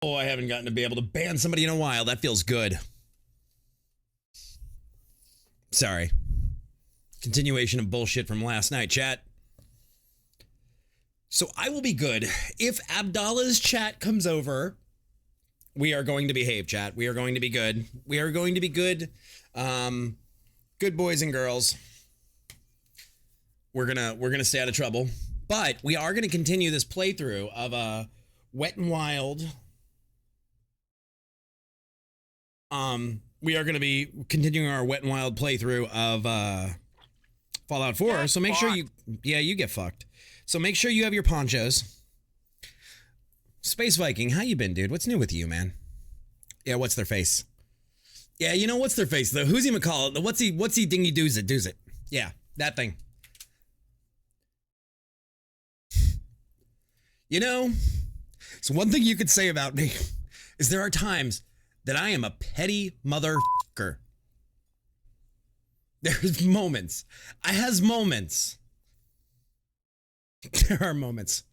Oh, I haven't gotten to be able to ban somebody in a while. That feels good. Sorry. Continuation of bullshit from last night, chat. So I will be good. If Abdallah's chat comes over, we are going to behave, chat. We are going to be good. We are going to be good. Good boys and girls. We're gonna stay out of trouble. But we are gonna continue this playthrough of Wet and Wild. We are gonna be continuing our Wet and Wild playthrough of Fallout 4. So make sure you get fucked. So make sure you have your ponchos. Space Viking, how you been, dude? What's new with you, man? Yeah, what's their face? Yeah, you know what's their face though? Who's he McCall? What's he dingy doos it? Yeah, that thing. You know, so one thing you could say about me is there are times that I am a petty motherfucker. There's moments. I has moments. There are moments.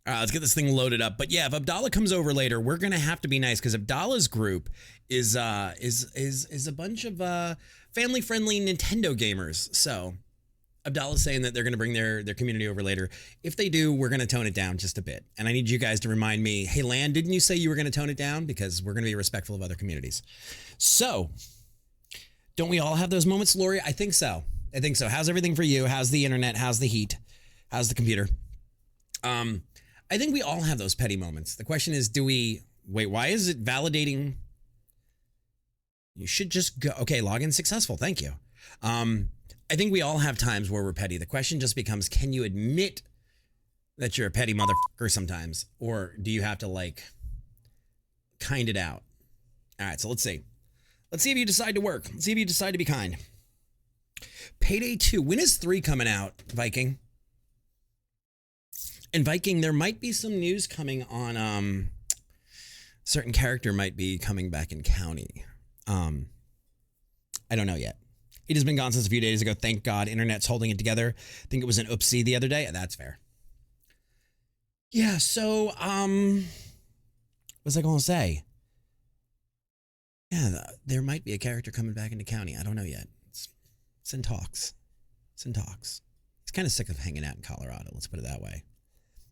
All right, let's get this thing loaded up. But yeah, if Abdallah comes over later, we're gonna have to be nice because Abdallah's group is a bunch of family-friendly Nintendo gamers. So Abdallah's saying that they're gonna bring their community over later. If they do, we're gonna tone it down just a bit. And I need you guys to remind me, hey Lan, didn't you say you were gonna tone it down? Because we're gonna be respectful of other communities. So, don't we all have those moments, Lori? I think so. I think so. How's everything for you? How's the internet? How's the heat? How's the computer? I think we all have those petty moments. The question is, wait, why is it validating? You should just go. Okay, login successful. Thank you. I think we all have times where we're petty. The question just becomes, can you admit that you're a petty motherfucker sometimes? Or do you have to like kind it out? All right, so let's see. Let's see if you decide to work. Let's see if you decide to be kind. Payday 2. When is 3 coming out, Viking? And Viking, there might be some news coming on, certain character might be coming back in county. I don't know yet. It has been gone since a few days ago. Thank God, internet's holding it together. I think it was an oopsie the other day. That's fair. Yeah, so, what was I going to say? Yeah, there might be a character coming back into county. I don't know yet. It's in talks. It's in talks. He's kind of sick of hanging out in Colorado. Let's put it that way.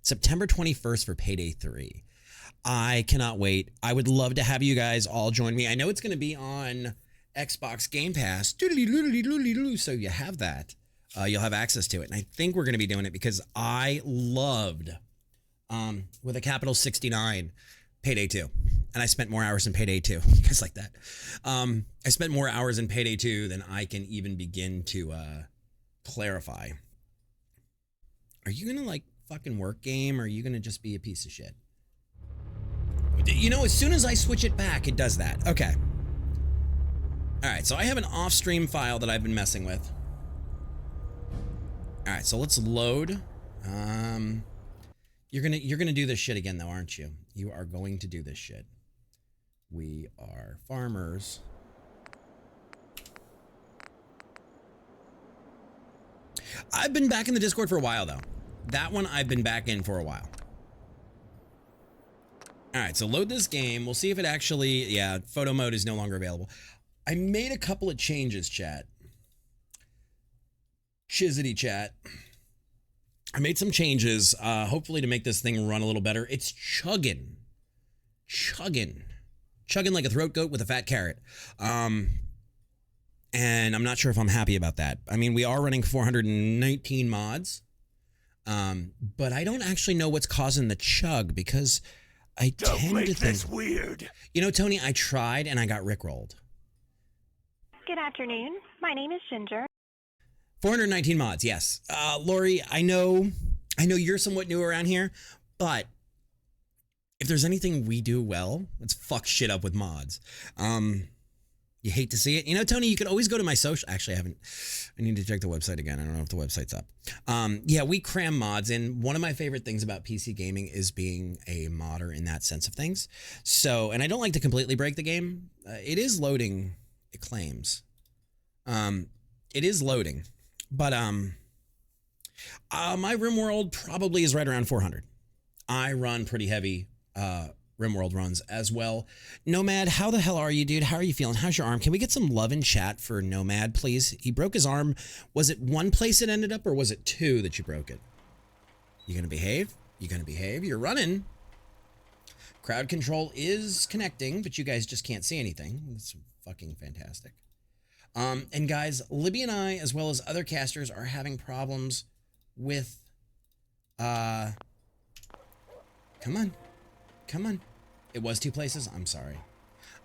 September 21st for Payday 3. I cannot wait. I would love to have you guys all join me. I know it's going to be on Xbox Game Pass. So you have that. You'll have access to it. And I think we're going to be doing it because I loved, with a capital 69, Payday 2. And I spent more hours in Payday 2. You guys like that? I spent more hours in Payday 2 than I can even begin to clarify. Are you going to like fucking work game, or are you gonna just be a piece of shit? You know, as soon as I switch it back, it does that. Okay. All right, so I have an off-stream file that I've been messing with. All right, so let's load. You're gonna do this shit again, though, aren't you? You are going to do this shit. We are farmers. I've been back in the Discord for a while, though. That one I've been back in for a while. All right, so load this game. We'll see if it actually, yeah, photo mode is no longer available. I made a couple of changes, chat. Shizzity chat. I made some changes, hopefully to make this thing run a little better. It's chugging like a throat goat with a fat carrot. And I'm not sure if I'm happy about that. I mean, we are running 419 mods. But I don't actually know what's causing the chug because I tend to think this weird. You know, Tony, I tried and I got rickrolled. Good afternoon. My name is Ginger. 419 mods, yes. Lori, I know you're somewhat new around here, but if there's anything we do well, let's fuck shit up with mods. You hate to see it. You know, Tony, you could always go to my social. Actually, I need to check the website again. I don't know if the website's up. Yeah, we cram mods in. One of my favorite things about PC gaming is being a modder in that sense of things. So, and I don't like to completely break the game. It is loading, it claims. It is loading. But my room world probably is right around 400. I run pretty heavy RimWorld runs as well. Nomad, how the hell are you, dude? How are you feeling? How's your arm? Can we get some love in chat for Nomad, please? He broke his arm. Was it one place it ended up, or was it two that you broke it? You gonna behave? You gonna behave? You're running. CrowdControl is connecting, but you guys just can't see anything. It's fucking fantastic. And guys, Libby and I, as well as other casters, are having problems with, come on. It was two places. I'm sorry.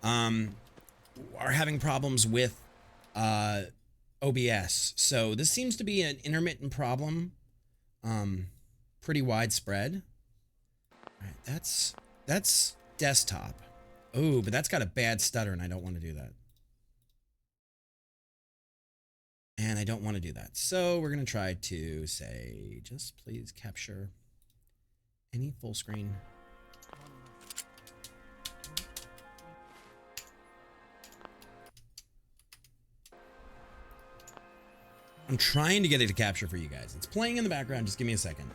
Are having problems with, OBS. So this seems to be an intermittent problem. Pretty widespread. All right, that's desktop. Oh, but that's got a bad stutter, and I don't want to do that. And I don't want to do that. So we're going to try to say, just please capture any full screen. I'm trying to get it to capture for you guys. It's playing in the background. Just give me a second.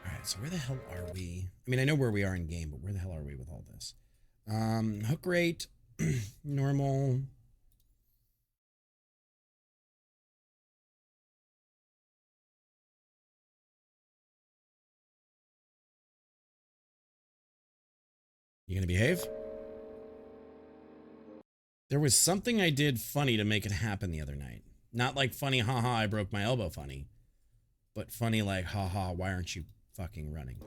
All right, so where the hell are we? I mean, I know where we are in game, but where the hell are we with all this? Hook rate, normal. You gonna behave? There was something I did funny to make it happen the other night. Not like funny, haha, I broke my elbow funny. But funny like, haha, why aren't you fucking running?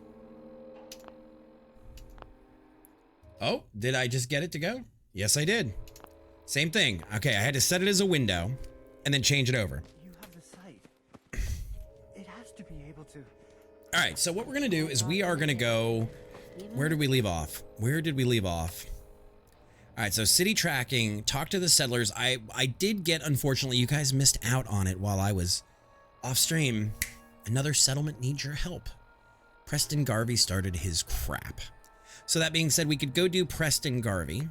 Oh, did I just get it to go? Yes, I did. Same thing. Okay, I had to set it as a window and then change it over. You have the sight. It has to be able to. All right, so what we're gonna do is we are gonna go, where did we leave off? Where did we leave off? All right, so city tracking, talk to the settlers. I did get, unfortunately, you guys missed out on it while I was off stream. Another settlement needs your help. Preston Garvey started his crap. So that being said, we could go do Preston Garvey.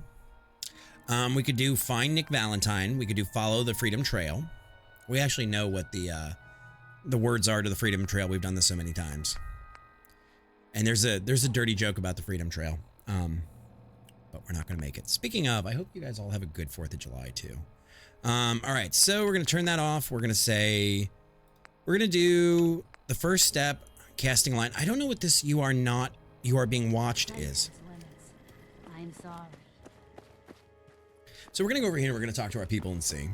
We could do find Nick Valentine. We could do follow the Freedom Trail. We actually know what the words are to the Freedom Trail. We've done this so many times. And there's a dirty joke about the Freedom Trail. But we're not going to make it. Speaking of, I hope you guys all have a good 4th of July, too. All right, so we're going to turn that off. We're going to say, we're going to do the first step, casting line. I don't know what this you are being watched is. I'm sorry. So we're going to go over here and we're going to talk to our people and see.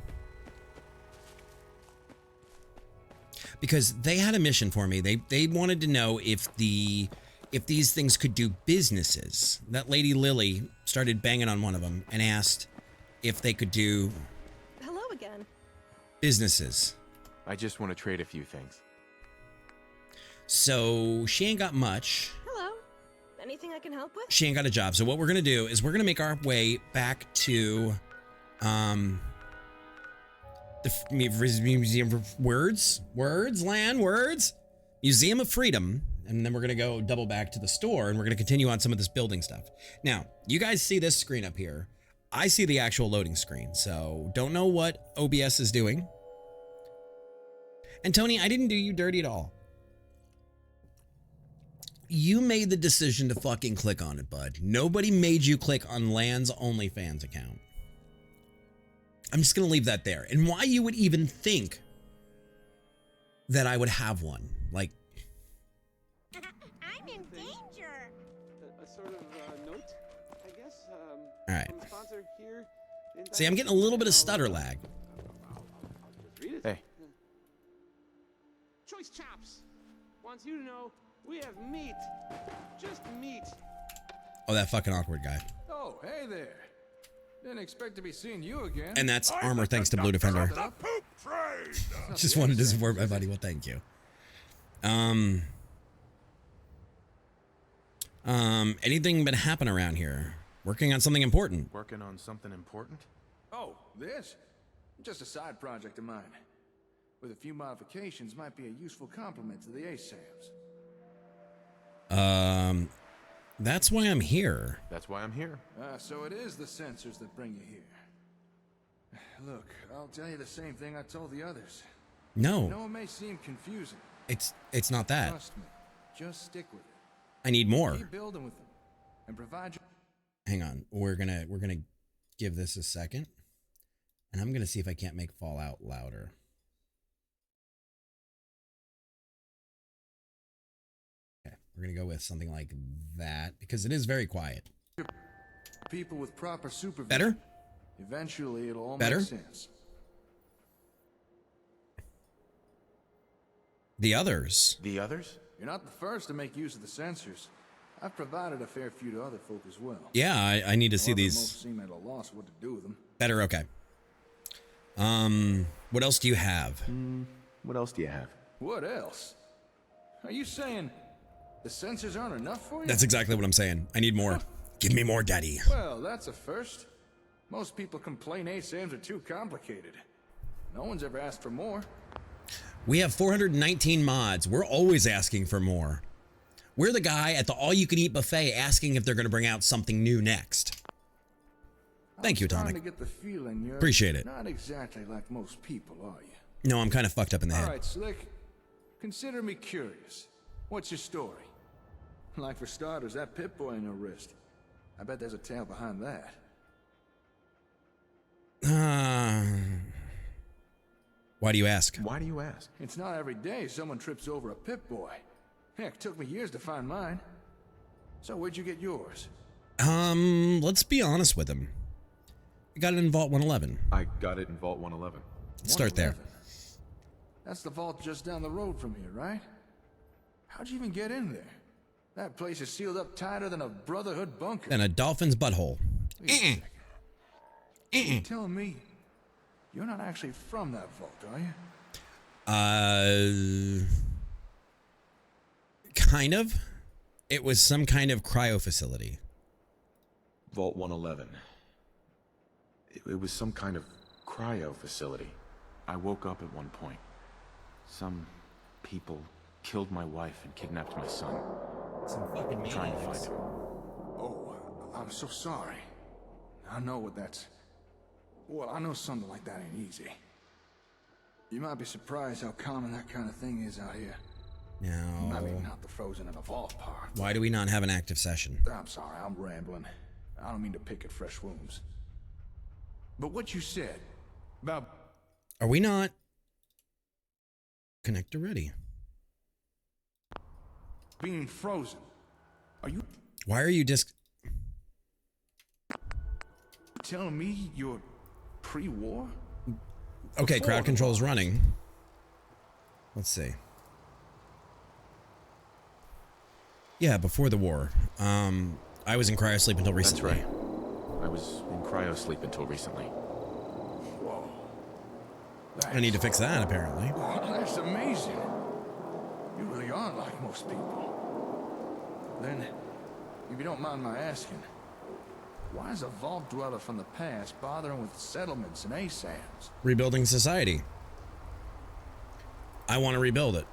Because they had a mission for me. They wanted to know if these things could do businesses. That lady Lily started banging on one of them and asked if they could do Hello again. businesses. I just want to trade a few things. So she ain't got much. Hello. Anything I can help with? She ain't got a job. So what we're gonna do is we're gonna make our way back to the Museum of Words, Museum of Freedom. And then we're going to go double back to the store and we're going to continue on some of this building stuff. Now, you guys see this screen up here. I see the actual loading screen. So don't know what OBS is doing. And Tony, I didn't do you dirty at all. You made the decision to fucking click on it, bud. Nobody made you click on Land's OnlyFans account. I'm just going to leave that there. And why you would even think that I would have one. Like, I'm in danger. A sort of note, I guess. all right. From the sponsor here. See, I'm getting a little bit of stutter lag. I'll just read it. Hey. Choice Chops wants you to know we have meat. Just meat. Oh, that fucking awkward guy. Oh, hey there. Didn't expect to be seeing you again. And that's armor thanks to Blue Defender. Just wanted to support my buddy. Well, thank you. Anything been happen around here? Working on something important. Working on something important? Oh, this? Just a side project of mine. With a few modifications, might be a useful complement to the ASAMs. That's why I'm here. That's why I'm here. So it is the sensors that bring you here. Look, I'll tell you the same thing I told the others. I No, know it may seem confusing. it's not that. Trust me. Just stick with it. I need more. Keep building with them and provide you. Hang on. We're gonna give this a second. And I'm gonna see if I can't make Fallout louder. Okay, we're gonna go with something like that because it is very quiet. People with proper supervision. Better? Eventually, it'll all Better? make sense. The others. The others? You're not the first to make use of the sensors. I've provided a fair few to other folk as well. Yeah, I need to see However, these. Most seem at a loss what to do with them. Better, okay. What else do you have? What else do you have? What else? Are you saying the sensors aren't enough for you? That's exactly what I'm saying. I need more. Give me more, daddy. Well, that's a first. Most people complain ASAMs are too complicated. No one's ever asked for more. We have 419 mods. We're always asking for more. We're the guy at the all-you-can-eat buffet asking if they're going to bring out something new next. Thank you, I'm starting Atomic. to get the feeling you're Appreciate it. not exactly like most people, are you? No, I'm kind of fucked up in the All head. right, Slick. Consider me curious. What's your story? Like for starters, that Pip-Boy on your wrist. I bet there's a tale behind that. Why do you ask? Why do you ask? It's not every day someone trips over a Pip-Boy. Heck, it took me years to find mine. So where'd you get yours? Let's be honest with him. I got it in Vault 111. I got it in Vault 111. Start there. 111. That's the vault just down the road from here, right? How'd you even get in there? That place is sealed up tighter than a Brotherhood bunker. And a dolphin's butthole. Wait a second. You're telling me you're not actually from that vault, are you? Kind of. It was some kind of cryo facility. Vault 111. It was some kind of cryo facility. I woke up at one point. Some people killed my wife and kidnapped my son. Some fucking I'm trying to find him. Oh, I'm so sorry. I know what that's... Well, I know something like that ain't easy. You might be surprised how common that kind of thing is out here. No. I mean, not the frozen in a vault part. Why do we not have an active session? I'm sorry, I'm rambling. I don't mean to pick at fresh wounds. But what you said about Are we not? Connector ready. being frozen, are you Why are you telling me you're pre-war? Okay, Before crowd the control is war. running. Let's see. Yeah, before the war. I was in cryosleep until recently. That's right. I was in cryo sleep until recently. Whoa. I need to fix that, apparently. That's amazing. You really aren't like most people. Then, if you don't mind my asking, why is a vault dweller from the past bothering with settlements and ASAMs? Rebuilding society. I want to rebuild it.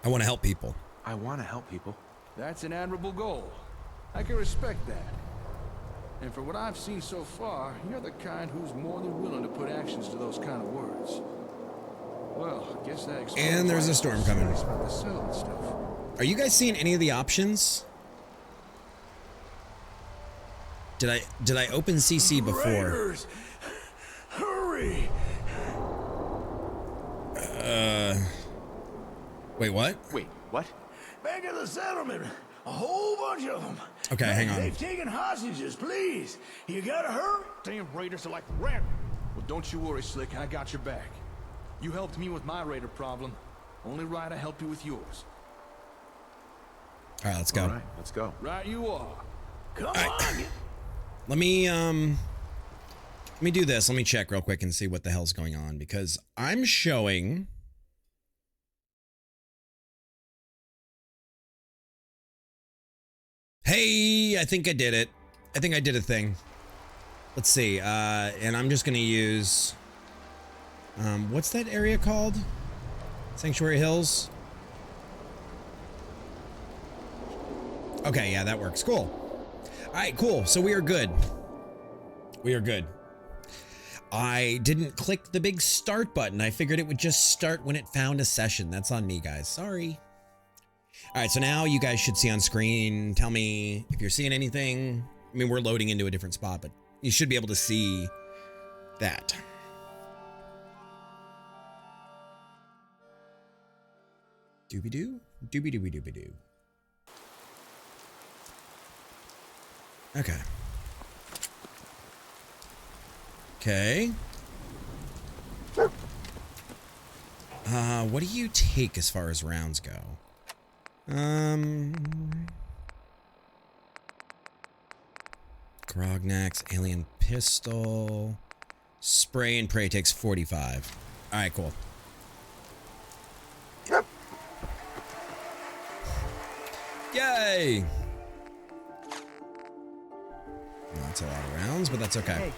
I want to help people. I want to help people. That's an admirable goal. I can respect that. And for what I've seen so far, you're the kind who's more than willing to put actions to those kind of words. Well, I guess that explains And there's why a I'm storm so coming. serious about the settlement stuff. Are you guys seeing any of the options? Did I open CC before? Raiders! Hurry! Wait, what? Wait, what? Back at the settlement. A whole bunch of them. Okay, hang on. They've taken hostages, please. You gotta hurry. Damn raiders are like rat. Well, don't you worry, Slick. I got your back. You helped me with my raider problem. Only right I help you with yours. All right, let's go. All right, let's go. Right you are. Come on. Let me do this. Let me check real quick and see what the hell's going on because I'm showing. Hey, I think I did it. I think I did a thing. Let's see. And I'm just gonna use. What's that area called? Sanctuary Hills. Okay, yeah, that works. Cool. All right, cool. So we are good. We are good. I didn't click the big start button. I figured it would just start when it found a session. That's on me, guys. Sorry. All right, so now you guys should see on screen. Tell me if you're seeing anything. I mean, we're loading into a different spot, but you should be able to see that. Doobie-doo, doobie-doobie-doobie-doo. Okay. Okay. What do you take as far as rounds go? Grognacks, alien pistol, spray and pray takes 45. All right, cool. Yay! That's a lot of rounds, but that's okay. Hey.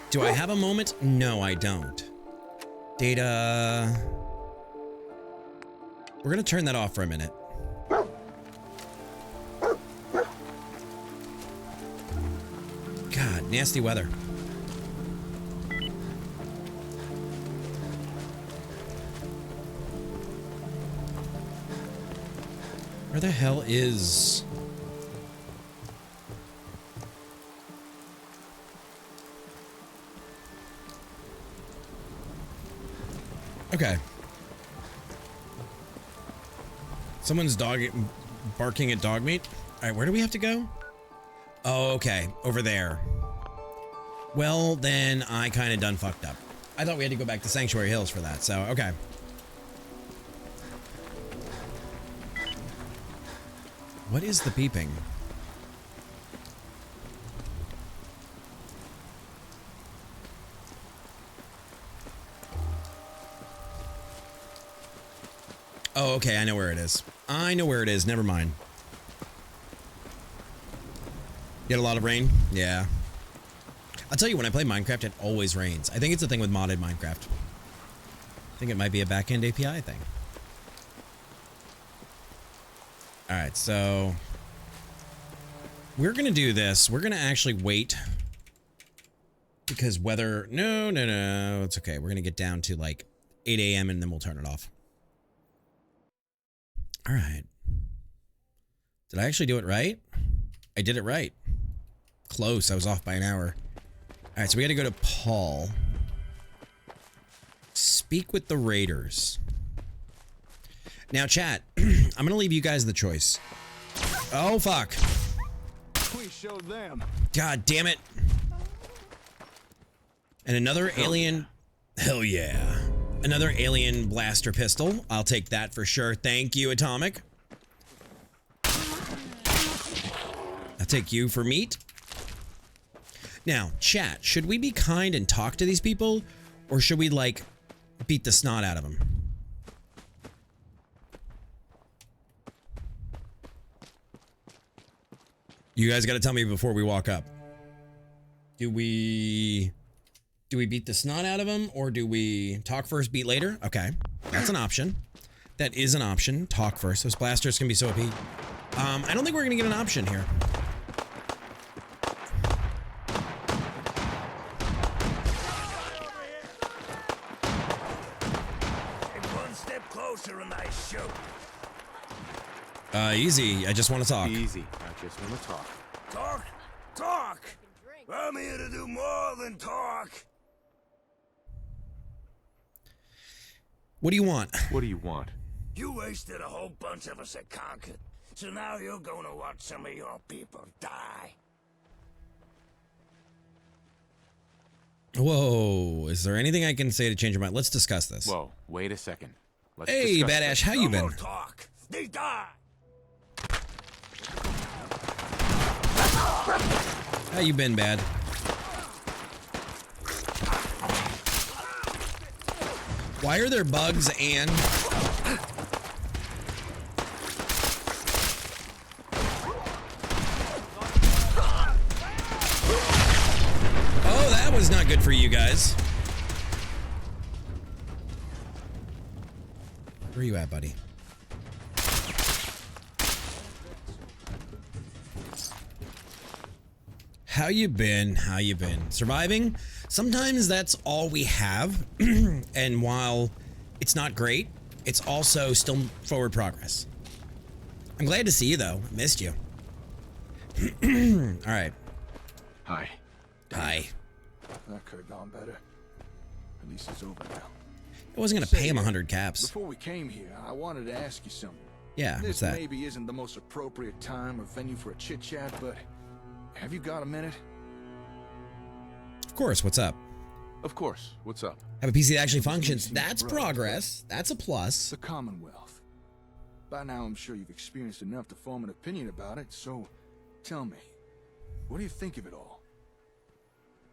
Do I have a moment? No, I don't. Data. We're gonna turn that off for a minute. God, nasty weather. Where the hell is... Okay. Someone's barking at dog meat. All right, where do we have to go? Oh, okay, over there. Well, then I kind of done fucked up. I thought we had to go back to Sanctuary Hills for that, so okay. What is the beeping? Oh, okay, I know where it is. I know where it is, never mind. You get a lot of rain? Yeah. I'll tell you, when I play Minecraft, it always rains. I think it's a thing with modded Minecraft. I think it might be a back-end API thing. Alright, so... we're gonna do this. We're gonna actually wait. Because weather... No, it's okay. We're gonna get down to like 8 a.m. and then we'll turn it off. Alright. Did I actually do it right? I did it right. Close. I was off by an hour. Alright, so we gotta go to Paul. Speak with the Raiders. Now, chat, I'm gonna leave you guys the choice. Oh, fuck. We showed them. God damn it. And another alien... Hell yeah. Another alien blaster pistol. I'll take that for sure. Thank you, Atomic. I'll take you for meat. Now, chat, should we be kind and talk to these people? Or should we, like, beat the snot out of them? You guys gotta tell me before we walk up. Do we beat the snot out of them, or do we talk first, beat later? Okay, that's an option. That is an option. Talk first. Those blasters can be so OP. I don't think we're gonna get an option here. One step closer and I shoot. Easy. I just want to talk. Easy. I just want to talk. Talk? Talk! I'm here to do more than talk. What do you want? What do you want? You wasted a whole bunch of us at Concord, so now you're gonna watch some of your people die. Whoa, is there anything I can say to change your mind? Let's discuss this. Whoa, wait a second. Let's Hey, discuss Badass, this. how you No been? more talk. They die. How you been, Bad? Why are there bugs and... Oh, that was not good for you guys. Where are you at, buddy? How you been? How you been? Surviving? Sometimes that's all we have. And while it's not great, it's also still forward progress. I'm glad to see you though. I missed you. All right. Hi. Hi. That could have gone better. At least it's over now. I wasn't gonna pay him 100 caps. Before we came here, I wanted to ask you something. Yeah, what's This that? maybe isn't the most appropriate time or venue for a chit-chat, but have you got a minute? Of course, what's up? Of course. What's up? Have a PC that actually functions. Seems That's rough, progress. That's a plus. The Commonwealth. By now, I'm sure you've experienced enough to form an opinion about it, so tell me, what do you think of it all?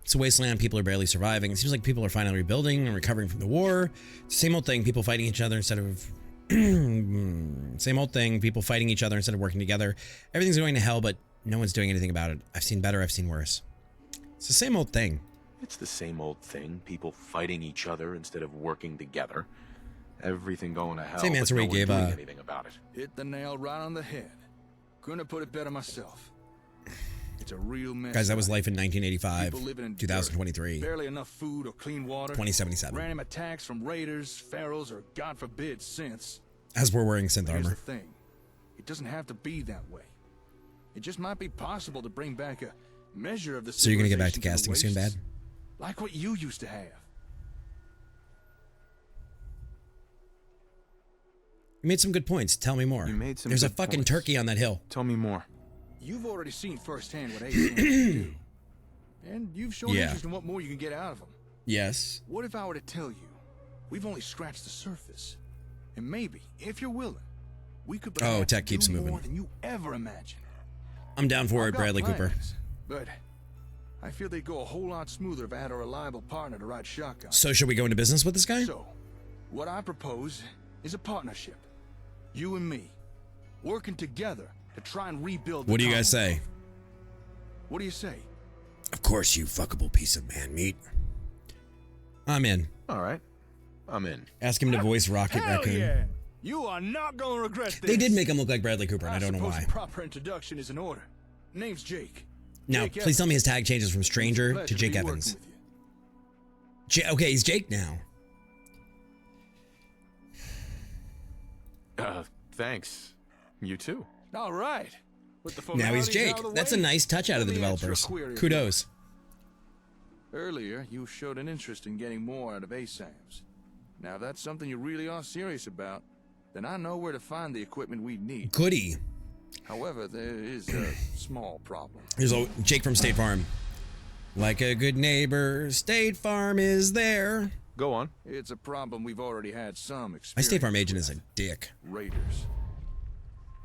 It's a wasteland. People are barely surviving. It seems like people are finally rebuilding and recovering from the war. It's the same old thing. People fighting each other instead of... same old thing. People fighting each other instead of working together. Everything's going to hell, but no one's doing anything about it. I've seen better. I've seen worse. It's the same old thing. It's the same old thing. People fighting each other instead of working together. Everything going to hell. Same answer but we no one gave, doing anything about it. Hit the nail right on the head. Couldn't have put it better myself. It's a real mess. Guys, that was life in 1985, People living in 2023, dirt, barely enough food or clean water. 2077. Random attacks from raiders, pharaohs, or God forbid, synths. As we're wearing synth Here's armor. the thing. It doesn't have to be that way. It just might be possible to bring back a measure of the So you're gonna get back to civilization casting the soon, wastes, Bad? like what you used to have. You made some good points. Tell me more. You made some There's a good fucking points. turkey on that hill. Tell me more. You've already seen firsthand what ASAMs can do. And you've shown Yeah. interest in what more you can get out of them. Yes. What if I were to tell you, we've only scratched the surface, and maybe, if you're willing, we could perhaps tech keeps do moving. more than you ever imagined. I'm down for I've it, got Bradley Cooper. plans, but I feel they'd go a whole lot smoother if I had a reliable partner to ride shotgun. So should we go into business with this guy? So, what I propose is a partnership. You and me, working together to try and rebuild the What do you guys say? Commonwealth. What do you say? Of course, you fuckable piece of man meat. I'm in. All right. I'm in. Ask him to voice Rocket Hell Raccoon. yeah! You are not gonna regret this. They did make him look like Bradley Cooper, and I don't know suppose why. a proper introduction is in order. Name's Jake. Now, Jake please tell me his tag changes from Evans. Stranger Pleasure to be Jake working Evans. with you. Okay, he's Jake now. Thanks. You too. All right. With the Now he's formalities Jake. out of the That's a way, nice touch out of the let me answer a developers. query. Kudos. Earlier, you showed an interest in getting more out of ASAMs. Now, if that's something you really are serious about, then I know where to find the equipment we need. Goody. However, there is a small problem. Here's Jake from State Farm. Like a good neighbor, State Farm is there. Go on. It's a problem we've already had some experience My State Farm with. agent is a dick. Raiders.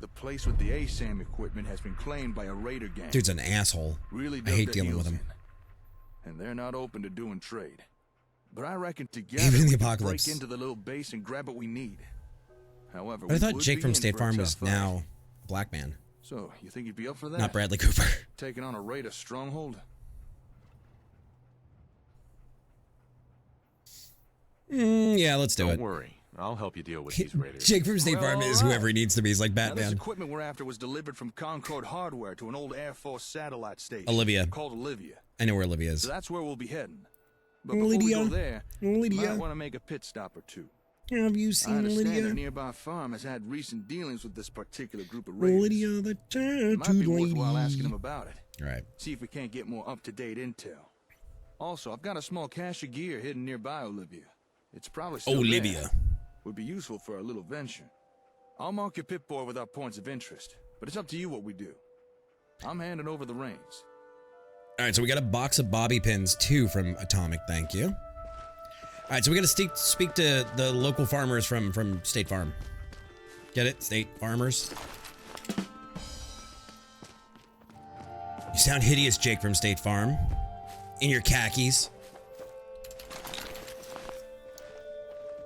The place with the ASAM equipment has been claimed by a raider gang. Dude's an asshole. Really I dug hate their dealing with heels him. in. And they're not open to doing trade. But I reckon together Even in the we can apocalypse. break into the little base and grab what we need. However, But I we thought would Jake be from in State for a Farm tough was fight. now a black man, So, you think you'd be up for that? not Bradley Cooper. Taking on a raider stronghold? Yeah, let's do Don't it. worry. I'll help you deal with these raiders. Jake from State Well, Farm is alright. whoever he needs to be. He's like Now, this Batman. equipment we're after was delivered from Concord Hardware to an old Air Force satellite station. Olivia. Called Olivia. I know where Olivia is. So that's where we'll be heading. But before we go there, you might want to make a pit stop or two. Have you I seen understand a Lydia? nearby farm has had recent dealings with this particular group of raiders. Lydia the It might tattooed be worthwhile lady. asking them about it. All right. See if we can't get more up-to-date intel. Also, I've got a small cache of gear hidden nearby Olivia. It's probably still Olivia. there. Would be useful for a little venture. I'll mark your pip-boy with our points of interest, but it's up to you what we do. I'm handing over the reins. All right, so we got a box of bobby pins too from Atomic. Thank you. All right, so we got to speak to the local farmers from State Farm. Get it? State farmers. You sound hideous, Jake from State Farm. In your khakis.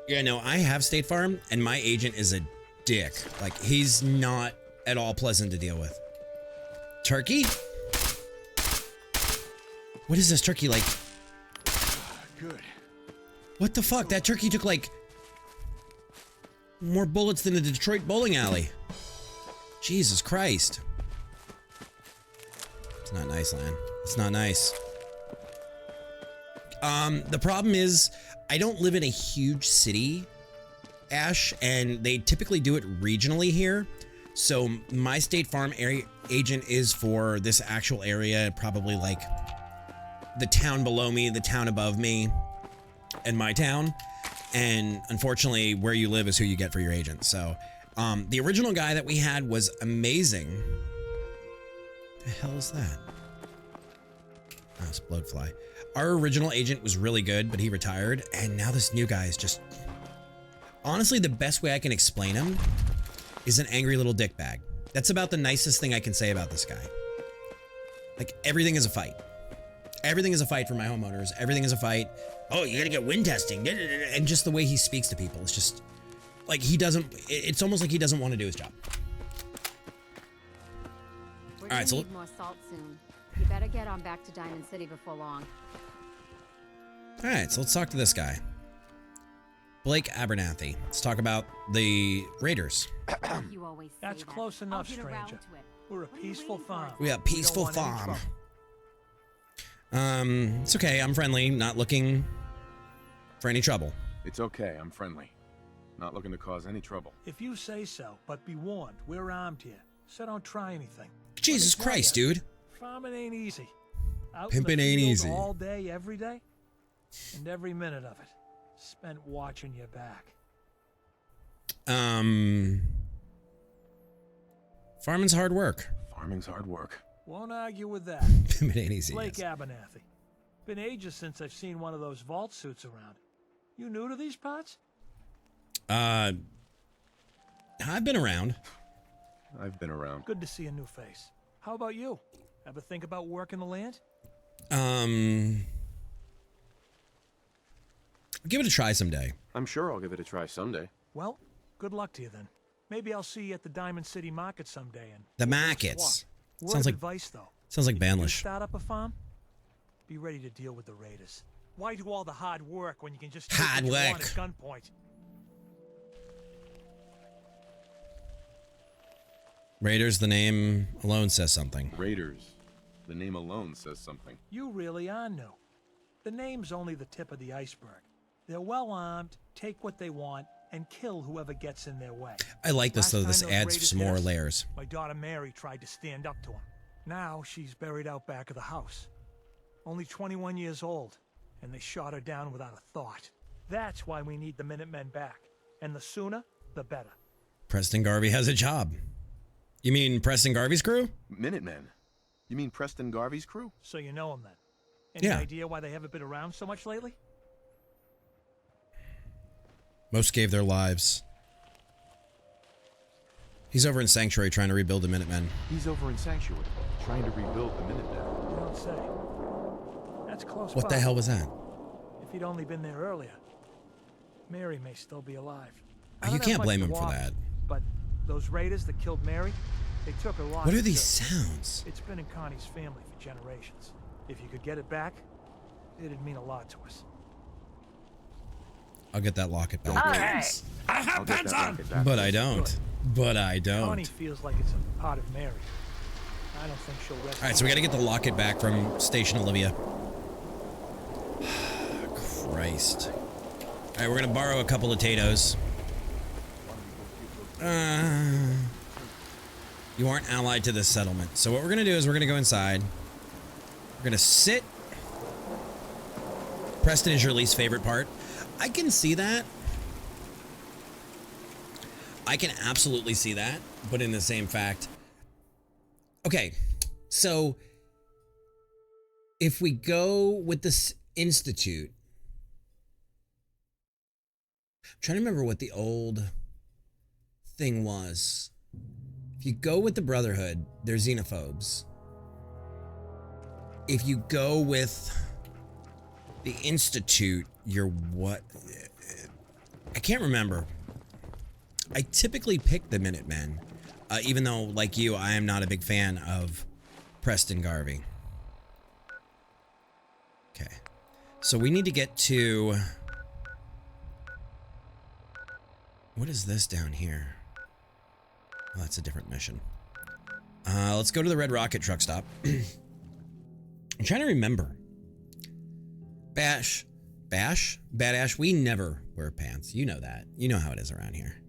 Yeah, no, I have State Farm, and my agent is a dick. Like, he's not at all pleasant to deal with. Turkey? What is this turkey like? Good. What the fuck? That turkey took like more bullets than a Detroit bowling alley. Jesus Christ. It's not nice, Lan. It's not nice. The problem is I don't live in a huge city Ash, and they typically do it regionally here. So my State Farm area agent is for this actual area, probably like the town below me, the town above me, and my town. And unfortunately, where you live is who you get for your agent. So the original guy that we had was amazing. The hell is that? Oh, it's Bloodfly. Our original agent was really good, but he retired. And now this new guy is just... Honestly, the best way I can explain him is an angry little dickbag. That's about the nicest thing I can say about this guy. Like, everything is a fight. Everything is a fight for my homeowners. Everything is a fight. Oh, you gotta get wind testing. And just the way he speaks to people. It's just... Like, he doesn't... It's almost like he doesn't want to do his job. We're All right, so need more salt soon. You better get on back to Diamond City before long. all right, so let's talk to this guy. Blake Abernathy. Let's talk about the Raiders. You always say That's that. close I'll enough, get around stranger. to it. We're a What are you peaceful waiting for? farm. We got peaceful We don't want any farm. It's okay. I'm friendly. Not looking for any trouble. It's okay, I'm friendly. Not looking to cause any trouble. If you say so, but be warned, we're armed here, so don't try anything. Jesus Let me tell Christ, ya, dude. Farming ain't easy. Out Pimpin' in the ain't field easy. all day, every day, and every minute of it spent watching your back. Farming's hard work. Farming's hard work. Won't argue with that. Pimpin' ain't easy. Blake Yes. Abernathy. Been ages since I've seen one of those vault suits around. You new to these parts? I've been around. I've been around. Good to see a new face. How about you? Ever think about working the land? I'll give it a try someday. I'm sure I'll give it a try someday. Well, good luck to you then. Maybe I'll see you at the Diamond City Market someday. And The we'll markets. swap. Word Sounds of like advice, though. sounds like You Banlish. start up a farm? Be ready to deal with the raiders. Why do all the hard work when you can just Hard take what you want work. at gunpoint? Raiders, the name alone says something. Raiders. The name alone says something. You really are new. The name's only the tip of the iceberg. They're well armed, take what they want, and kill whoever gets in their way. I like this Last though. time This those adds raiders some hit more us, layers. My daughter Mary tried to stand up to him. Now she's buried out back of the house. Only 21 years old, and they shot her down without a thought. That's why we need the Minutemen back. And the sooner, the better. Preston Garvey has a job. You mean Preston Garvey's crew? Minutemen? You mean Preston Garvey's crew? So you know them then. Any Yeah. idea why they haven't been around so much lately? Most gave their lives. He's over in Sanctuary trying to rebuild the Minutemen. He's over in Sanctuary, trying to rebuild the Minutemen. You don't say. That's close What the by. hell was that? If he'd only been there earlier, Mary may still be alive. I You don't have can't much blame to him for offer, that. But those raiders that killed Mary, they took her lot. What are of these dirt. sounds? It's been in Connie's family for generations. If you could get it back, it'd mean a lot to us. I'll get that locket back. Okay, I I'll have get pens that on. rocket back. But I don't. But I don't. Connie feels like it's a part of Mary. I don't think she'll rest. All right, so we got to get the locket back from Station Olivia. Christ. All right, we're going to borrow a couple of potatoes. You aren't allied to this settlement. So what we're going to do is we're going to go inside. We're going to sit. Preston is your least favorite part. I can see that. I can absolutely see that. But in the same fact... Okay, so if we go with this institute, I'm trying to remember what the old thing was. If you go with the Brotherhood, they're xenophobes. If you go with the institute, you're what? I can't remember. I typically pick the Minutemen. Even though, like you, I am not a big fan of Preston Garvey. Okay. So we need to get to... What is this down here? Oh, that's a different mission. Let's go to the Red Rocket truck stop. I'm trying to remember. Bash. Bash? Bad Ash, we never wear pants. You know that. You know how it is around here.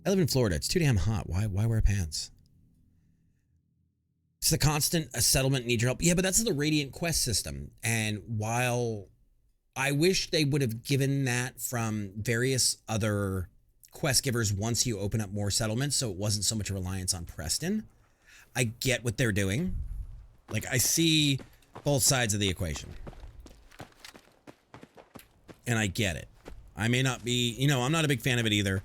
I live in Florida. It's too damn hot. Why wear pants? It's the constant settlement, need your help. Yeah, but that's the Radiant Quest system. And while I wish they would have given that from various other quest givers once you open up more settlements, so it wasn't so much a reliance on Preston, I get what they're doing. Like, I see both sides of the equation. And I get it. I may not be, you know, I'm not a big fan of it either,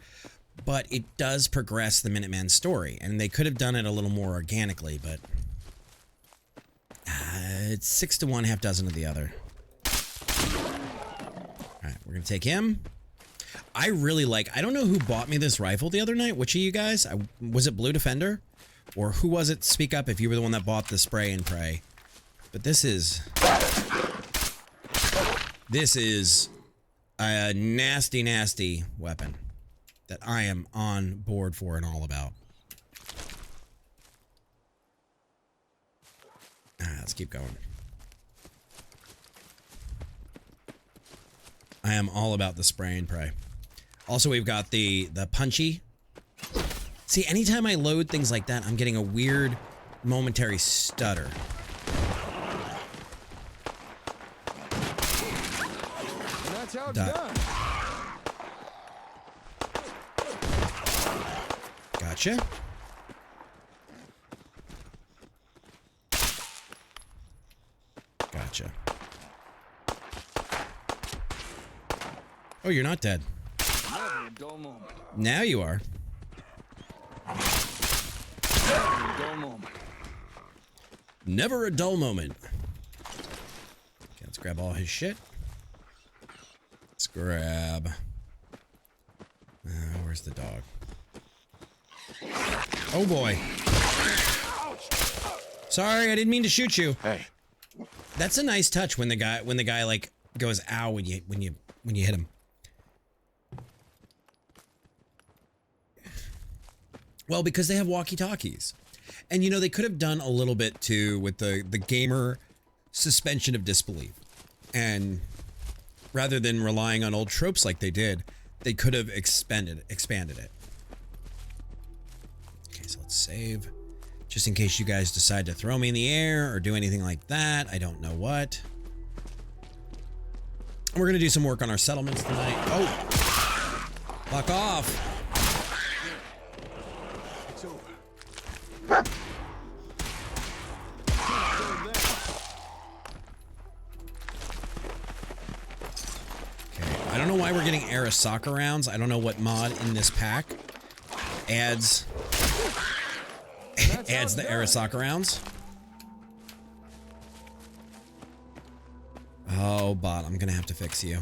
but it does progress the Minuteman story. And they could have done it a little more organically, but it's 6 to 1, half dozen of the other. All right, we're going to take him. I really like, I don't know who bought me this rifle the other night. Which of you guys? Was it Blue Defender? Or who was it? Speak up if you were the one that bought the spray and pray. But this is a nasty, nasty weapon that I am on board for and all about. Let's keep going. I am all about the spray and pray. Also, we've got the punchy. See, anytime I load things like that, I'm getting a weird momentary stutter. And that's how it's done. Gotcha. Gotcha. Oh, you're not dead. Now you are. Never a dull moment. Okay, let's grab all his shit. Let's grab... where's the dog? Oh boy. Sorry, I didn't mean to shoot you. Hey. That's a nice touch when the guy like goes ow when you hit him. Well, because they have walkie-talkies. And you know, they could have done a little bit too with the gamer suspension of disbelief. And rather than relying on old tropes like they did, they could have expanded it. Okay, so let's save. Just in case you guys decide to throw me in the air or do anything like that. I don't know what. We're going to do some work on our settlements tonight. Oh! Fuck off! It's over. Okay, I don't know why we're getting Arasaka rounds. I don't know what mod in this pack adds the Arasaka rounds. Oh, bot, I'm gonna have to fix you.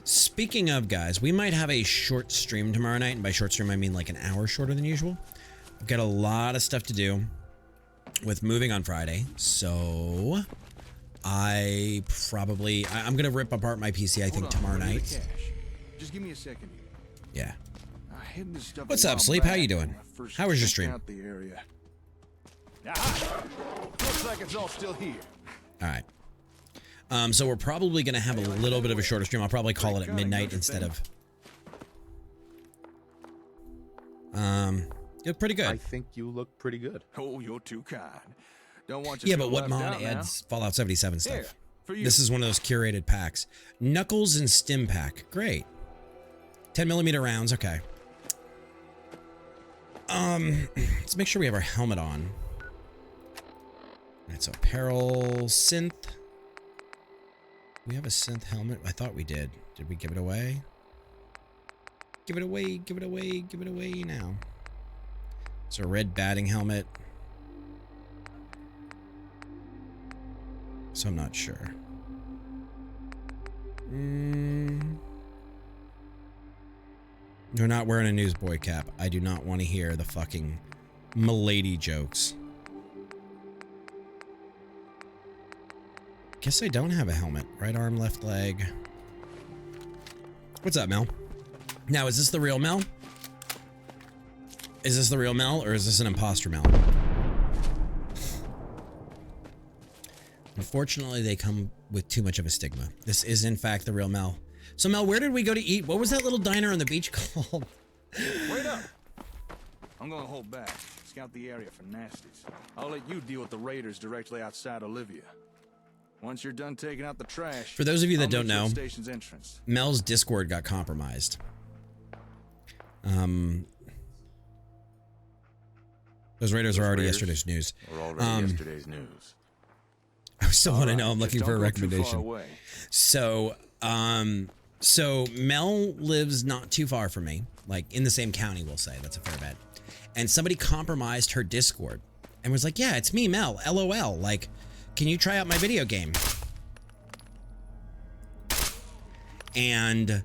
Speaking of, guys, we might have a short stream tomorrow night, and by short stream I mean like an hour shorter than usual. I've got a lot of stuff to do with moving on Friday, so I'm gonna rip apart my PC, I think, tomorrow night. Just give me a second. Yeah. Stuff What's up, Sleep? How you doing? How was your stream? Out the area. Looks like it's all still here. All right. So we're probably gonna have a little bit of a shorter stream. I'll probably call it at midnight instead of. You're pretty good. I think you look pretty good. Oh, you're too kind. Don't want you. Yeah, but what mod adds Fallout 77 stuff? Here, for you. This is one of those curated packs. Knuckles and Stim pack. Great. 10mm rounds. Okay. Let's make sure we have our helmet on. Alright, so apparel, synth. We have a synth helmet? I thought we did. Did we give it away? Give it away, give it away, give it away now. It's a red batting helmet. So I'm not sure. You're not wearing a newsboy cap. I do not want to hear the fucking milady jokes. Guess I don't have a helmet. Right arm, left leg. What's up, Mel? Now, is this the real Mel? Is this the real Mel, or is this an imposter Mel? Unfortunately, they come with too much of a stigma. This is in fact the real Mel. So Mel, where did we go to eat? What was that little diner on the beach called? Wait up! I'm gonna hold back. Scout the area for nasties. I'll let you deal with the raiders directly outside Olivia. Once you're done taking out the trash. For those of you that don't know, station's entrance. Mel's Discord got compromised. Those raiders are already yesterday's news. Or already yesterday's news. I still want to know. I'm looking for a recommendation. So Mel lives not too far from me, like in the same county, we'll say. That's a fair bet. And somebody compromised her Discord and was like, yeah, it's me, Mel, LOL. Like, can you try out my video game? And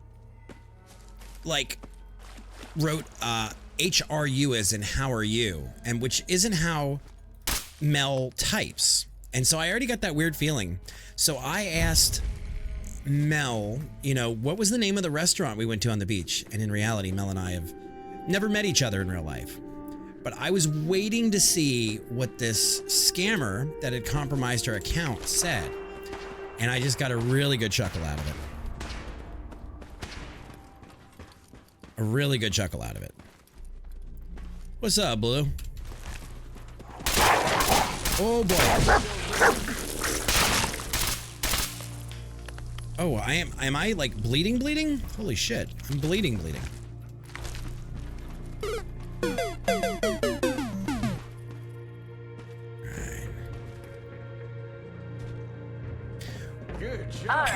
like wrote HRU as in how are you, and which isn't how Mel types. And so I already got that weird feeling. So I asked Mel, you know, what was the name of the restaurant we went to on the beach? And in reality, Mel and I have never met each other in real life. But I was waiting to see what this scammer that had compromised her account said. And I just got a really good chuckle out of it. A really good chuckle out of it. What's up, Blue? Oh boy. Oh, am I like bleeding? Holy shit. I'm bleeding. Good job.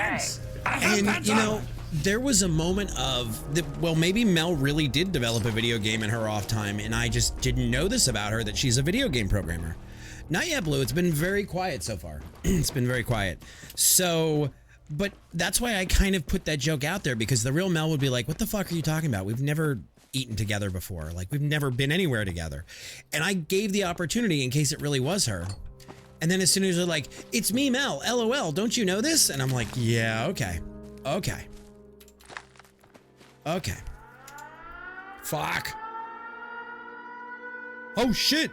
And you know, there was a moment of, well, maybe Mel really did develop a video game in her off time, and I just didn't know this about her, that she's a video game programmer. Not yet, Blue. It's been very quiet so far. It's been very quiet. So, but that's why I kind of put that joke out there, because the real Mel would be like, what the fuck are you talking about? We've never eaten together before. Like, we've never been anywhere together. And I gave the opportunity in case it really was her. And then as soon as they're like, it's me, Mel, LOL, don't you know this? And I'm like, yeah, okay. Fuck. Oh, shit.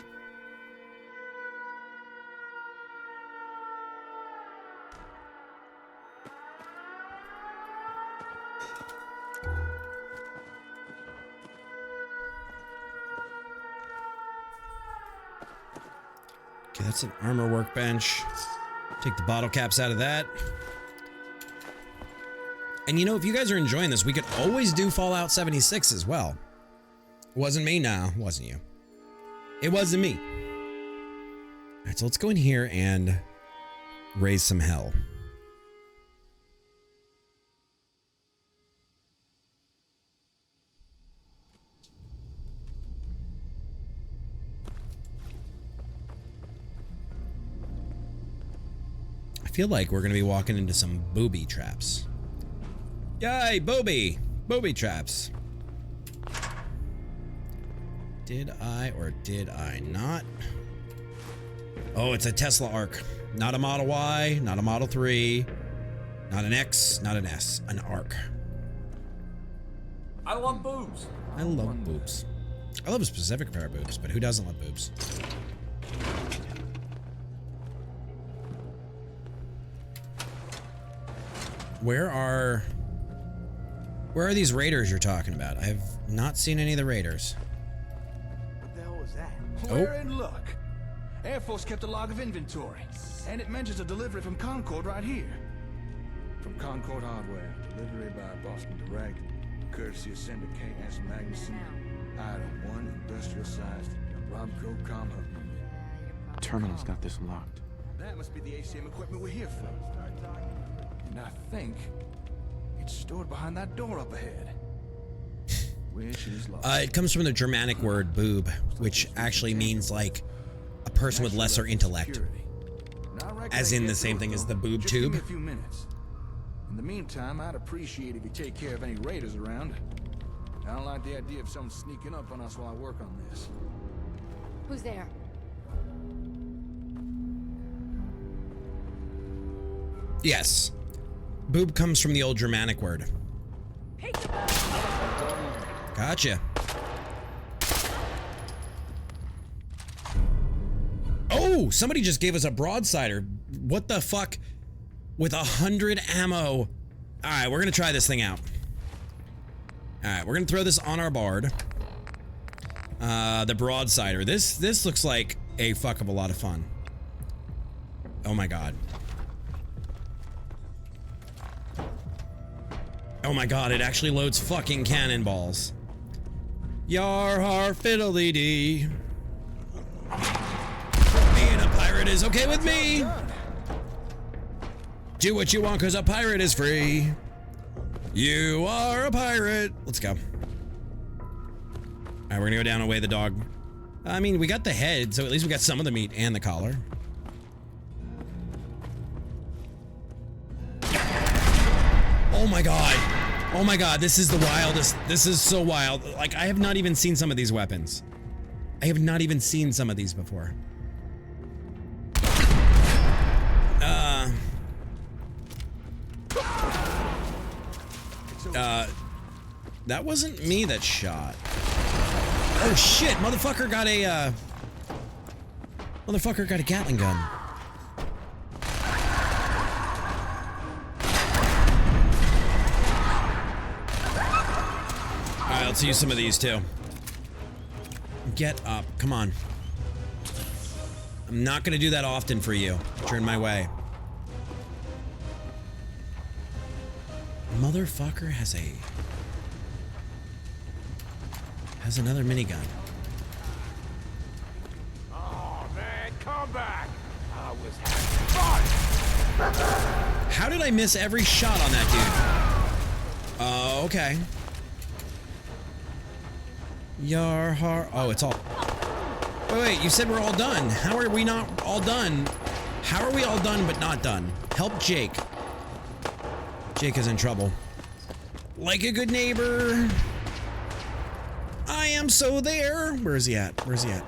Okay, that's an armor workbench. Take the bottle caps out of that. And you know, if you guys are enjoying this, we could always do Fallout 76 as well. Wasn't me? No, wasn't you. It wasn't me. All right, so let's go in here and raise some hell. I feel like we're gonna be walking into some booby traps. Yay, booby! Booby traps. Did I or did I not? Oh, it's a Tesla Arc. Not a Model Y, not a Model 3, not an X, not an S, an Arc. I love boobs. I love boobs. I love a specific pair of boobs, but who doesn't love boobs? Where are these raiders you're talking about? I have not seen any of the raiders. What the hell was that? Oh. We're in luck. Air Force kept a log of inventory, and it mentions a delivery from Concord right here. From Concord Hardware, delivery by Boston Direct, courtesy of Senator K.S. Magnuson, item 1, industrial-sized Robco Comm Hub unit. Terminal's got this locked. That must be the ACM equipment we're here for. And I think it's stored behind that door up ahead. Which is locked. It comes from the Germanic word boob, which actually means like a person with lesser intellect. As in the same thing as the boob Just give me tube. a few minutes. In the meantime, I'd appreciate if you take care of any raiders around. I don't like the idea of someone sneaking up on us while I work on this. Who's there? Yes. Boob comes from the old Germanic word. Gotcha. Oh, somebody just gave us a broadsider. What the fuck? with 100 ammo. All right, we're gonna try this thing out. All right, we're gonna throw this on our bard. The broadsider. This looks like a fuck of a lot of fun. Oh my god. Oh my god, it actually loads fucking cannonballs. Yar har fiddly dee. Being a pirate is okay with me. Do what you want cause a pirate is free. You are a pirate. Let's go. Alright, we're gonna go down and weigh the dog. I mean, we got the head, so at least we got some of the meat and the collar. Oh my god. Oh my god, this is the wildest. This is so wild. Like, I have not even seen some of these weapons. I have not even seen some of these before. That wasn't me that shot. Oh shit, motherfucker got a, motherfucker got a Gatling gun. Alright, let's use some of these too. Get up, come on. I'm not gonna do that often for you. Turn my way. Motherfucker has another minigun. Oh man, come back! I was having fun. How did I miss every shot on that dude? Oh, okay. Yar har. Oh, it's all. Wait, you said we're all done. How are we not all done? How are we all done but not done? Help Jake. Jake is in trouble. Like a good neighbor. I am so there. Where is he at? Where's he at?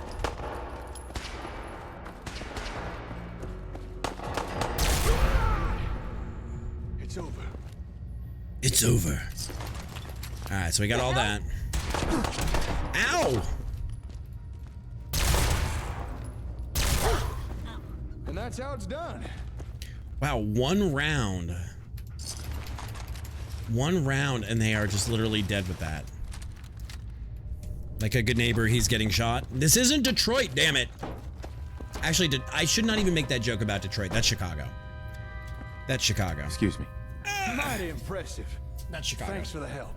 It's over. It's over. All right, so we got all that. Ow! And that's how it's done. Wow, one round. One round and they are just literally dead with that. Like a good neighbor, he's getting shot. This isn't Detroit, damn it. Actually, I should not even make that joke about Detroit. That's Chicago. That's Chicago. Excuse me. Mighty impressive. That's Chicago. Thanks for the help.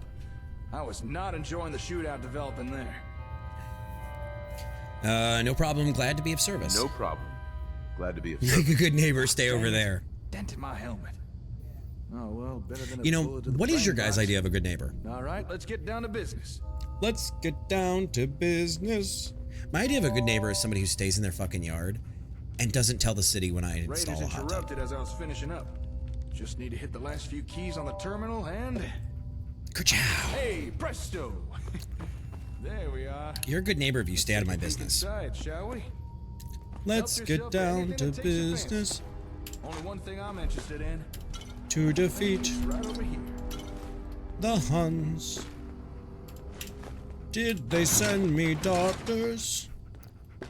I was not enjoying the shootout developing there. No problem. Glad to be of service. No problem. Glad to be of Like service. a good neighbor, stay over there. Dent in my helmet. Oh well, better than a You know, bullet to the what is your brain guys' box. idea of a good neighbor? All right, let's get down to business. Let's get down to business. My idea of a good neighbor is somebody who stays in their fucking yard and doesn't tell the city when I install a Raiders hot tub. interrupted as I was finishing up. Just need to hit the last few keys on the terminal and... Ka-chow. Hey, presto! There we are. You're a good neighbor if you stay out of my Take a peek business. Inside, shall we? Let's Help get yourself to down anything to that takes your business. Only one thing I'm interested in. To defeat Right over here. the Huns. Did they send me daughters?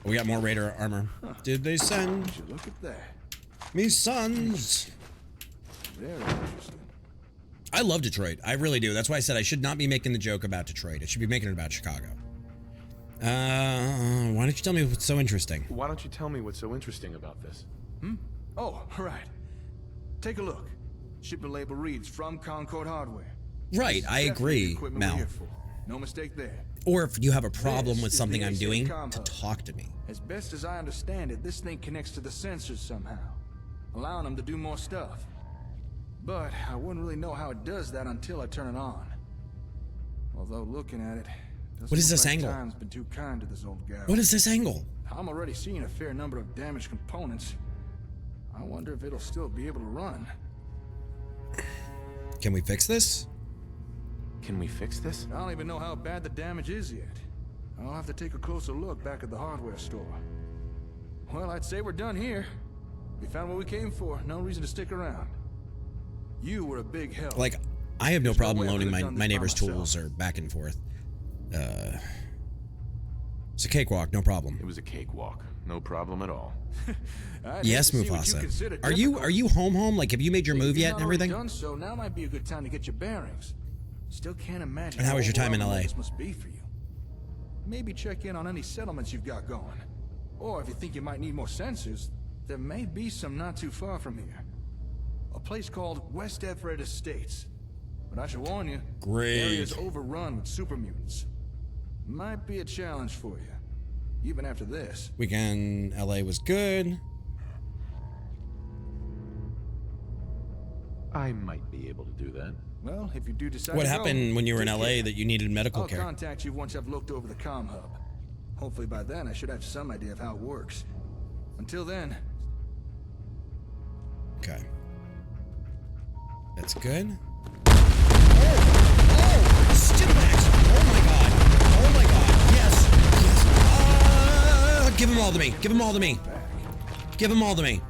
We got more Raider armor. Did they send Would you look at that? me sons? Very interesting. I love Detroit. I really do. That's why I said I should not be making the joke about Detroit. I should be making it about Chicago. Why don't you tell me what's so interesting? Why don't you tell me what's so interesting about this? Oh, right. Take a look. Shipment label reads from Concord Hardware. Right, I Definitely the agree, equipment we're Mel. here for. No mistake there. Or if you have a problem This with is something the I'm AC doing, comm to hub. talk to me. As best as I understand it, this thing connects to the sensors somehow, allowing them to do more stuff. But I wouldn't really know how it does that until I turn it on. Although looking at it, doesn't What is look this like angle? Time's been too kind to this old gal. What is this angle? I'm already seeing a fair number of damaged components. I wonder if it'll still be able to run. Can we fix this? Can we fix this? I don't even know how bad the damage is yet. I'll have to take a closer look back at the hardware store. Well, I'd say we're done here. We found what we came for. No reason to stick around. You were a big help. Like, I have no There's no problem way I loaning could've my done this by neighbor's myself. tools or back and forth. It's a cakewalk, no problem. It was a cakewalk. No problem at all. Yes, Mufasa. Are you home? Like, have you made your move yet and everything? Done so, now might be a good time to get your bearings. Still can't imagine. And how was your time in LA? This must be for you. Maybe check in on any settlements you've got going. Or if you think you might need more sensors, there may be some not too far from here. A place called West Everett Estates. But I should warn you, Great. the area's overrun with super mutants. Might be a challenge for you, even after this. Weekend LA was good. I might be able to do that. Well, if you do decide What to happened go, when you were in take LA care. that you needed medical I'll care? contact you once I've looked over the comm hub. Hopefully by then I should have some idea of how it works. Until then. Okay. That's good. Stimpaks! Oh my god! Yes! Yes! Give them all to me! Give them all to me! Give them all to me!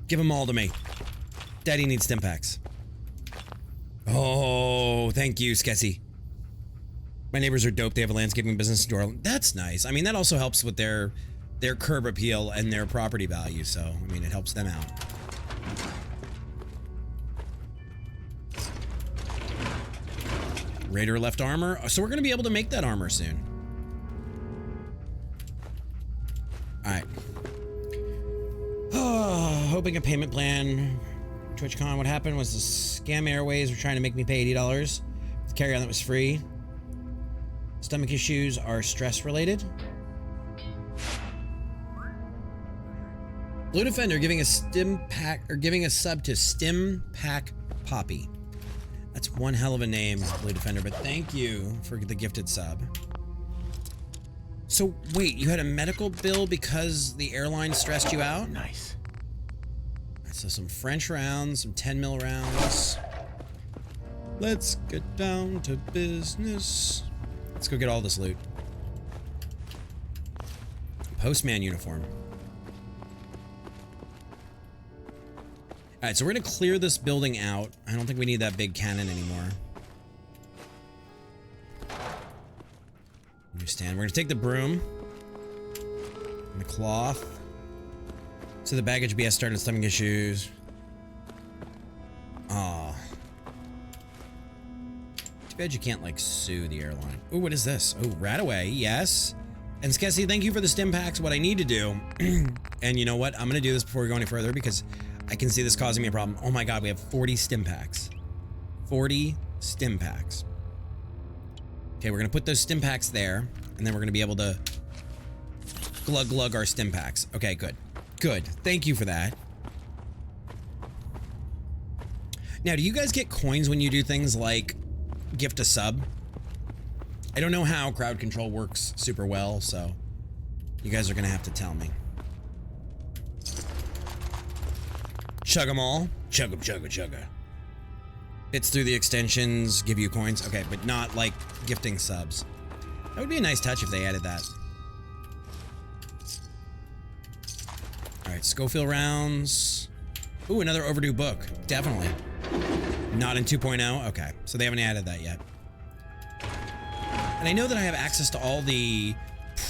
Give them all to me. Daddy needs Stimpaks. Oh, thank you, Skessy. My neighbors are dope. They have a landscaping business in Dorland. That's nice. I mean, that also helps with their curb appeal and their property value. So, I mean, it helps them out. Raider left armor. So we're going to be able to make that armor soon. All right. Hoping a payment plan. TwitchCon, what happened was the Scam Airways were trying to make me pay $80 with carry-on that was free. Stomach issues are stress related. Blue Defender giving a stim pack or giving a sub to Stim Pack Poppy. That's one hell of a name, Blue Defender, but thank you for the gifted sub. So wait, you had a medical bill because the airline stressed you out? Nice. So some French rounds, some 10 mil rounds. Let's get down to business. Let's go get all this loot. Postman uniform. All right, so we're gonna clear this building out. I don't think we need that big cannon anymore. Understand. We're gonna take the broom and the cloth. So the baggage BS started stomach issues. Aw. Too bad you can't, like, sue the airline. Ooh, what is this? Oh, Radaway, yes. And Skessy, thank you for the stim packs. What I need to do, and you know what? I'm gonna do this before we go any further because I can see this causing me a problem. Oh my god, we have 40 stim packs. 40 stim packs. Okay, we're gonna put those stim packs there, and then we're gonna be able to glug our stim packs. Okay, good. Good. Thank you for that. Now, do you guys get coins when you do things like gift a sub? I don't know how CrowdControl works super well, so you guys are gonna have to tell me. Chug them all. Chug them, chugga, chugga. Bits through the extensions, give you coins. Okay, but not like gifting subs. That would be a nice touch if they added that. All right, Schofield rounds. Ooh, another overdue book. Definitely. Not in 2.0? Okay, so they haven't added that yet. And I know that I have access to all the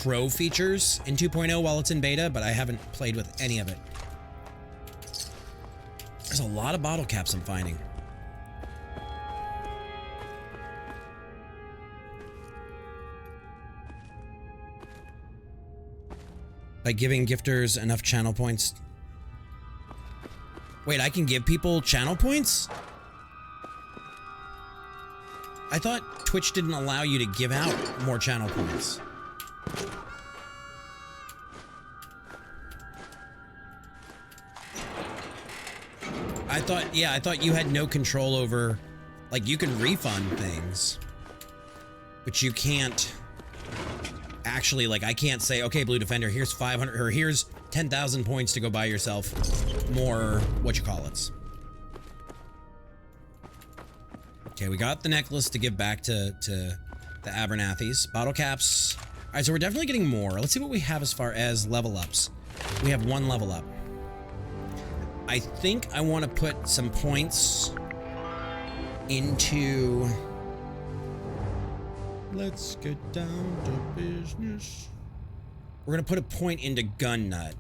pro features in 2.0 while it's in beta, but I haven't played with any of it. There's a lot of bottle caps I'm finding. By giving gifters enough channel points. Wait, I can give people channel points? I thought Twitch didn't allow you to give out more channel points. I thought you had no control over, like, you can refund things, but you can't actually, like, I can't say, okay, Blue Defender, here's 500, or here's 10,000 points to go buy yourself more, whatchamacallits. Okay, we got the necklace to give back to the Abernathys. Bottle caps. All right, so we're definitely getting more. Let's see what we have as far as level ups. We have one level up. I think I want to put some points into Let's get down to business. We're gonna put a point into gun nut.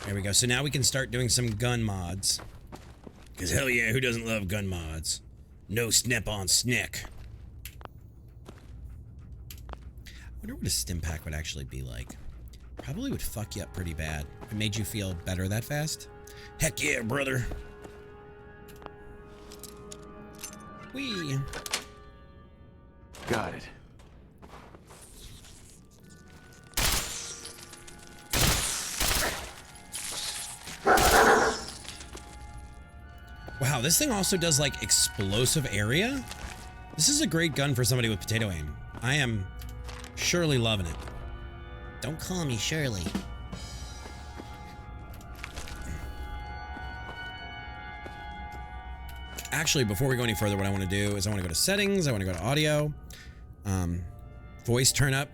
There we go. So now we can start doing some gun mods. Cause hell yeah, who doesn't love gun mods? No snap-on snick. I wonder what a stim pack would actually be like. Probably would fuck you up pretty bad. If it made you feel better that fast. Heck yeah, brother. Whee. Got it. Wow, this thing also does like explosive area? This is a great gun for somebody with potato aim. I am surely loving it. Don't call me Shirley. Actually, before we go any further, what I want to do is I want to go to settings, I want to go to audio, voice turn up,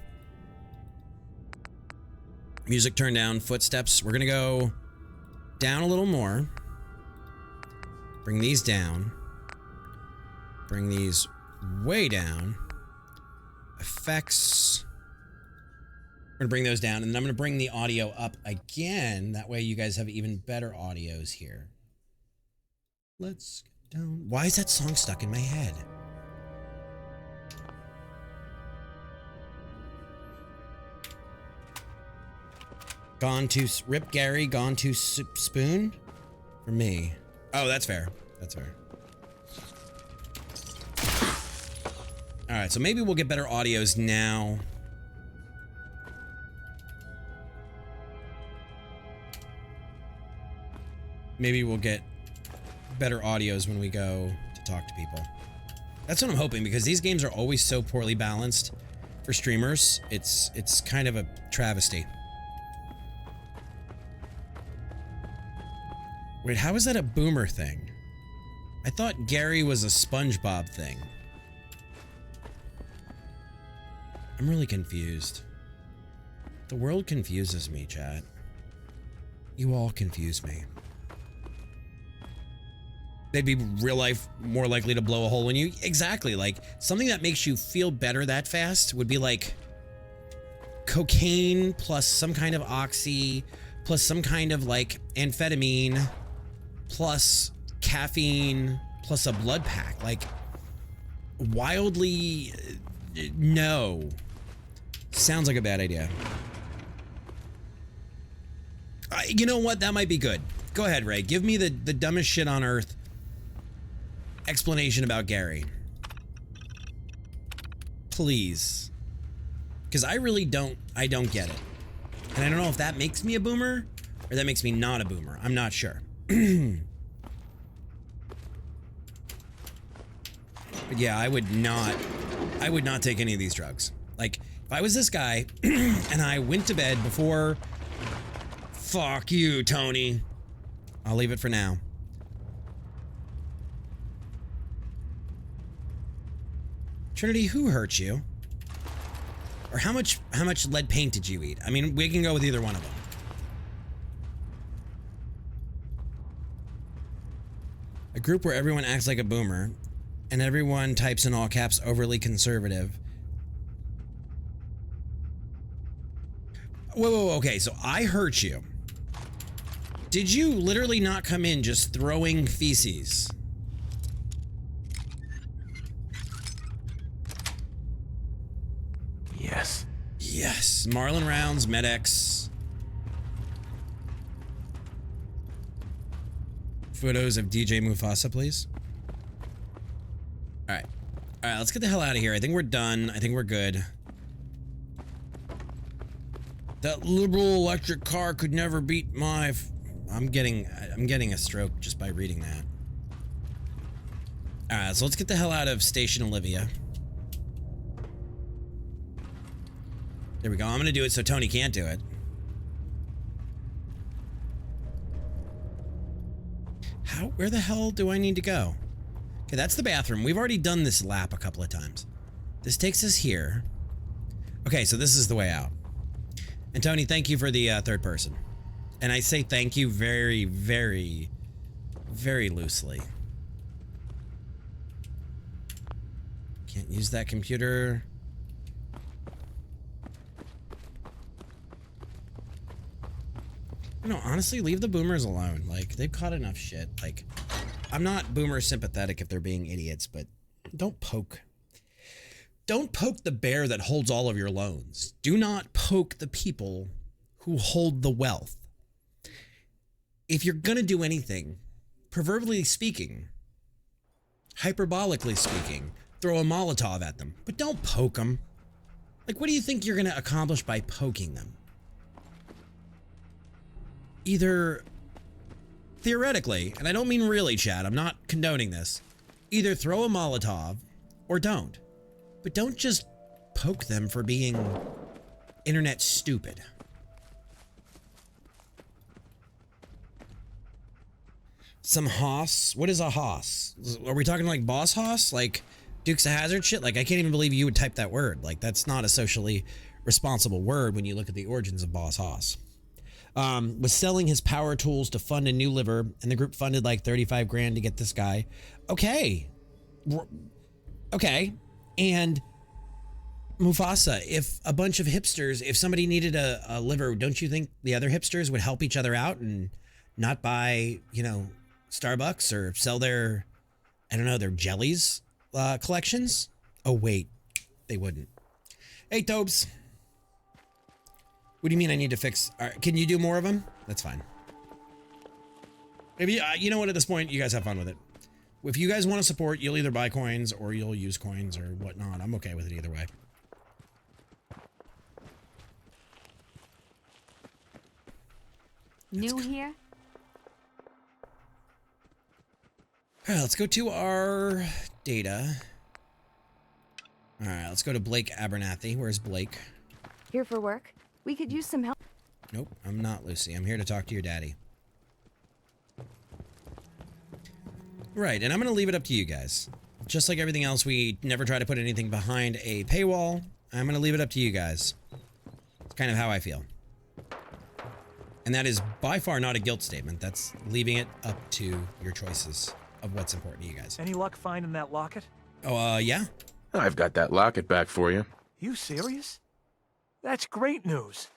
music turn down, footsteps. We're going to go down a little more. Bring these down. Bring these way down. Effects. We're going to bring those down, and then I'm going to bring the audio up again. That way you guys have even better audios here. Let's get down. Why is that song stuck in my head? Gone too... Rip Gary, gone too spoon? For me. Oh, that's fair. That's fair. Alright, so maybe we'll get better audios now. Maybe we'll get better audios when we go to talk to people. That's what I'm hoping, because these games are always so poorly balanced for streamers. It's kind of a travesty. Wait, how is that a boomer thing? I thought Gary was a SpongeBob thing. I'm really confused. The world confuses me, chat. You all confuse me. They'd be real life more likely to blow a hole in you. Exactly, like something that makes you feel better that fast would be like cocaine plus some kind of oxy plus some kind of like amphetamine plus caffeine plus a blood pack. Like wildly no. Sounds like a bad idea. You know what? That might be good. Go ahead, Ray. Give me the dumbest shit on earth explanation about Gary. Please. Because I really don't get it. And I don't know if that makes me a boomer or that makes me not a boomer. I'm not sure. But yeah, I would not take any of these drugs. Like, if I was this guy and I went to bed before... Fuck you, Tony. I'll leave it for now. Trinity, who hurt you? Or how much lead paint did you eat? I mean, we can go with either one of them. A group where everyone acts like a boomer and everyone types in all caps overly conservative. Whoa, okay, so I hurt you. Did you literally not come in just throwing feces? Yes. Yes. Marlin rounds, Med-X. Photos of DJ Mufasa, please. Alright. Alright, let's get the hell out of here. I think we're done. I think we're good. That liberal electric car could never beat my... I'm getting a stroke just by reading that. Alright, so let's get the hell out of Station Olivia. There we go. I'm gonna do it so Tony can't do it. Where the hell do I need to go? Okay, that's the bathroom. We've already done this lap a couple of times. This takes us here. Okay, so this is the way out. And Tony, thank you for the third person. And I say thank you very, very, very loosely. Can't use that computer. You know, honestly, leave the boomers alone. Like, they've caught enough shit. Like, I'm not boomer sympathetic if they're being idiots, but don't poke. Don't poke the bear that holds all of your loans. Do not poke the people who hold the wealth. If you're gonna do anything, proverbially speaking, hyperbolically speaking, throw a Molotov at them, but don't poke them. Like, what do you think you're gonna accomplish by poking them? Either theoretically, and I don't mean really, Chad, I'm not condoning this, either throw a Molotov or don't. But don't just poke them for being internet stupid. Some hoss? What is a hoss? Are we talking like boss hoss? Like Dukes of Hazzard shit? Like, I can't even believe you would type that word. Like, that's not a socially responsible word when you look at the origins of boss hoss. Was selling his power tools to fund a new liver, and the group funded like 35 grand to get this guy. Okay. Okay. And Mufasa, if a bunch of hipsters, if somebody needed a liver, don't you think the other hipsters would help each other out and not buy, you know, Starbucks or sell their, I don't know, their jellies collections? Oh, wait, they wouldn't. Hey, Tobes. What do you mean I need to fix? Can you do more of them? That's fine. Maybe, you know what, at this point, you guys have fun with it. If you guys want to support, you'll either buy coins or you'll use coins or whatnot. I'm okay with it either way. New here? All right, let's go to our data. All right, let's go to Blake Abernathy. Where's Blake? Here for work? We could use some help. Nope, I'm not Lucy. I'm here to talk to your daddy. Right, and I'm going to leave it up to you guys. Just like everything else, we never try to put anything behind a paywall. I'm going to leave it up to you guys. It's kind of how I feel. And that is by far not a guilt statement. That's leaving it up to your choices of what's important to you guys. Any luck finding that locket? Oh, yeah? I've got that locket back for you. You serious? That's great news.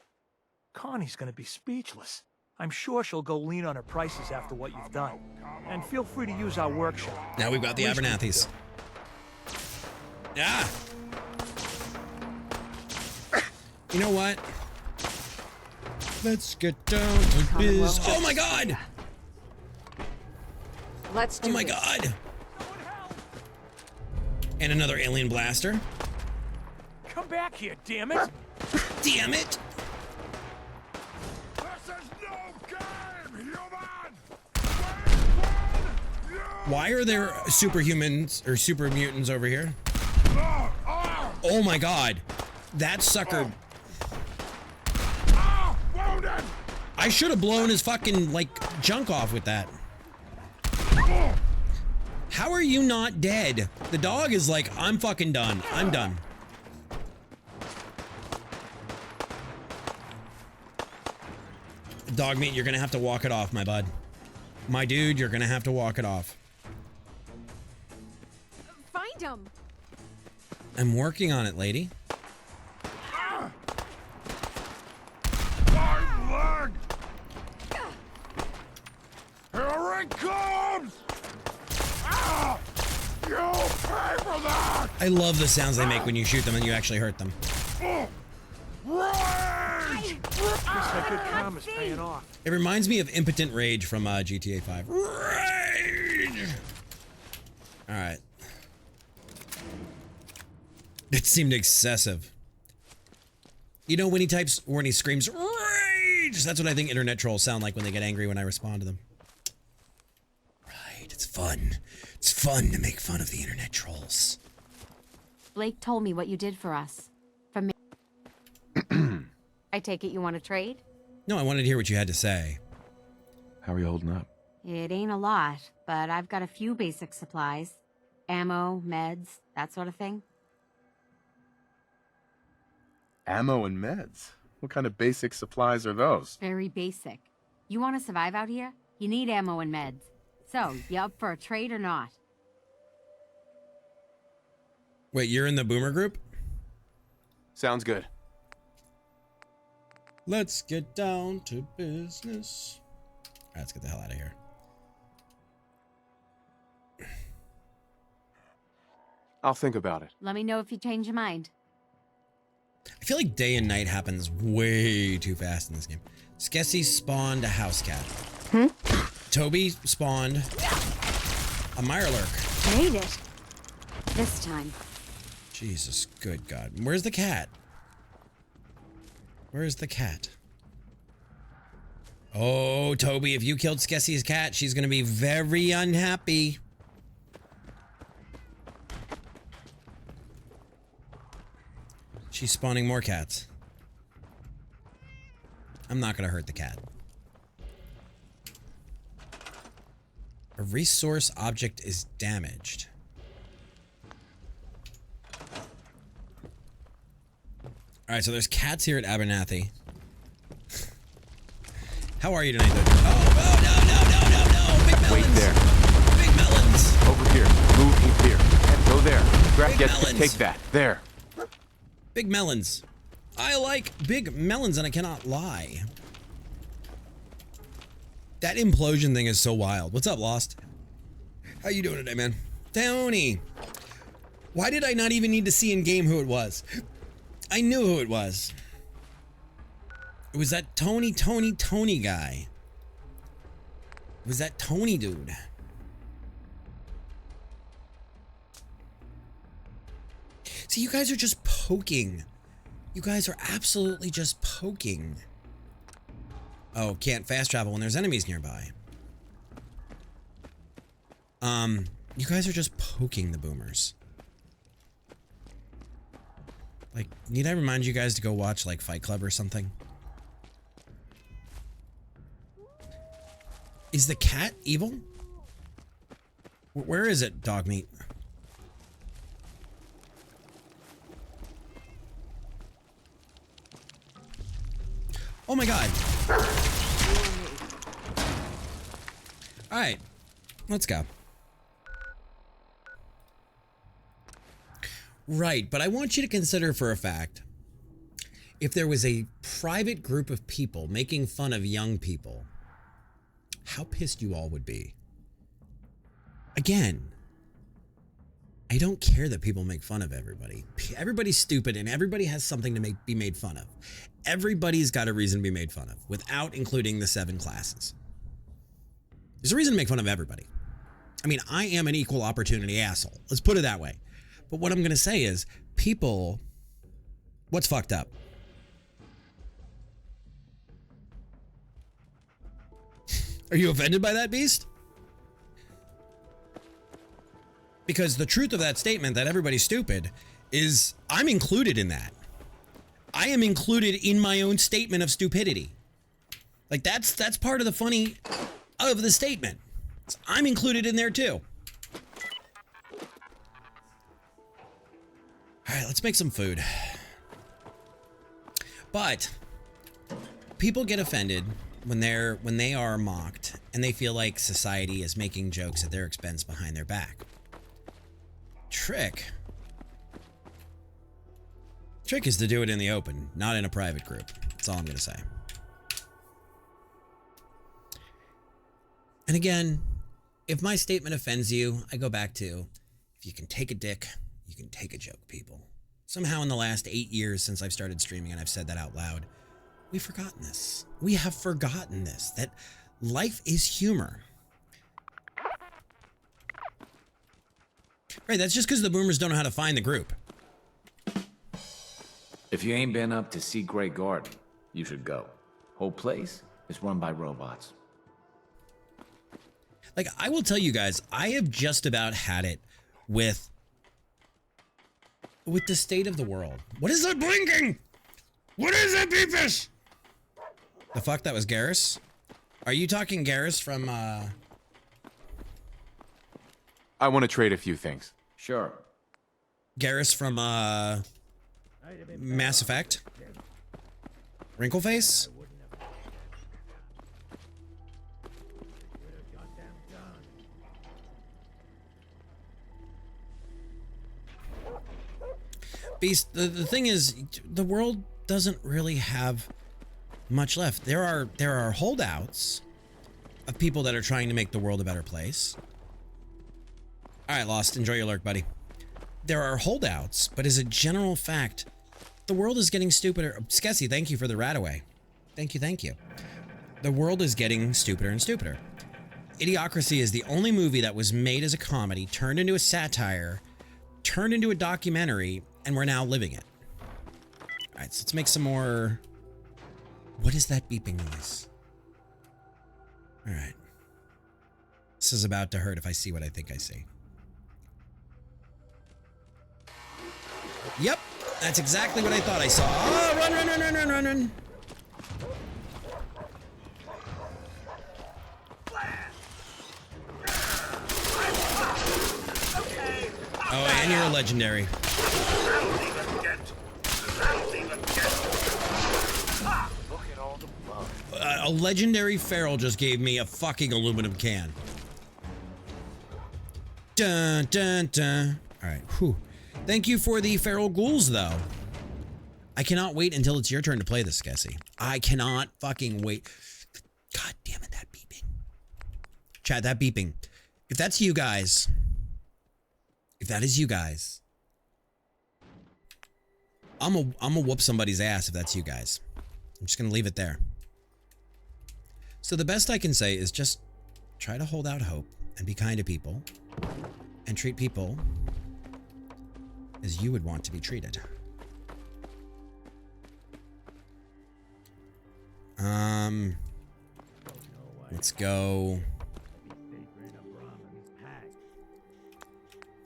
Connie's gonna be speechless. I'm sure she'll go lean on her prices after what you've done. And feel free to use our workshop. Now we've got the Abernathys. Ah! You know what? Let's get down to biz. Oh my god! Let's do Oh my this. god! And another alien blaster. Come back here, damn it! Damn it! This is no game, human! Why are there superhumans or super mutants over here? Oh my god. That sucker. I should have blown his fucking, like, junk off with that. How are you not dead? The dog is like, I'm fucking done. I'm done. Dog meat, you're gonna have to walk it off, my bud. My dude, you're gonna have to walk it off. Find him. I'm working on it, lady. My leg! Here it comes! Ah! You pay for that! I love the sounds they make when you shoot them and you actually hurt them. Rage! Looks like good karma's paying off. It reminds me of Impotent Rage from GTA 5. Rage! Alright. It seemed excessive. You know when he types, or when he screams, rage! That's what I think internet trolls sound like when they get angry when I respond to them. Right, it's fun. It's fun to make fun of the internet trolls. Blake told me what you did for us. From me. I take it you want to trade? No, I wanted to hear what you had to say. How are you holding up? It ain't a lot, but I've got a few basic supplies. Ammo, meds, that sort of thing. Ammo and meds? What kind of basic supplies are those? Very basic. You want to survive out here? You need ammo and meds. So, you up for a trade or not? Wait, you're in the boomer group? Sounds good. Let's get down to business. All right, let's get the hell out of here. I'll think about it. Let me know if you change your mind. I feel like day and night happens way too fast in this game. Skessy spawned a house cat. Toby spawned a Mirelurk. Made it. This time. Jesus, good God. Where's the cat? Where's the cat? Oh, Toby, if you killed Skessy's cat, she's gonna be very unhappy. She's spawning more cats. I'm not gonna hurt the cat. A resource object is damaged. All right, so there's cats here at Abernathy. How are you tonight, though? Oh, no! Big melons! Wait there. Big melons! Over here. Move here. And go there. Big melons. Take that. There. Big melons. I like big melons, and I cannot lie. That implosion thing is so wild. What's up, Lost? How you doing today, man? Tony! Why did I not even need to see in game who it was? I knew who it was. It was that Tony guy. It was that Tony dude. See, you guys are just poking. You guys are absolutely just poking. Oh, can't fast travel when there's enemies nearby. You guys are just poking the boomers. Like, need I remind you guys to go watch, like, Fight Club or something? Is the cat evil? Where is it, dog meat? Oh my God. All right, let's go. Right, but I want you to consider for a fact, if there was a private group of people making fun of young people, how pissed you all would be. Again, I don't care that people make fun of everybody. Everybody's stupid and everybody has something to be made fun of. Everybody's got a reason to be made fun of, without including the 7 classes. There's a reason to make fun of everybody. I mean, I am an equal opportunity asshole. Let's put it that way. But what I'm going to say is, people, what's fucked up? Are you offended by that, Beast? Because the truth of that statement, that everybody's stupid, is I'm included in that. I am included in my own statement of stupidity. Like, that's part of the funny of the statement. I'm included in there too. All right, let's make some food. But people get offended when they are mocked and they feel like society is making jokes at their expense behind their back. Trick is to do it in the open, not in a private group. That's all I'm going to say. And again, if my statement offends you, I go back to, if you can take a dick, you can take a joke, people. Somehow in the last 8 years since I've started streaming, and I've said that out loud, we've forgotten this. We have forgotten this, that life is humor. Right, that's just because the boomers don't know how to find the group. If you ain't been up to see Great Garden, you should go. Whole place is run by robots. Like, I will tell you guys, I have just about had it with the state of the world. What is that blinking? What is that, Beefus? The fuck, that was Garrus? Are you talking Garrus from, I want to trade a few things. Sure. Garrus from, Mass Effect? Wrinkleface? Beast, the thing is, the world doesn't really have much left. There are holdouts of people that are trying to make the world a better place. All right, Lost, enjoy your lurk, buddy. There are holdouts, but as a general fact, the world is getting stupider. Skessy, thank you for the rat away. Thank you, thank you. The world is getting stupider and stupider. Idiocracy is the only movie that was made as a comedy, turned into a satire, turned into a documentary, and we're now living it. All right, so let's make some more... What is that beeping noise? All right. This is about to hurt if I see what I think I see. Yep, that's exactly what I thought I saw. Oh, run, run, run, run, run, run, run. Oh, and you're a legendary. A legendary feral just gave me a fucking aluminum can. Dun, dun, dun. All right, whew. Thank you for the feral ghouls, though. I cannot wait until it's your turn to play this, Skessy. I cannot fucking wait. God damn it, that beeping. Chat, that beeping. If that's you guys, if that is you guys, I'm a whoop somebody's ass if that's you guys. I'm just gonna leave it there. So the best I can say is just try to hold out hope and be kind to people and treat people as you would want to be treated. Let's go.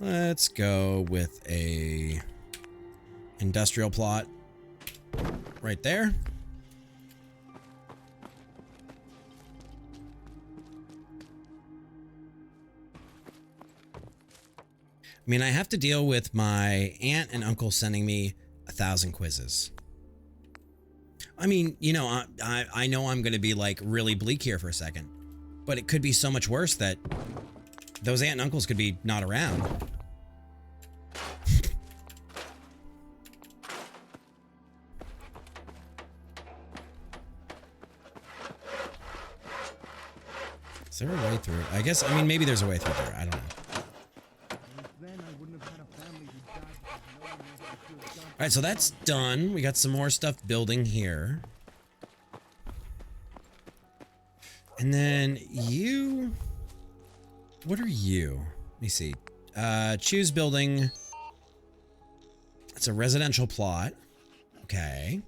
Let's go with a industrial plot right there. I mean, I have to deal with my aunt and uncle sending me 1,000 quizzes. I mean, you know, I know I'm going to be like really bleak here for a second, but it could be so much worse that those aunt and uncles could be not around. Is there a way through? I guess, I mean, maybe there's a way through there. I don't know. All right, so that's done. We got some more stuff building here. And then you... What are you? Let me see. Choose building. It's a residential plot. Okay.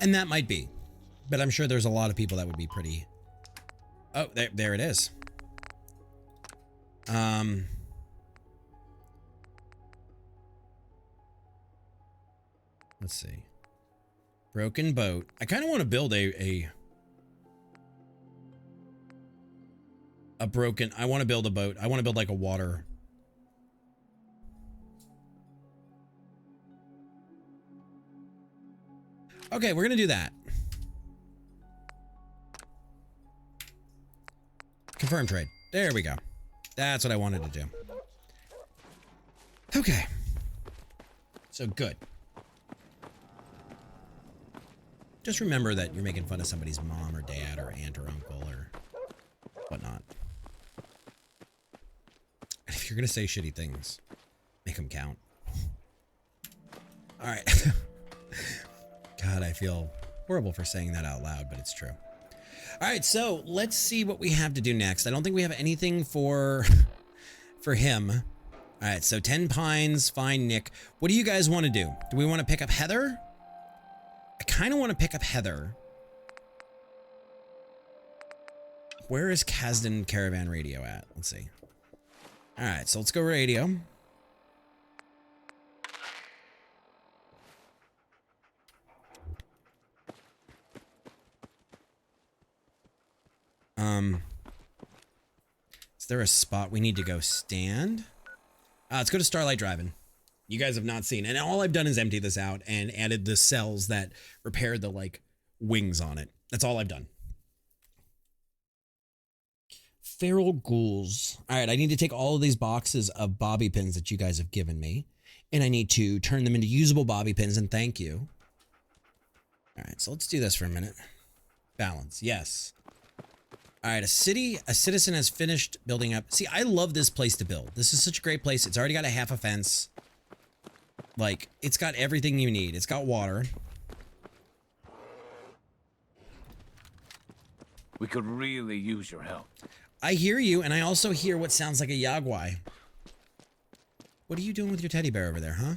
And that might be. But I'm sure there's a lot of people that would be pretty... Oh, there it is. Let's see. Broken boat. I kind of want to build a broken... I want to build a boat. I want to build like a water... Okay, we're going to do that. Confirm trade. There we go. That's what I wanted to do. Okay. So good. Just remember that you're making fun of somebody's mom or dad or aunt or uncle or whatnot. And if you're going to say shitty things, make them count. All right. God, I feel horrible for saying that out loud, but it's true. All right, so let's see what we have to do next. I don't think we have anything for him. All right, so 10 Pines, fine, Nick. What do you guys want to do? Do we want to pick up Heather? I kind of want to pick up Heather. Where is Kasdan Caravan Radio at? Let's see. All right, so let's go radio. Is there a spot we need to go stand? Let's go to Starlight Drive-In. You guys have not seen, and all I've done is empty this out and added the cells that repair the like wings on it. That's all I've done. Feral ghouls. All right, I need to take all of these boxes of bobby pins that you guys have given me, and I need to turn them into usable bobby pins, and thank you. All right, so let's do this for a minute. Balance, yes. All right, a citizen has finished building up. See, I love this place to build. This is such a great place. It's already got a half a fence. Like, it's got everything you need. It's got water. We could really use your help. I hear you, and I also hear what sounds like a Yagwai. What are you doing with your teddy bear over there, huh?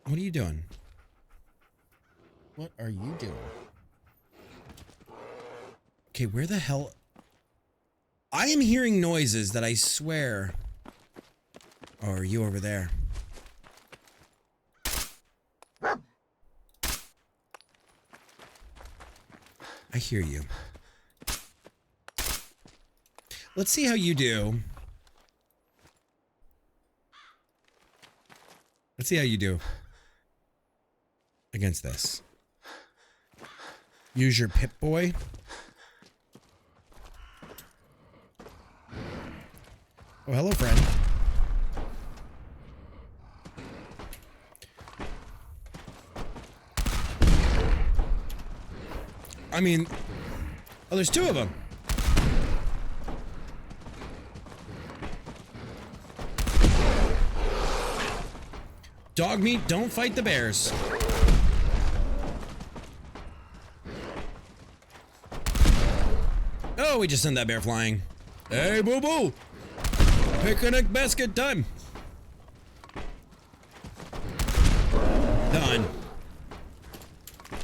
What are you doing? What are you doing? Okay, where the hell... I am hearing noises that I swear... Oh, are you over there? I hear you. Let's see how you do. Let's see how you do against this. Use your Pip-Boy. Oh, hello, friend. I mean, oh, there's two of them. Dog meat, don't fight the bears. Oh, we just sent that bear flying. Hey, boo-boo. Picnic basket time. Done.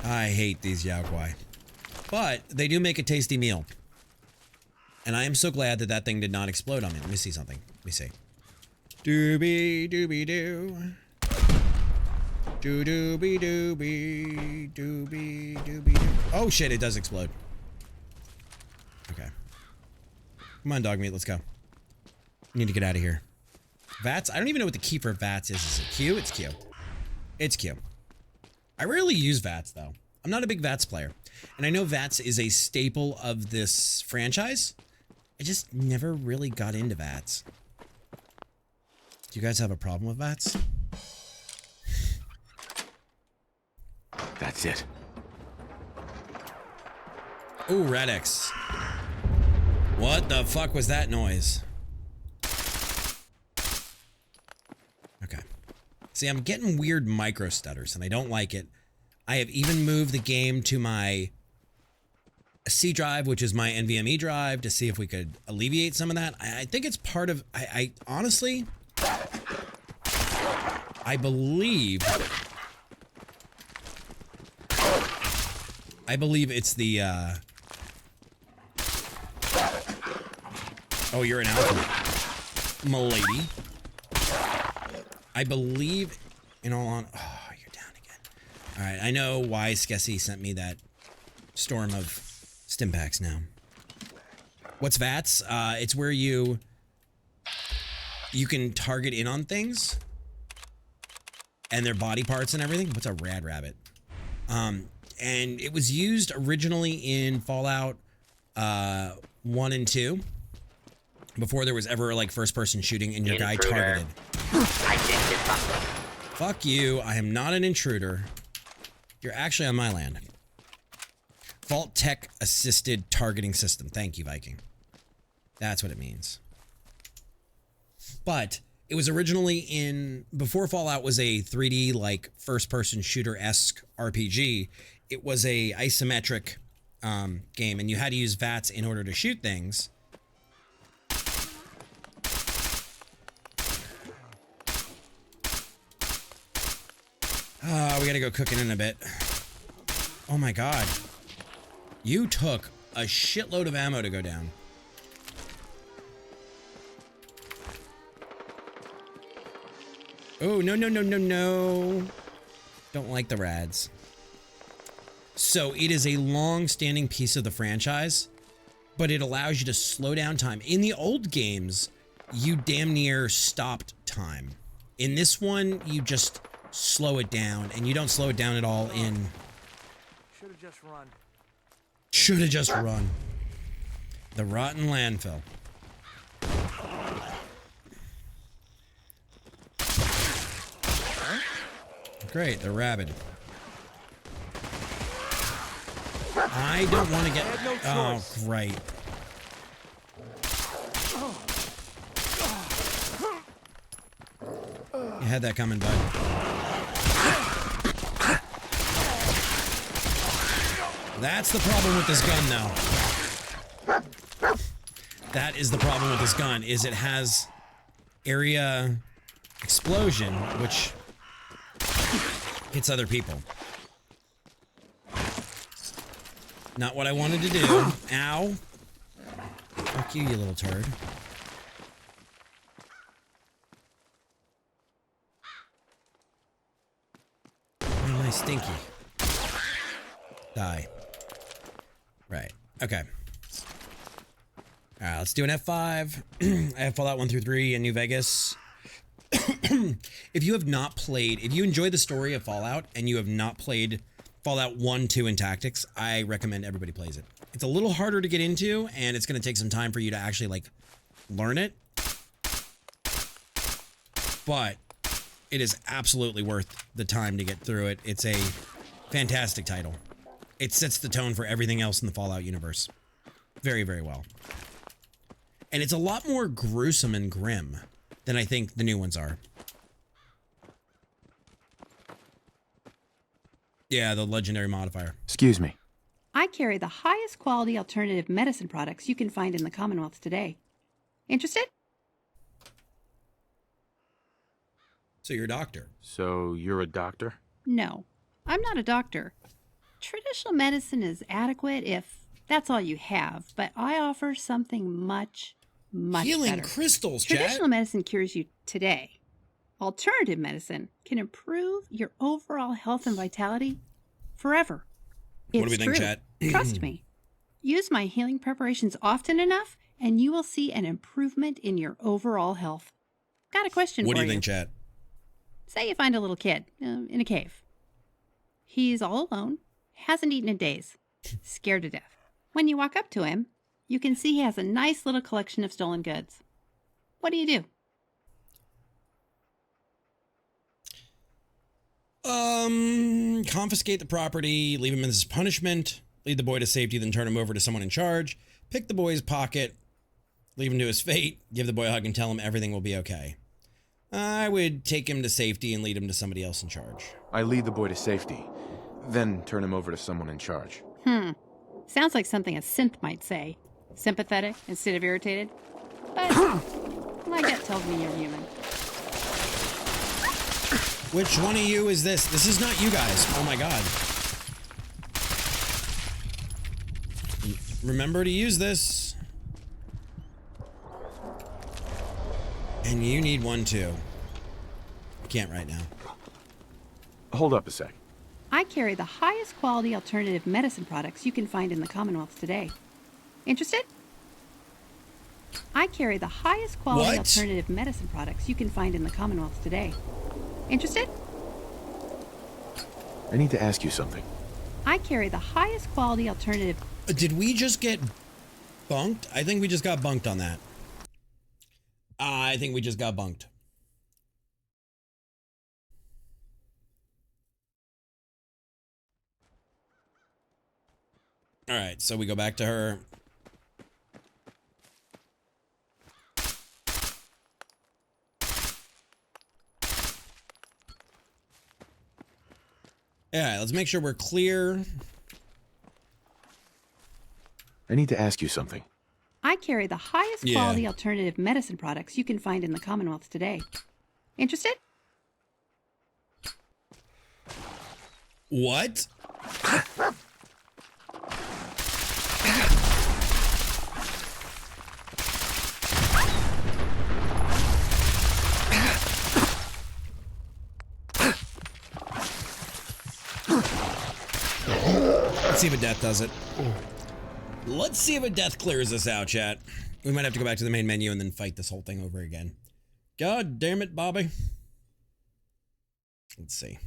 I hate these Yagwai. But they do make a tasty meal. And I am so glad that that thing did not explode on me. Let me see something. Let me see. Doobie doobie doo. Doo doobie doobie. Doobie doobie doo. Oh shit, it does explode. Okay. Come on, dog meat, let's go. We need to get out of here. Vats? I don't even know what the key for Vats is. Is it Q? It's Q. It's Q. I rarely use Vats though. I'm not a big Vats player. And I know Vats is a staple of this franchise. I just never really got into Vats. Do you guys have a problem with Vats? That's it. Ooh, Radix. What the fuck was that noise? Okay. See, I'm getting weird micro stutters and I don't like it. I have even moved the game to my C drive, which is my NVMe drive, to see if we could alleviate some of that. I think it's part of, I honestly, I believe it's the, oh, you're an alpha, milady. I believe, in all on, oh, you're down again. All right, I know why Skessy sent me that storm of Stimpaks now. What's VATS? It's where you can target in on things and their body parts and everything. What's a rad rabbit? And it was used originally in Fallout 1 and 2 before there was ever like first person shooting and your guy targeted. Fuck you. I am not an intruder. You're actually on my land. Vault Tech Assisted Targeting System. Thank you, Viking. That's what it means. But it was originally in, before Fallout was a 3D like first-person shooter-esque RPG, it was a isometric game, and you had to use VATS in order to shoot things. We gotta go cooking in a bit. Oh my god. You took a shitload of ammo to go down. Oh, no, no, no, no, no. Don't like the rads. So it is a long-standing piece of the franchise, but it allows you to slow down time. In the old games, you damn near stopped time. In this one, you just slow it down, and you don't slow it down at all in... Should have just run. Should have just run. The rotten landfill. Great, they're rabid. I don't want to get... Oh, great. You had that coming, bud. That's the problem with this gun, though. That is the problem with this gun, is it has area explosion, which hits other people. Not what I wanted to do. Ow. Fuck you, you little turd. Oh, nice, stinky. Die. Right. Okay. Alright, let's do an F5. I have Fallout 1 through 3 in New Vegas. If you have not played, if you enjoy the story of Fallout and you have not played Fallout 1, 2, and Tactics, I recommend everybody plays it. It's a little harder to get into, and it's going to take some time for you to actually, like, learn it. But it is absolutely worth the time to get through it. It's a fantastic title. It sets the tone for everything else in the Fallout universe. Very, very well. And it's a lot more gruesome and grim than I think the new ones are. Yeah, the legendary modifier. Excuse me. I carry the highest quality alternative medicine products you can find in the Commonwealth today. Interested? So you're a doctor. So you're a doctor? No, I'm not a doctor. Traditional medicine is adequate if that's all you have, but I offer something much Healing better. crystals, chat. Traditional medicine cures you today. Alternative medicine can improve your overall health and vitality forever. It's What do we think, true. chat? Trust me. Use my healing preparations often enough, and you will see an improvement in your overall health. Got a question What for do you think, chat? Say you find a little kid in a cave. He's all alone, hasn't eaten in days, scared to death. When you walk up to him, you can see he has a nice little collection of stolen goods. What do you do? Confiscate the property, leave him as punishment, lead the boy to safety, then turn him over to someone in charge, pick the boy's pocket, leave him to his fate, give the boy a hug and tell him everything will be okay. I would take him to safety and lead him to somebody else in charge. I lead the boy to safety, then turn him over to someone in charge. Sounds like something a synth might say. Sympathetic instead of irritated. But my gut tells me you're human. Which one of you is this? This is not you guys. Oh my god. Remember to use this. And you need one too. I can't right now. Hold up a sec. I carry the highest quality alternative medicine products you can find in the Commonwealth today. Interested? I carry the highest quality alternative medicine products you can find in the Commonwealth today. Interested? I need to ask you something. I carry the highest quality alternative... Did we just get bunked? I think we just got bunked on that. I think we just got bunked. All right, so we go back to her. All right, let's make sure we're clear. I need to ask you something. I carry the highest quality alternative medicine products you can find in the Commonwealth today. Interested? What? Let's see if a death does it. Let's see if a death clears this out, chat. We might have to go back to the main menu and then fight this whole thing over again. God damn it, Bobby. Let's see.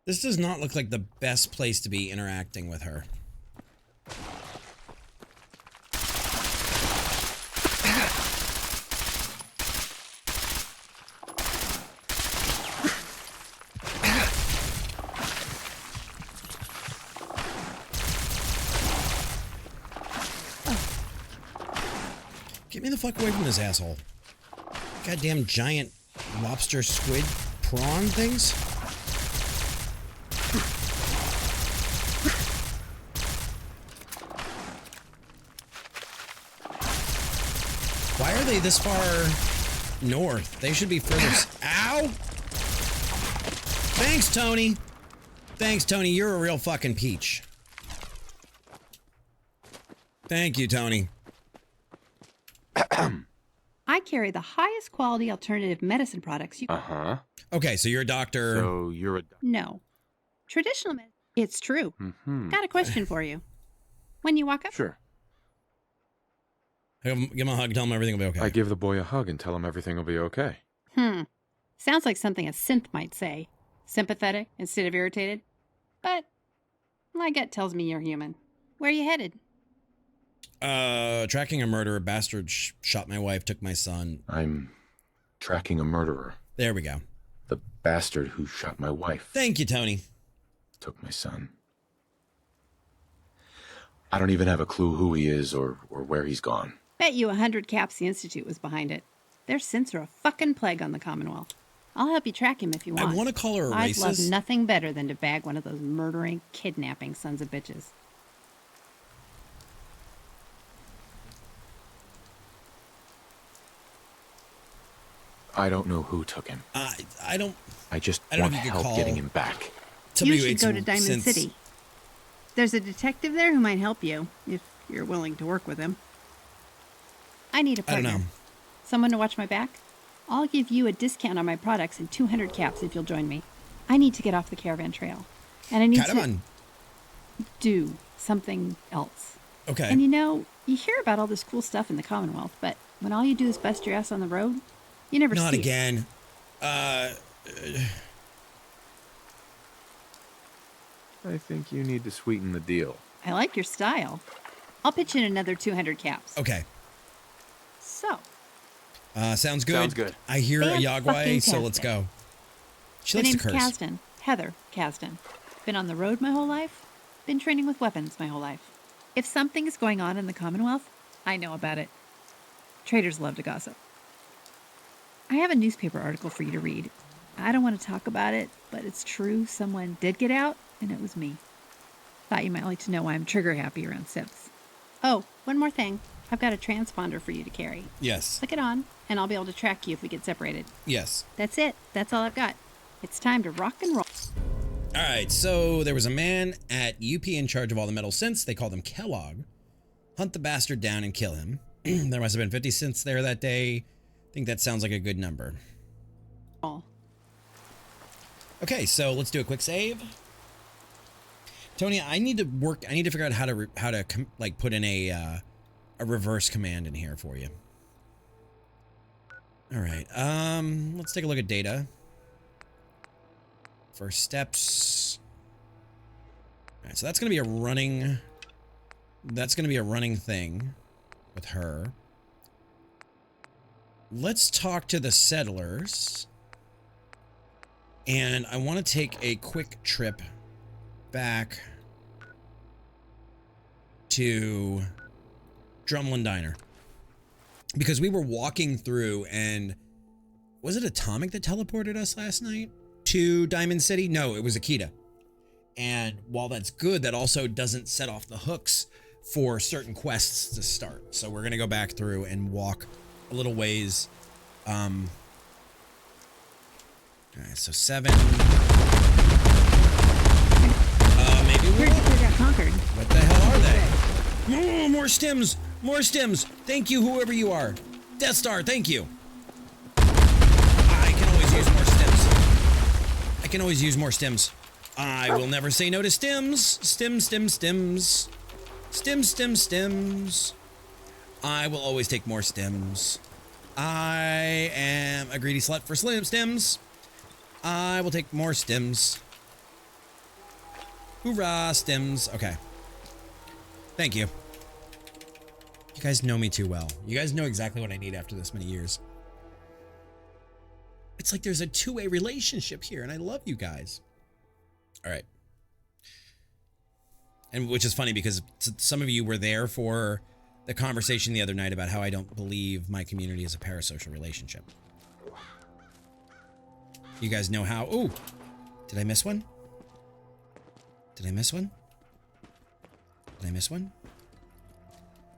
This does not look like the best place to be interacting with her. Get me the fuck away from this asshole. Goddamn giant lobster, squid, prawn things. Why are they this far north? They should be further. Ow! Thanks, Tony. Thanks, Tony. You're a real fucking peach. Thank you, Tony. I carry the highest quality alternative medicine products you can. Uh-huh. Okay, so you're a doctor. So you're a... No. Traditional medicine. It's true. Mm-hmm. Got a question for you. When you walk up... Sure. Give him a hug, tell him everything will be okay. I give the boy a hug and tell him everything will be okay. Sounds like something a synth might say. Sympathetic instead of irritated. But my gut tells me you're human. Where are you headed? Tracking a murderer. Bastard shot my wife, took my son. I'm tracking a murderer. There we go. The bastard who shot my wife. Thank you, Tony. Took my son. I don't even have a clue who he is or where he's gone. Bet you 100 caps the Institute was behind it. Their synths are a fucking plague on the Commonwealth. I'll help you track him if you want. I want to call her a I'd racist. love nothing better than to bag one of those murdering, kidnapping sons of bitches. I don't know who took him. I don't know want if you could help call getting him back. You should go to Diamond City. There's a detective there who might help you, if you're willing to work with him. I need a partner. I don't know. Someone to watch my back? I'll give you a discount on my products and 200 caps if you'll join me. I need to get off the caravan trail. And I need to do something else. Okay. And you hear about all this cool stuff in the Commonwealth, but when all you do is bust your ass on the road, you never see it. Not again. I think you need to sweeten the deal. I like your style. I'll pitch in another 200 caps. Okay. So. Sounds good. Sounds good. I hear a Yagwai, fucking so let's go. She My likes to name's curse. Kasdan. Heather Kasdan. Been on the road my whole life. Been training with weapons my whole life. If something is going on in the Commonwealth, I know about it. Traders love to gossip. I have a newspaper article for you to read. I don't want to talk about it, but it's true. Someone did get out, and it was me. Thought you might like to know why I'm trigger happy around Sips. Oh, one more thing. I've got a transponder for you to carry. Yes. Click it on, and I'll be able to track you if we get separated. Yes. That's it. That's all I've got. It's time to rock and roll. All right, so there was a man at UP in charge of all the metal synths. They called him Kellogg. Hunt the bastard down and kill him. There must have been 50 synths there that day. I think that sounds like a good number. Okay, so let's do a quick save. Tony, I need to figure out how to like put in a reverse command in here for you. All right, let's take a look at data. First steps. All right, so that's gonna be a running. That's gonna be a running thing with her. Let's talk to the settlers. And I want to take a quick trip back to Drumlin Diner. Because we were walking through and was it Atomic that teleported us last night to Diamond City? No, it was Akita. And while that's good, that also doesn't set off the hooks for certain quests to start. So we're going to go back through and walk a little ways. All right, so 7. Maybe we'll... got conquered. What the hell are they? Oh, more stims! More stims! Thank you, whoever you are. Death Star, thank you. I can always use more stims. I can always use more stims. I will never say no to stims. Stims. Stims. I will always take more stims. I am a greedy slut for stims. I will take more stims. Hoorah, stims. Okay. Thank you. You guys know me too well. You guys know exactly what I need after this many years. It's like there's a two-way relationship here, and I love you guys. All right. And which is funny because some of you were there for the conversation the other night about how I don't believe my community is a parasocial relationship. You guys know how. Ooh, did I miss one? Did I miss one? Did I miss one?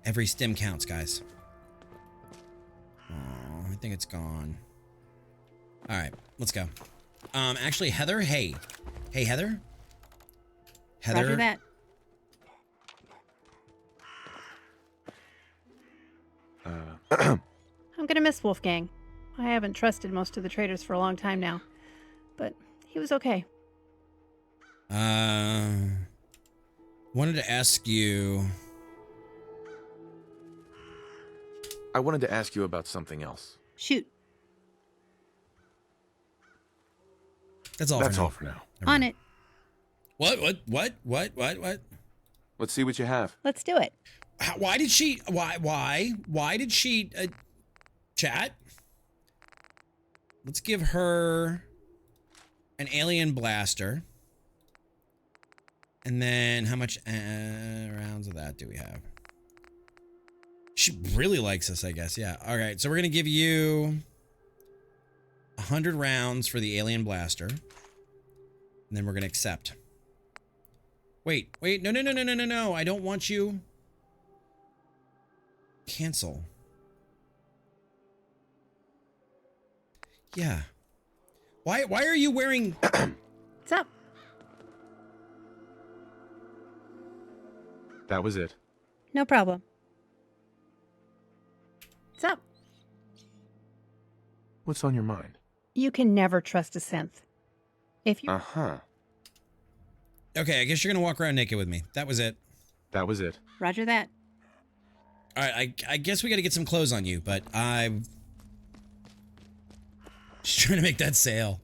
Every stim counts, guys. Oh, I think it's gone. All right, let's go. Actually, Heather, hey. Hey, Heather? Heather? Roger that. I'm gonna miss Wolfgang. I haven't trusted most of the traders for a long time now, but he was okay. Wanted to ask you... I wanted to ask you about something else. Shoot. That's all That's for now. all for now. On it. What? Let's see what you have. Let's do it. Why did she... Why did she... chat? Let's give her an alien blaster. And then how much rounds of that do we have? She really likes us, I guess. Yeah. All right. So we're going to give you 100 rounds for the alien blaster. And then we're going to accept. Wait. No. I don't want you. Cancel. Yeah. Why are you wearing... What's up? That was it. No problem. What's up? What's on your mind? You can never trust a synth. If you... Uh-huh. Okay, I guess you're gonna walk around naked with me. That was it. That was it. Roger that. All right, I guess we got to get some clothes on you, but I'm just trying to make that sale.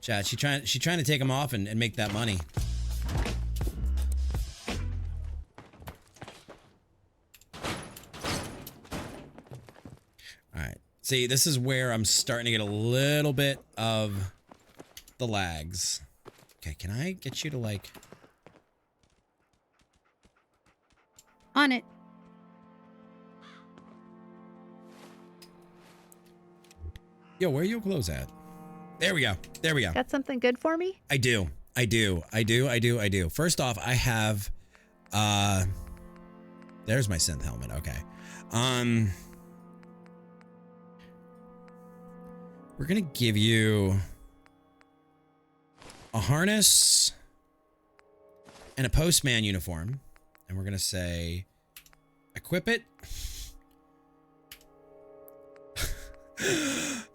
Chat, she's trying to take them off and make that money. All right. See, this is where I'm starting to get a little bit of the lags. Okay, can I get you to like... On it. Yo, where are your clothes at? There we go. There we go. Got something good for me? I do. First off, I have, there's my synth helmet. Okay. We're going to give you a harness and a postman uniform. And we're going to say, equip it.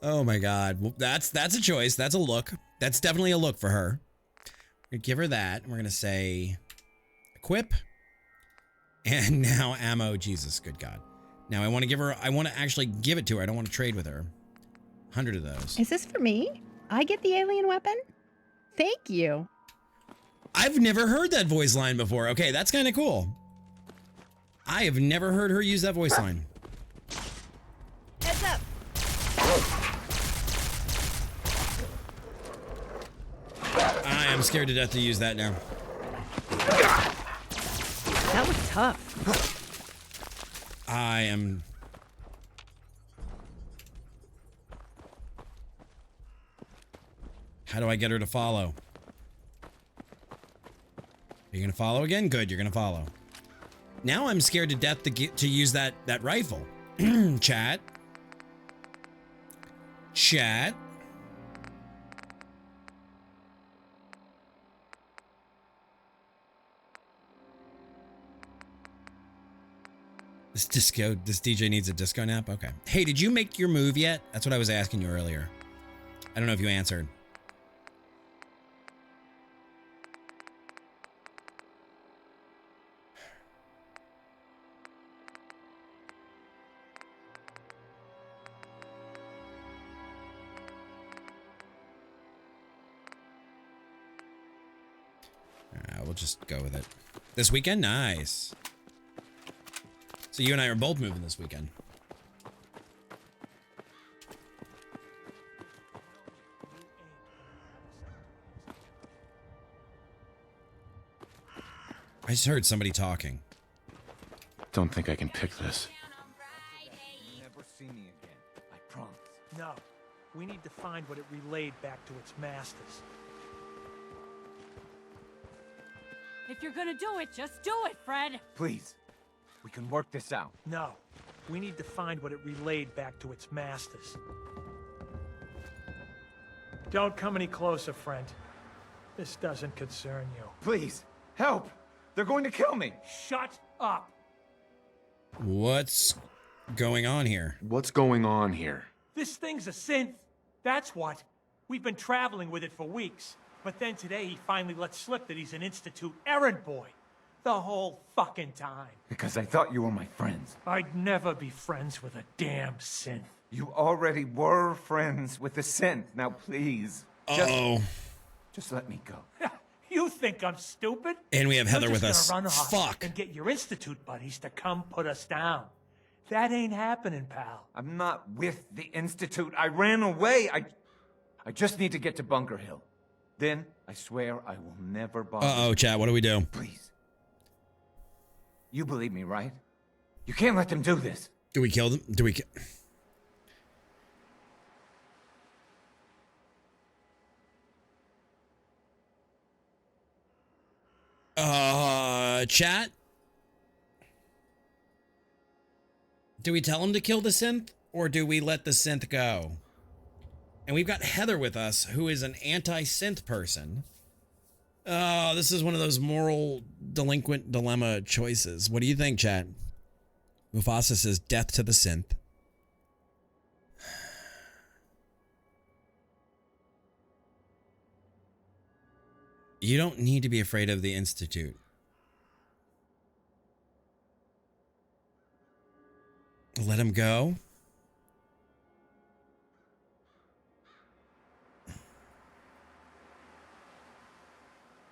Oh my God. Well, that's a choice. That's a look. That's definitely a look for her. We're gonna give her that. And we're gonna say equip. And now ammo. Jesus, good God. Now I want to actually give it to her. I don't want to trade with her. 100 of those. Is this for me? I get the alien weapon? Thank you. I've never heard that voice line before. Okay, that's kind of cool. I have never heard her use that voice line. Heads up. I am scared to death to use that now. That was tough. I am... How do I get her to follow? Are you gonna follow again? Good, you're gonna follow. Now I'm scared to death to use that rifle. Chat. This DJ needs a disco nap? Okay. Hey, did you make your move yet? That's what I was asking you earlier. I don't know if you answered. We'll just go with it. This weekend? Nice. So you and I are both moving this weekend. I just heard somebody talking. don't think I can pick this. Never see me again. I promise. No. We need to find what it relayed back to its masters. If you're gonna do it, just do it, Fred. Please. We can work this out. No. We need to find what it relayed back to its masters. Don't come any closer, friend. This doesn't concern you. Please, help! They're going to kill me! Shut up! What's going on here? What's going on here? This thing's a synth. That's what. We've been traveling with it for weeks. But then today he finally let slip that he's an Institute errand boy. The whole fucking time. Because I thought you were my friends. I'd never be friends with a damn synth. You already were friends with the synth. Now please. Just let me go. You think I'm stupid? And we have Heather with us. Run off Fuck. and get your Institute buddies to come put us down. That ain't happening, pal. I'm not with the Institute. I ran away. I just need to get to Bunker Hill. Then, I swear I will never bother. Uh-oh, chat, what do we do? Please. You believe me, right? You can't let them do this. Do we kill them? Do we chat? Do we tell him to kill the synth, or do we let the synth go? And we've got Heather with us, who is an anti-synth person. Oh, this is one of those moral delinquent dilemma choices. What do you think, chat? Mufasa says death to the synth. You don't need to be afraid of the Institute. Let him go.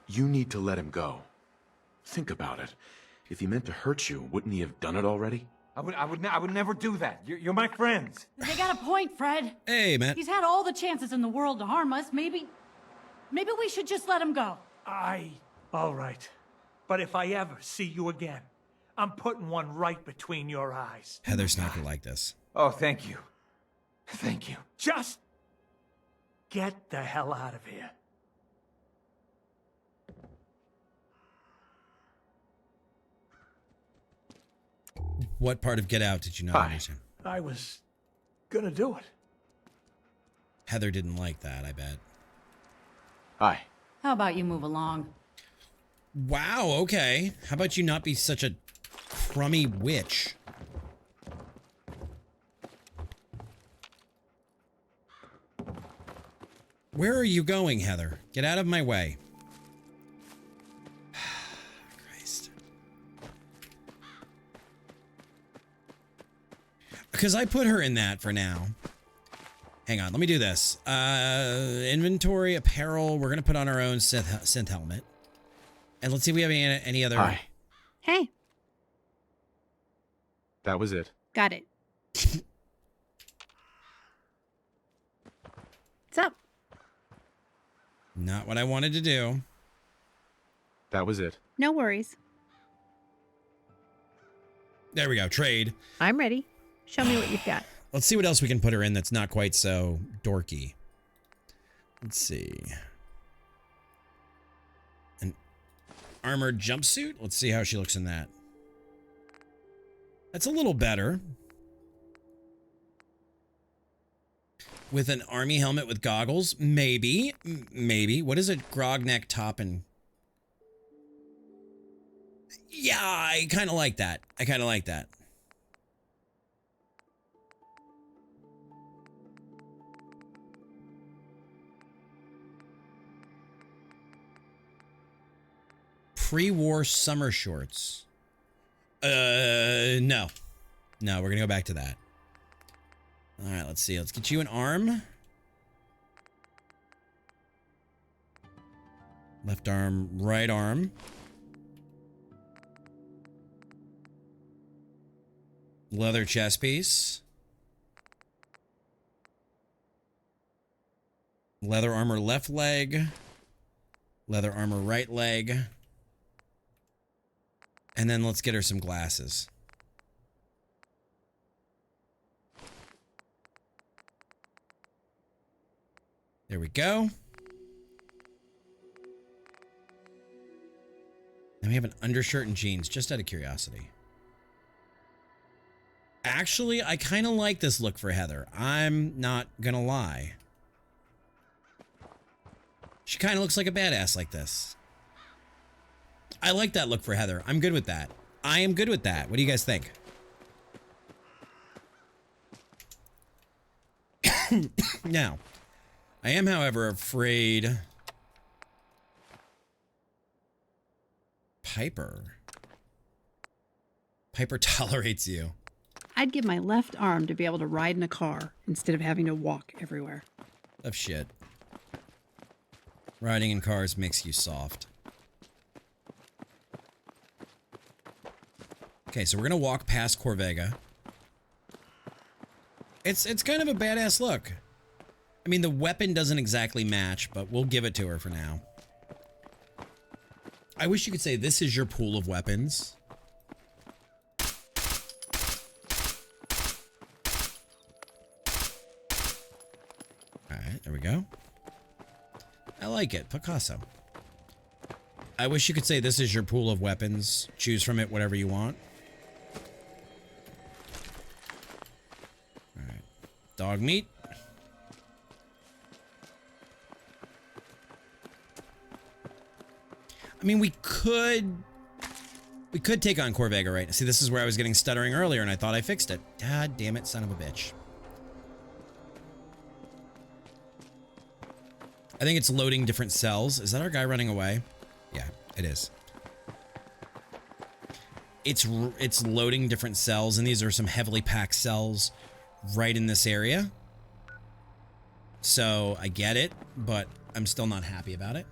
You need to let him go. Think about it. If he meant to hurt you, wouldn't he have done it already? I would never do that. You're my friends. They got a point, Fred. Hey, man. He's had all the chances in the world to harm us. Maybe we should just let him go. All right. But if I ever see you again, I'm putting one right between your eyes. Heather's not gonna like this. Oh, thank you. Thank you. Just get the hell out of here. What part of Get Out did you not understand? I was gonna do it. Heather didn't like that, I bet. Hi. How about you move along? Wow, okay. How about you not be such a crummy witch? Where are you going, Heather? Get out of my way. Christ. Because I put her in that for now. Hang on, let me do this. Inventory, apparel. We're going to put on our own synth helmet. And let's see if we have any other... Hi. Hey, That was it. got it. What's up? Not what I wanted to do. That was it. No worries. There we go, trade. I'm ready. Show me what you've got. Let's see what else we can put her in that's not quite so dorky. Let's see. An armored jumpsuit? Let's see how she looks in that. That's a little better. With an army helmet with goggles? Maybe. Maybe. What is a grog neck top and... Yeah, I kind of like that. I kind of like that. Pre-war summer shorts. No. No, we're gonna go back to that. All right, let's see. Let's get you an arm. Left arm, right arm. Leather chest piece. Leather armor left leg. Leather armor right leg. And then let's get her some glasses. There we go. Then we have an undershirt and jeans, just out of curiosity. Actually, I kind of like this look for Heather. I'm not gonna lie. She kind of looks like a badass like this. I like that look for Heather. I'm good with that. I am good with that. What do you guys think? Now, I am, however, afraid... Piper tolerates you. I'd give my left arm to be able to ride in a car instead of having to walk everywhere. Tough shit. Riding in cars makes you soft. Okay, so we're gonna walk past Corvega. It's kind of a badass look. I mean, the weapon doesn't exactly match, but we'll give it to her for now. I wish you could say this is your pool of weapons. Alright, there we go. I like it. Picasso. I wish you could say this is your pool of weapons. Choose from it whatever you want. Alright. Dog meat. I mean, we could take on Corvega, right? See, this is where I was getting stuttering earlier, and I thought I fixed it. God damn it, son of a bitch. I think it's loading different cells. Is that our guy running away? Yeah, it is. It's loading different cells, and these are some heavily packed cells right in this area. So I get it, but I'm still not happy about it.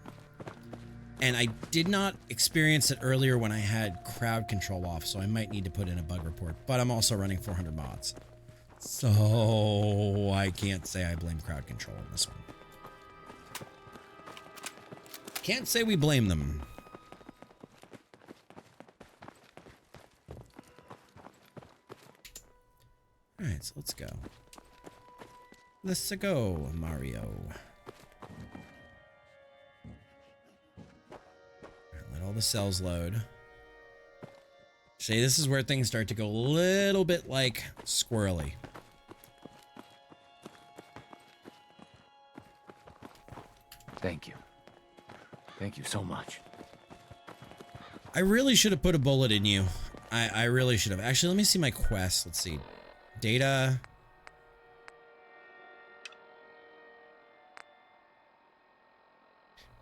And I did not experience it earlier when I had CrowdControl off, so I might need to put in a bug report. But I'm also running 400 mods. So I can't say I blame CrowdControl on this one. Can't say we blame them. Alright, so let's go. Let's go, Mario. Let all the cells load. Shay, this is where things start to go a little bit like squirrely. Thank you. Thank you so much. I really should have put a bullet in you. I really should have. Actually, let me see my quest. Let's see. Data.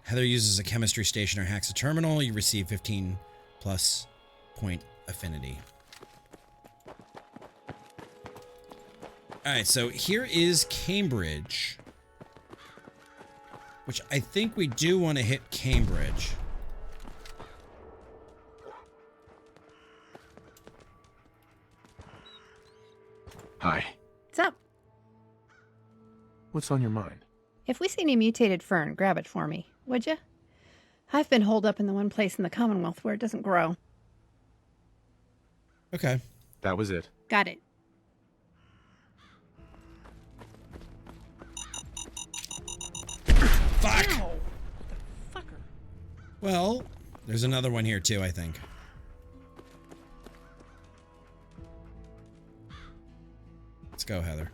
Heather uses a chemistry station or hacks a terminal. You receive 15 plus point affinity. Alright, so here is Cambridge. Which I think we do want to hit Cambridge. Hi. What's up? What's on your mind? If we see any mutated fern, grab it for me, would you? I've been holed up in the one place in the Commonwealth where it doesn't grow. Okay. That was it. Got it. Fuck! Ow. Fucker. Well, there's another one here too, I think. Let's go, Heather.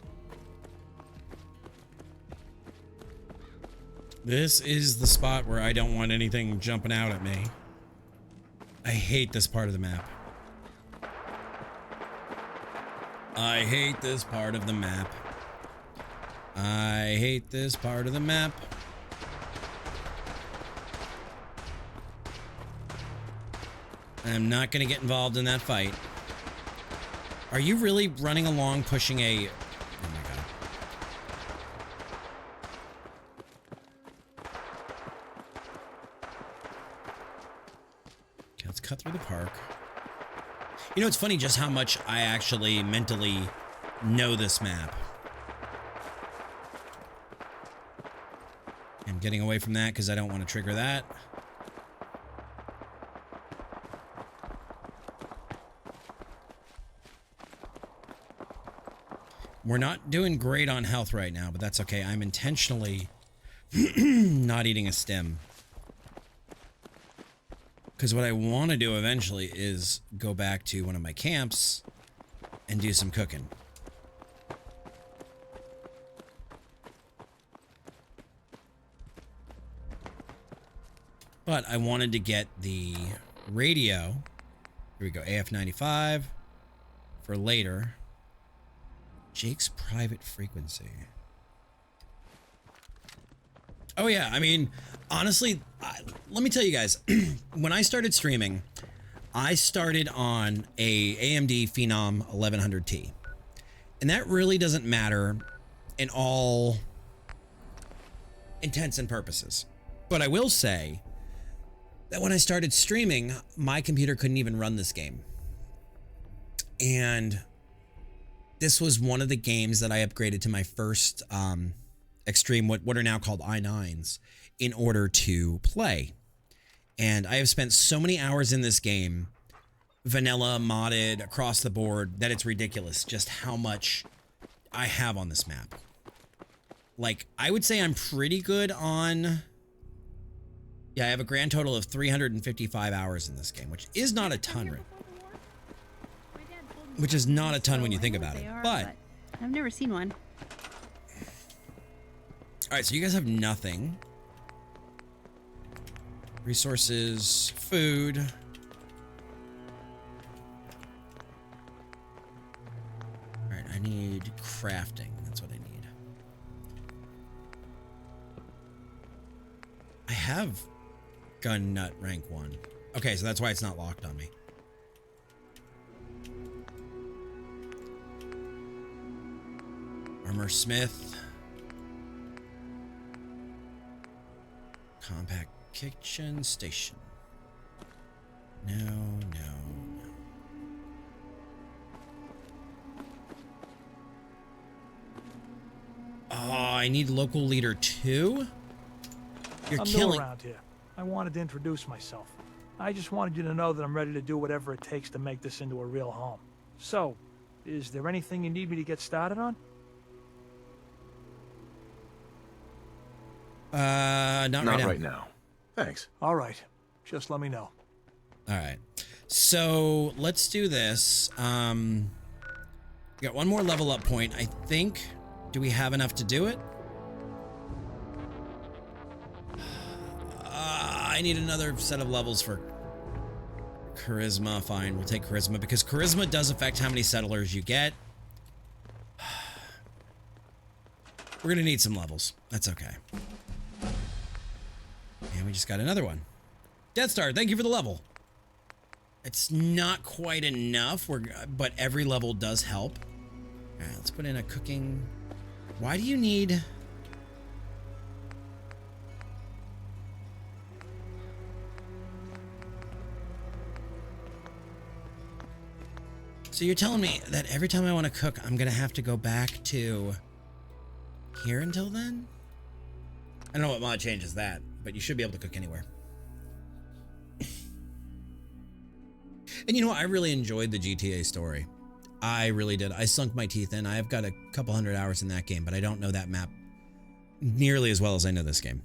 This is the spot where I don't want anything jumping out at me. I hate this part of the map. I hate this part of the map. I hate this part of the map. I'm not going to get involved in that fight. Are you really running along pushing a... Oh my god. Okay, let's cut through the park. You know, it's funny just how much I actually mentally know this map. I'm getting away from that because I don't want to trigger that. We're not doing great on health right now, but that's okay. I'm intentionally not eating a stem. Because what I want to do eventually is go back to one of my camps and do some cooking. But I wanted to get the radio. Here we go, AF95 for later. Jake's private frequency. Oh yeah, I mean, honestly, let me tell you guys, when I started streaming, I started on a AMD Phenom 1100T. And that really doesn't matter in all intents and purposes. But I will say that when I started streaming, my computer couldn't even run this game. And this was one of the games that I upgraded to my first extreme, what are now called i9s, in order to play. And I have spent so many hours in this game, vanilla, modded, across the board, that it's ridiculous just how much I have on this map. Like, I would say I'm pretty good on... Yeah, I have a grand total of 355 hours in this game, which is not a ton. Which is not a ton when you think about it. But I've never seen one. All right, so you guys have nothing. Resources, food. All right, I need crafting. That's what I need. I have gun nut rank 1. Okay, so that's why it's not locked on me. Armor smith. Compact kitchen station. No, no, no. Oh, I need local leader 2? You're I'm killing. new around here. I wanted to introduce myself. I just wanted you to know that I'm ready to do whatever it takes to make this into a real home. So, is there anything you need me to get started on? Not right now. Thanks. All right. Just let me know. All right. So let's do this. We got one more level up point. I think. Do we have enough to do it? I need another set of levels for charisma. Fine, we'll take charisma because charisma does affect how many settlers you get. We're gonna need some levels. That's okay. And we just got another one. Death Star, thank you for the level. It's not quite enough, but every level does help. All right, let's put in a cooking. Why do you need... So you're telling me that every time I want to cook, I'm going to have to go back to here until then? I don't know what mod changes that, but you should be able to cook anywhere. And you know what? I really enjoyed the GTA story. I really did. I sunk my teeth in. I've got a couple hundred hours in that game, but I don't know that map nearly as well as I know this game.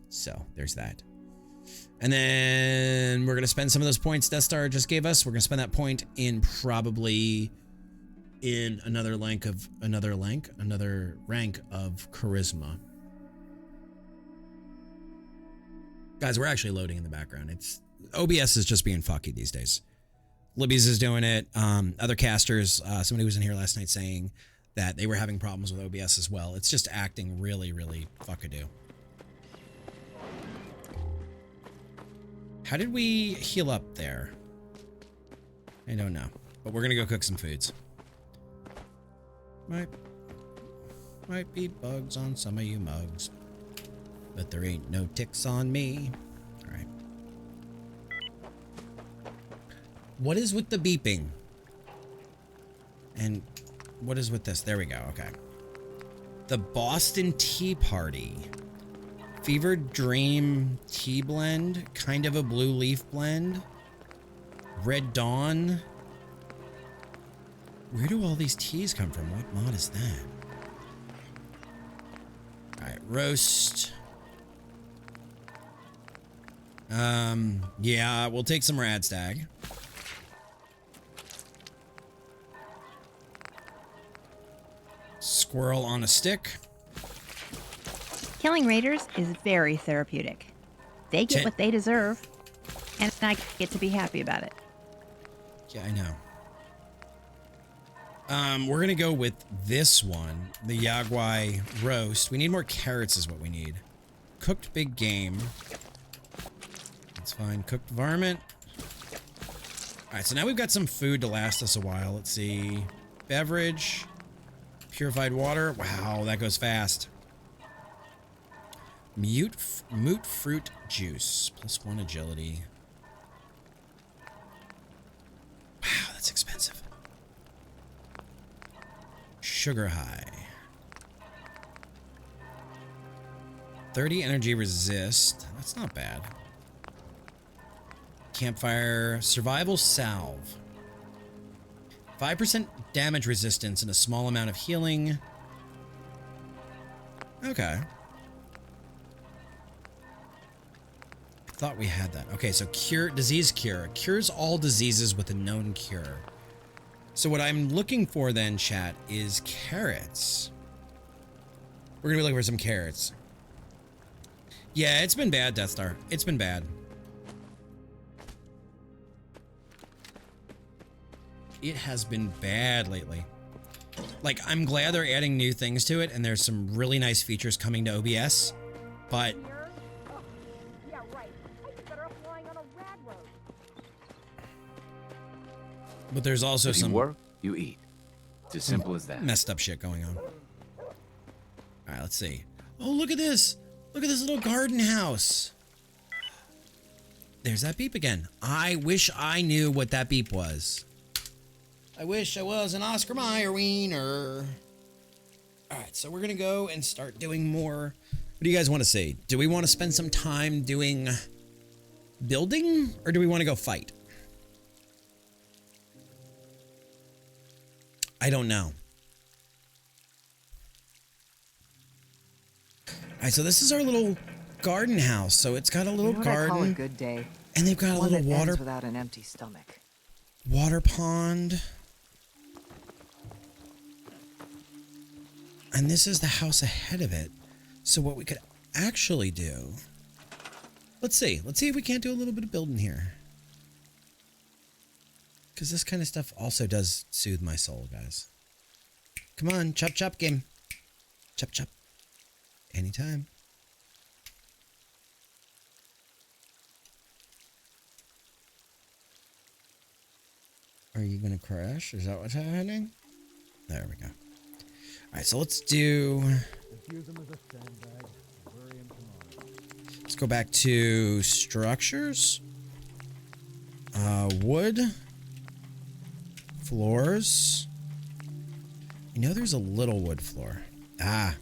So there's that. And then we're going to spend some of those points Death Star just gave us. We're going to spend that point in probably in another rank of charisma. Guys, we're actually loading in the background. It's OBS is just being fucky these days. Libby's is doing it. Other casters, somebody was in here last night saying that they were having problems with OBS as well. It's just acting really, really fuckadoo. How did we heal up there? I don't know, but we're gonna go cook some foods. Might be bugs on some of you mugs, but there ain't no ticks on me. All right. What is with the beeping? And what is with this? There we go. Okay. The Boston Tea Party. Fevered Dream tea blend, kind of a blue leaf blend. Red Dawn. Where do all these teas come from? What mod is that? All right, roast. Yeah, we'll take some radstag. Squirrel on a stick. Killing raiders is very therapeutic. They get what they deserve, and I get to be happy about it. Yeah, I know. We're gonna go with this one, the Yaguai roast. We need more carrots is what we need. Cooked big game. That's fine. Cooked varmint. Alright, so now we've got some food to last us a while. Let's see. Beverage. Purified water. Wow, that goes fast. Moot fruit juice. +1 agility. Wow, that's expensive. Sugar high. 30 energy resist. That's not bad. Campfire survival salve. 5% damage resistance and a small amount of healing. Okay. I thought we had that. Okay, so disease cure. Cures all diseases with a known cure. So what I'm looking for then, chat, is carrots. We're gonna be looking for some carrots. Yeah, it's been bad, Death Star. It's been bad. It has been bad lately. Like, I'm glad they're adding new things to it, and there's some really nice features coming to OBS, but... But there's also if some... you work, you eat. It's as simple as that. Messed up shit going on. Alright, let's see. Oh, look at this! Look at this little garden house! There's that beep again. I wish I knew what that beep was. I wish I was an Oscar Mayer wiener. Alright, so we're gonna go and start doing more. What do you guys want to see? Do we want to spend some time doing building, or do we want to go fight? I don't know. Alright, so this is our little garden house. So it's got a little garden. I call a good day. And they've got a little water. Ends without an empty stomach. Water pond. And this is the house ahead of it. So what we could actually do... Let's see. Let's see if we can't do a little bit of building here. Because this kind of stuff also does soothe my soul, guys. Come on, chop chop game. Chop chop. Anytime. Are you going to crash? Is that what's happening? There we go. Alright, so let's do... Let's go back to structures. Wood. Floors. You know there's a little wood floor. Ah.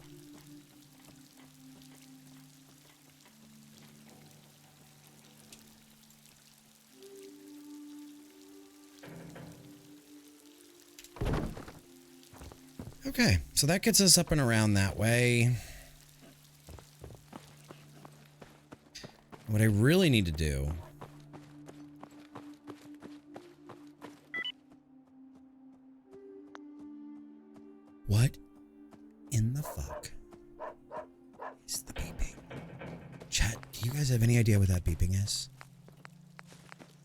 Okay, so that gets us up and around that way. What I really need to do... What in the fuck is the beeping? Chat, do you guys have any idea what that beeping is?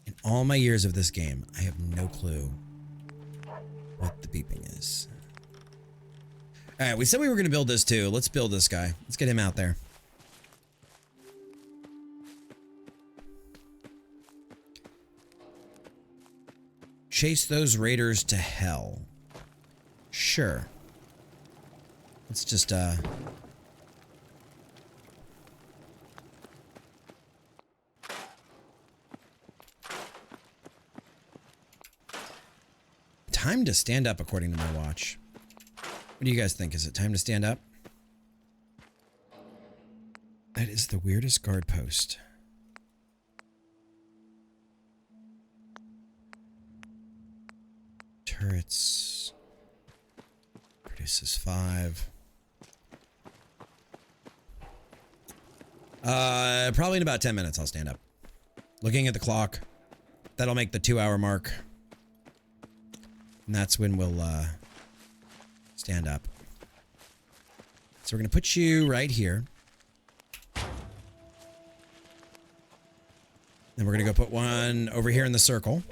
In all my years of this game, I have no clue what the beeping is. Alright, we said we were going to build this too. Let's build this guy. Let's get him out there. Chase those raiders to hell. Sure. Let's just, Time to stand up, according to my watch. What do you guys think? Is it time to stand up? That is the weirdest guard post. Turrets. Produces 5. Probably in about 10 minutes I'll stand up. Looking at the clock, that'll make the 2-hour mark. And that's when we'll stand up. So we're gonna put you right here. Then we're gonna go put one over here in the circle.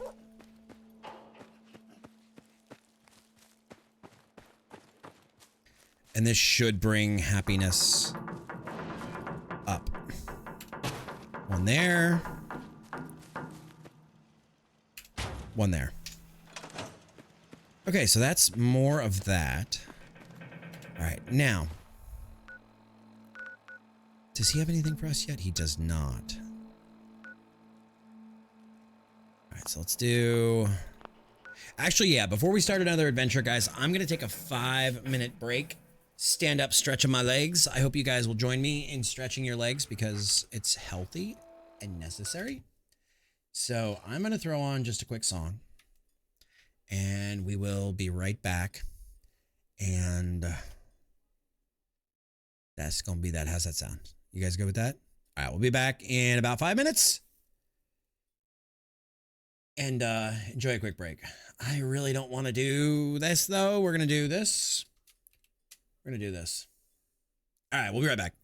And this should bring happiness up. One there. One there. Okay, so that's more of that. All right, now. Does he have anything for us yet? He does not. All right, so let's do... Actually, yeah, before we start another adventure, guys, I'm going to take a 5-minute break. Stand up, stretching my legs. I hope you guys will join me in stretching your legs because it's healthy and necessary. So I'm going to throw on just a quick song. And we will be right back. And that's going to be that. How's that sound? You guys good with that? All right, we'll be back in about 5 minutes. And enjoy a quick break. I really don't want to do this, though. We're going to do this. We're going to do this. All right, we'll be right back.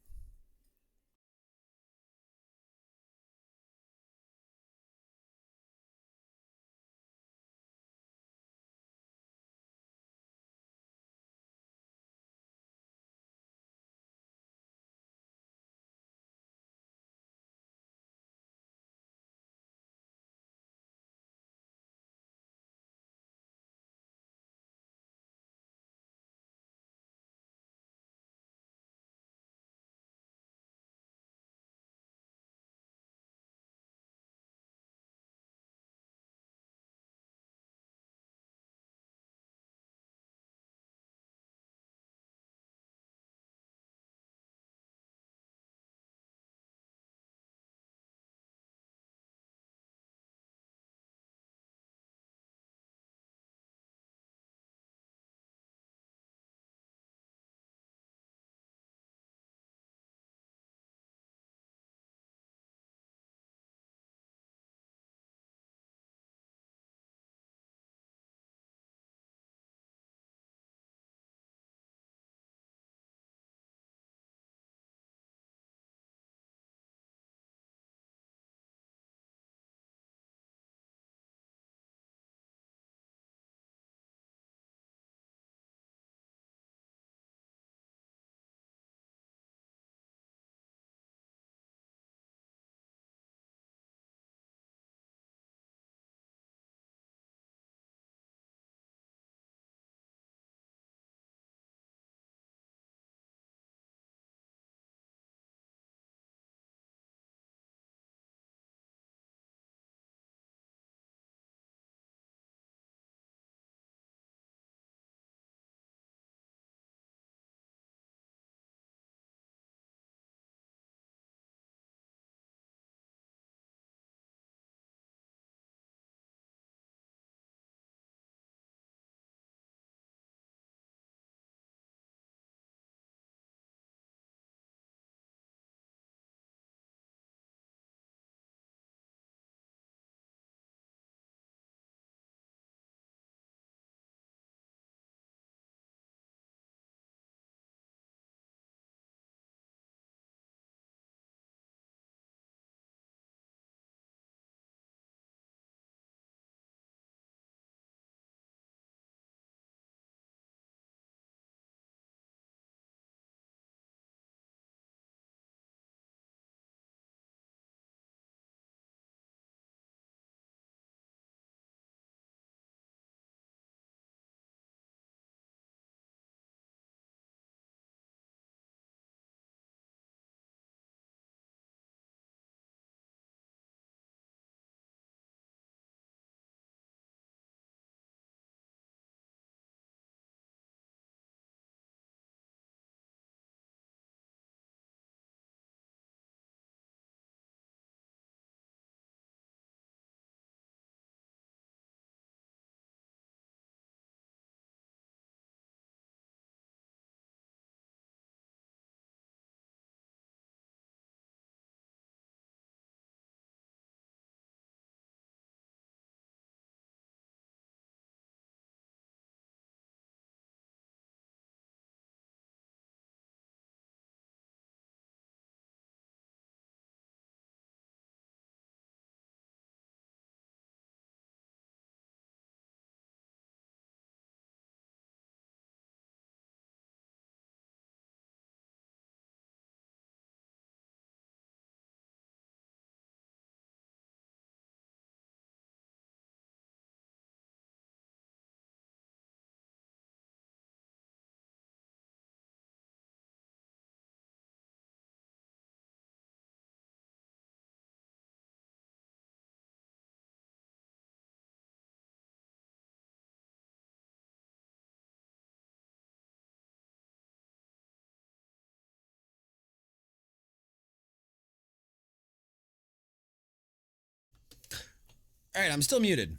All right, I'm still muted.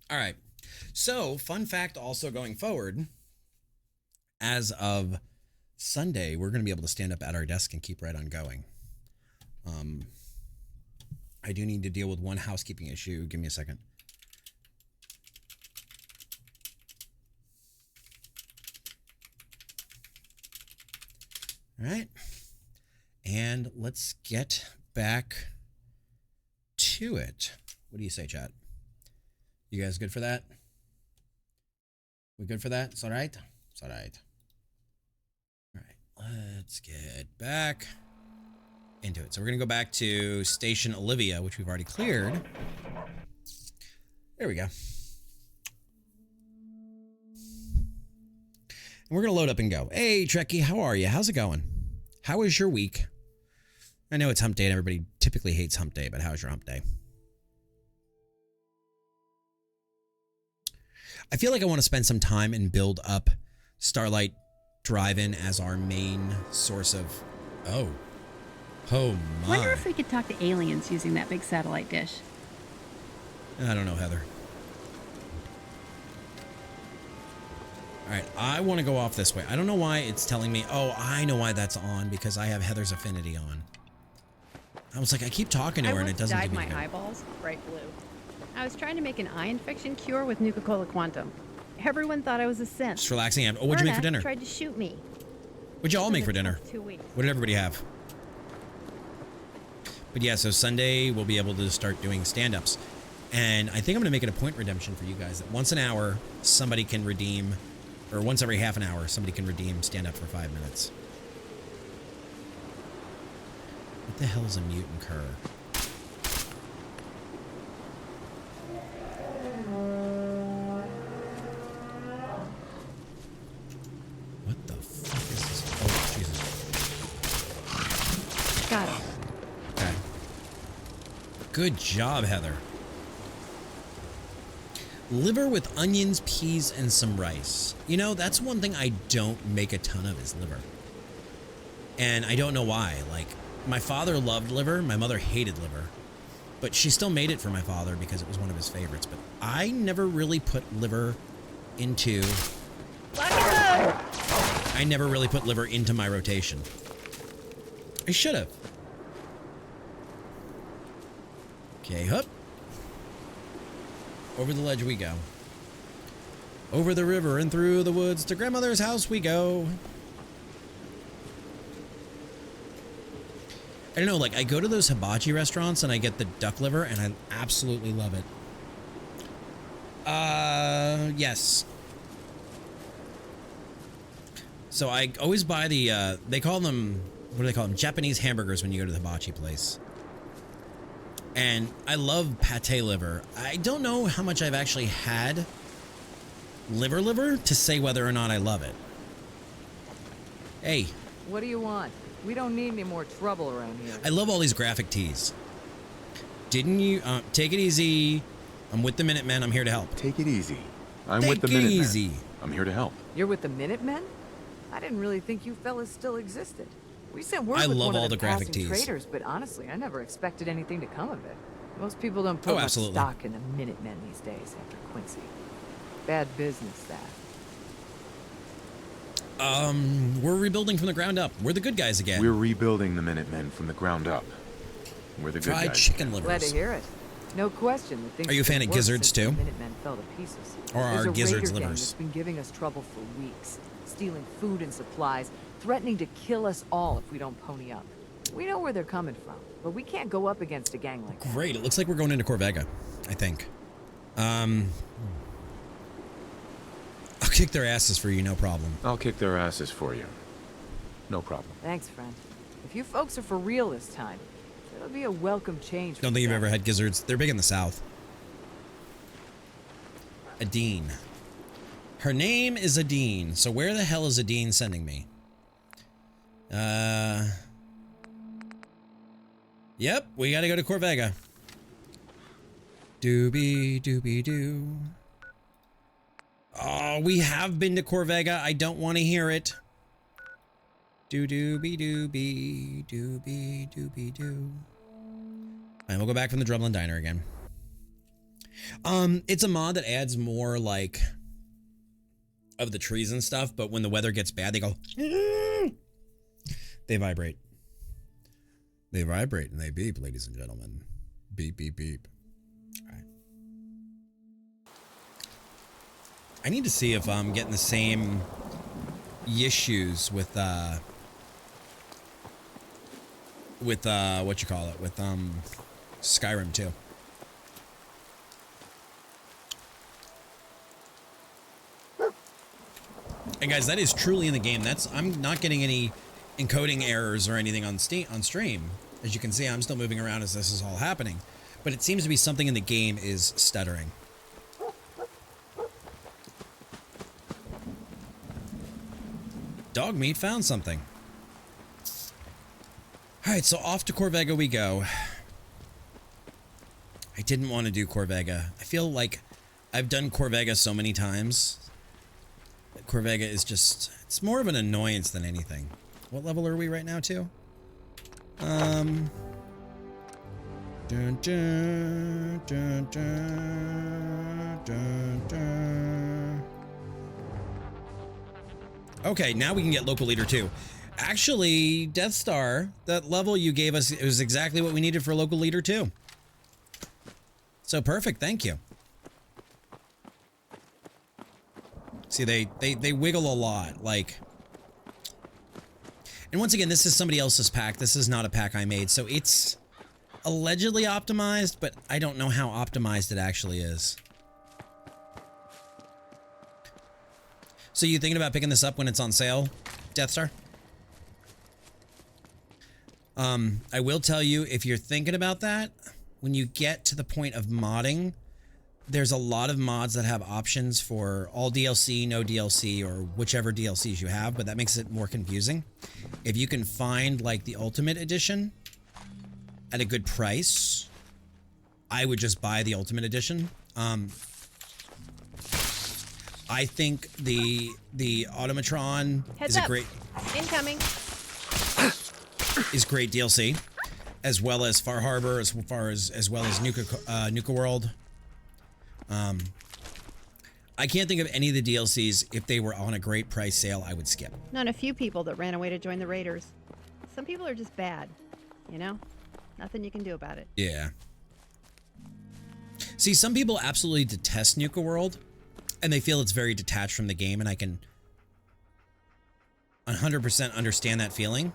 All right. So, fun fact also going forward, as of Sunday, we're going to be able to stand up at our desk and keep right on going. I do need to deal with one housekeeping issue. Give me a second. All right. And let's get back to it. What do you say, chat? You guys good for that? We good for that? It's all right? It's all right. All right. Let's get back into it. So we're going to go back to Station Olivia, which we've already cleared. There we go. And we're going to load up and go. Hey, Trekkie, how are you? How's it going? How was your week? I know it's hump day and everybody typically hates hump day, but how's your hump day? I feel like I want to spend some time and build up Starlight Drive-In as our main source of... Oh my. Wonder if we could talk to aliens using that big satellite dish. I don't know, Heather. All right, I want to go off this way. I don't know why it's telling me... Oh, I know why that's on, because I have Heather's affinity on. I was like, I keep talking to her and it doesn't give me... I dyed my eyeballs bright blue. I was trying to make an eye infection cure with Nuka-Cola Quantum. Everyone thought I was a synth. Just relaxing. Oh, what'd you make for dinner? Tried to shoot me. What'd you all make for dinner? 2 weeks. What did everybody have? But yeah, so Sunday we'll be able to start doing stand-ups. And I think I'm going to make it a point redemption for you guys that once an hour somebody can redeem, or once every half an hour somebody can redeem stand-up for 5 minutes. What the hell is a mutant cur? What the fuck is this? Oh, Jesus. Got it. Okay. Good job, Heather. Liver with onions, peas, and some rice. You know, that's one thing I don't make a ton of is liver. And I don't know why. Like, my father loved liver. My mother hated liver. But she still made it for my father because it was one of his favorites. But I never really put liver into... I never really put liver into my rotation. I should have. Okay, hup. Over the ledge we go. Over the river and through the woods to grandmother's house we go. I don't know, like I go to those hibachi restaurants and I get the duck liver and I absolutely love it. Yes. So I always buy the, they call them, what do they call them? Japanese hamburgers when you go to the hibachi place. And I love pate liver. I don't know how much I've actually had liver to say whether or not I love it. Hey. What do you want? We don't need any more trouble around here. I love all these graphic tees. Didn't you, take it easy. I'm with the Minutemen. I'm here to help. Take it easy. I'm with the Minutemen. Take it easy. I'm here to help. You're with the Minutemen? I didn't really think you fellas still existed. We sent word with one of the graphic passing tees. traders, but honestly, I never expected anything to come of it. Most people don't put much stock in the Minutemen these days after Quincy. Bad business, that. We're rebuilding from the ground up. We're the good guys again. We're rebuilding the Minutemen from the ground up. We're the good guys. Fried chicken livers. Glad to hear it. No question. The things Are you a fan of gizzards too? Minutemen fell to pieces. Or are gizzards gang livers? that's been giving us trouble for weeks, stealing food and supplies, threatening to kill us all if we don't pony up. We know where they're coming from, but we can't go up against a gang like that. Great. It looks like we're going into Corvega, I think. I'll kick their asses for you, no problem. I'll kick their asses for you. No problem. Thanks, friend. If you folks are for real this time, it'll be a welcome change. Don't think you've ever had gizzards. They're big in the South. Adine. Her name is Adine. So where the hell is Adine sending me? Yep, we gotta go to Corvega. Doobie doobie doo. Oh, we have been to Corvega. I don't want to hear it. Doo doobie doobie doobie doobie doo. And we'll go back from the Drumlin Diner again. It's a mod that adds more like of the trees and stuff, but when the weather gets bad, they go. They vibrate. They vibrate and they beep, ladies and gentlemen. Beep, beep, beep. All right. I need to see if I'm getting the same issues with what you call it, with Skyrim too. And guys, that is truly in the game. I'm not getting any encoding errors or anything on stream. As you can see, I'm still moving around as this is all happening. But it seems to be something in the game is stuttering. Dog meat found something. All right, so off to Corvega we go. I didn't want to do Corvega. I feel like I've done Corvega so many times. Corvega is just, it's more of an annoyance than anything. What level are we right now to? Dun, dun, dun, dun, dun, dun. Okay, now we can get local leader 2. Actually, Death Star, that level you gave us, it was exactly what we needed for local leader 2. So perfect, thank you. See, they wiggle a lot, like. And once again, this is somebody else's pack. This is not a pack I made, so it's allegedly optimized, but I don't know how optimized it actually is. So you thinking about picking this up when it's on sale, Death Star? I will tell you, if you're thinking about that, when you get to the point of modding, there's a lot of mods that have options for all DLC, no DLC, or whichever DLCs you have, but that makes it more confusing. If you can find like the Ultimate Edition at a good price, I would just buy the Ultimate Edition. I think the Automatron is a great incoming. Is great DLC, as well as Far Harbor, as well as Nuka World. I can't think of any of the DLCs. If they were on a great price sale, I would skip. Known a few people that ran away to join the Raiders. Some people are just bad, you know? Nothing you can do about it. Yeah. See, some people absolutely detest Nuka World, and they feel it's very detached from the game, and I can 100% understand that feeling.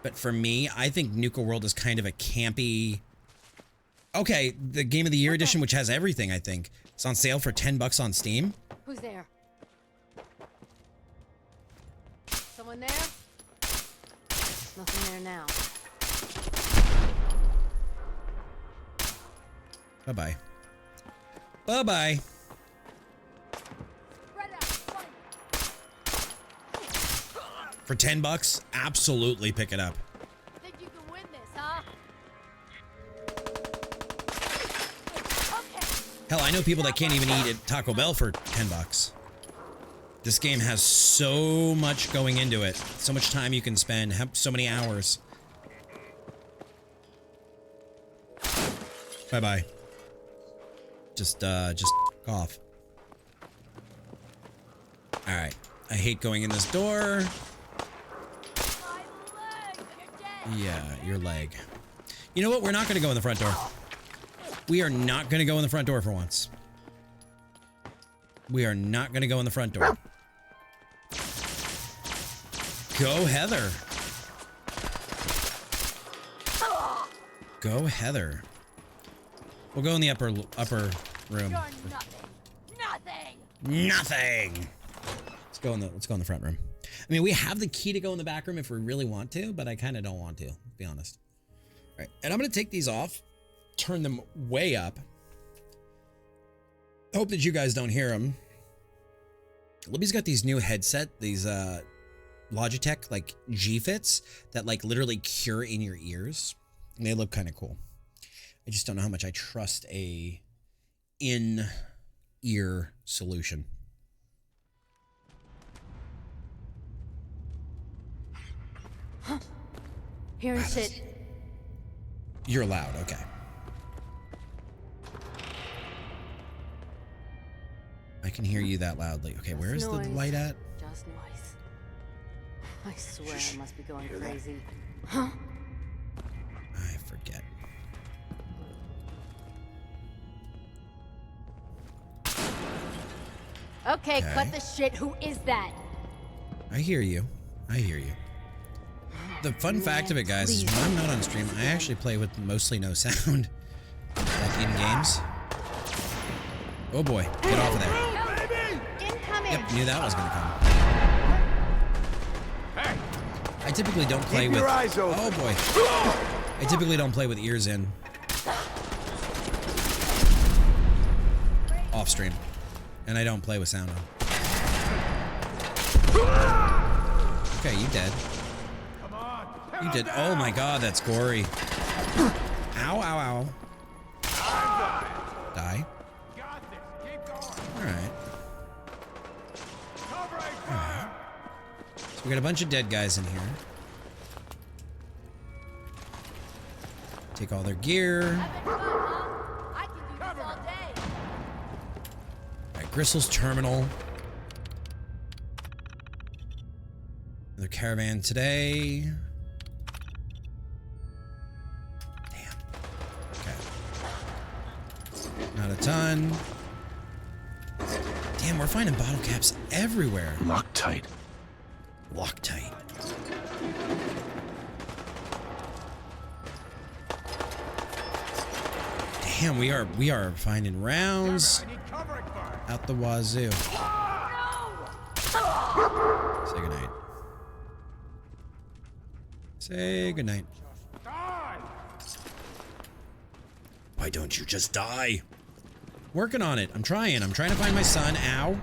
But for me, I think Nuka World is kind of a campy. Okay, the Game of the Year edition, which has everything, I think. It's on sale for $10 on Steam. Who's there? Someone there? Nothing there now. Bye-bye. Bye-bye. For $10, absolutely pick it up. Think you can win this, huh? Hell, I know people that can't even eat at Taco Bell for $10. This game has so much going into it. So much time you can spend, so many hours. Bye-bye. Just off. All right. I hate going in this door. Yeah, your leg. You know what? We're not going to go in the front door. We are not going to go in the front door for once. We are not going to go in the front door. Go, Heather. Go, Heather. We'll go in the upper room. You're nothing. Nothing. Let's go in the front room. I mean, we have the key to go in the back room if we really want to, but I kind of don't want to be honest. All right, and I'm going to take these off, turn them way up. Hope that you guys don't hear them. Libby's got these new headset, these Logitech like G-Fits that like literally cure in your ears. And they look kind of cool. I just don't know how much I trust a in-ear solution. Here and sit. You're loud, okay. I can hear you that loudly. Okay, where is the light at? Just noise. I swear I must be going crazy. Huh? I forget. Okay, cut the shit. Who is that? I hear you. I hear you. The fun fact of it, guys, is when I'm not on stream, I actually play with mostly no sound. Like in games. Oh boy, get off of there. Yep, knew that was gonna come. I typically don't play with... Oh boy. I typically don't play with ears in. Off stream. And I don't play with sound on. Okay, you dead. You did. Oh my god, that's gory. Ow, ow, ow. Die. Alright. Alright. So we got a bunch of dead guys in here. Take all their gear. Alright, Gristle's terminal. Another caravan today. Not a ton. Damn, we're finding bottle caps everywhere. Loctite. Loctite. Damn, we are finding rounds out the wazoo. Say goodnight. Say goodnight. Why don't you just die? Working on it. I'm trying to find my son. Ow.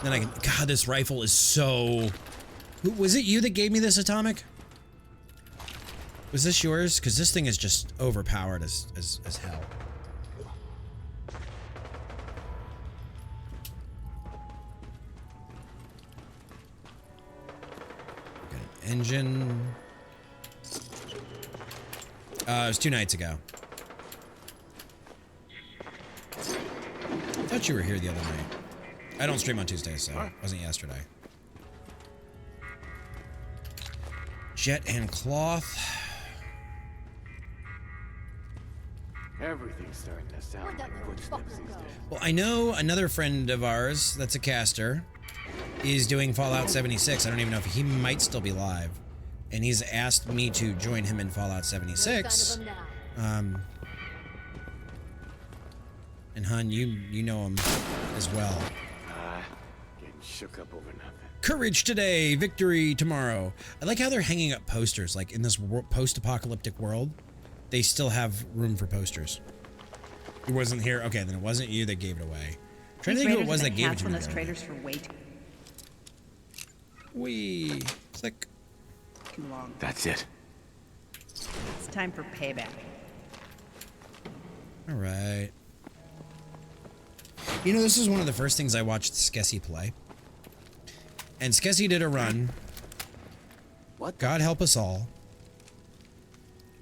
Then I can... God, this rifle is so... Was it you that gave me this, Atomic? Was this yours? Because this thing is just overpowered as hell. Got an engine. It was 2 nights ago. I thought you were here the other night. I don't stream on Tuesdays, so it wasn't yesterday. Jet and cloth. Everything's starting to sound like footsteps these days. Well, I know another friend of ours that's a caster is doing Fallout 76. I don't even know if he might still be live. And he's asked me to join him in Fallout 76. And hun, you know him as well. Getting shook up over nothing. Courage today, victory tomorrow. I like how they're hanging up posters. Like in this post-apocalyptic world, they still have room for posters. It wasn't here. Okay, then it wasn't you that gave it away. I'm trying to think who it was that gave it to me. Traders for weight. Wee. Click. Too long. That's it. It's time for payback. All right. You know, this is one of the first things I watched Skessy play. And Skessy did a run. What? God help us all.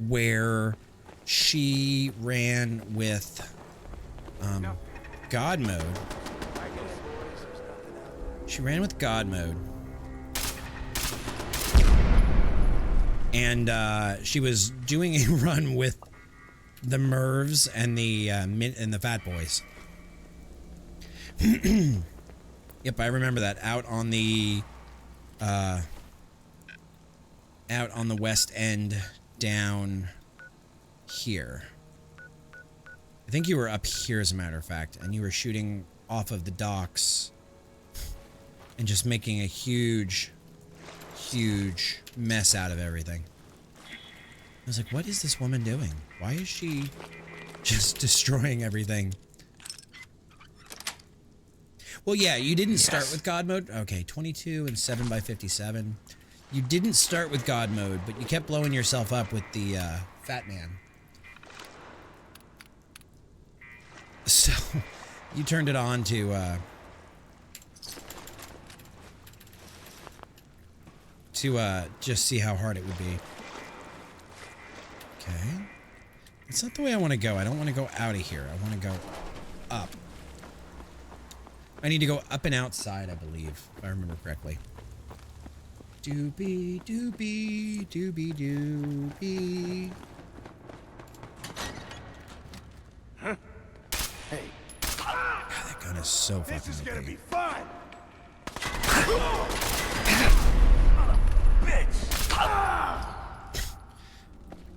Where she ran with God mode. She ran with God mode. And she was doing a run with the Mervs and the Fat Boys. Yep, I remember that out on the West End down here. I think you were up here, as a matter of fact, and you were shooting off of the docks and just making a huge mess out of everything. I was like, what is this woman doing? Why is she just destroying everything? Well, yeah, you didn't start with God mode. Okay, 22 and 7x57. You didn't start with God mode, but you kept blowing yourself up with the Fat Man. So, you turned it on to just see how hard it would be. Okay. That's not the way I want to go. I don't want to go out of here. I want to go up. I need to go up and outside, I believe, if I remember correctly. Doobie, doobie, doobie, doobie. Huh? Hey. God, that gun is so fucking This is OP. gonna be fun.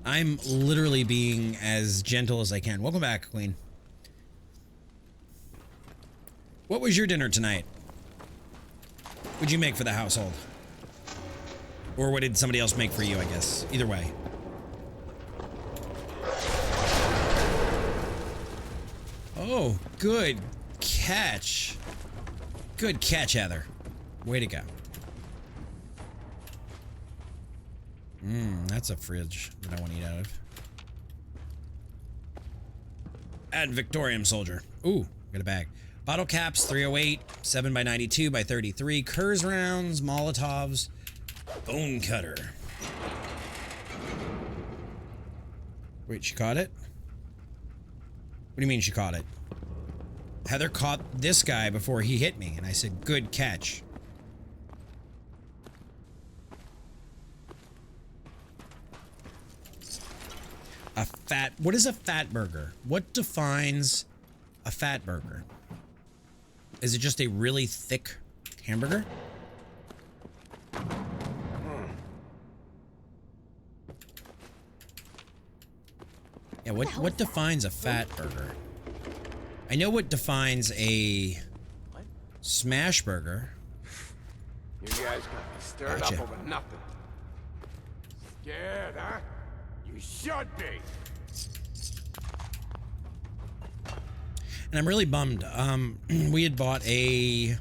I'm literally being as gentle as I can. Welcome back, Queen. What was your dinner tonight? What'd you make for the household? Or what did somebody else make for you, I guess? Either way. Oh, good catch. Good catch, Heather. Way to go. That's a fridge that I want to eat out of. Ad Victorium Soldier. Ooh, got a bag. Bottle caps, 308, 7x92 by 33, Kurz rounds, Molotovs, bone cutter. Wait, she caught it? What do you mean she caught it? Heather caught this guy before he hit me, and I said, good catch. A fat, what is a fat burger? What defines a fat burger? Is it just a really thick hamburger? Yeah, what defines a fat burger? I know what defines a smash burger. You guys got me stirred Gotcha. up over nothing. Scared, huh? You should be. And I'm really bummed. We had bought one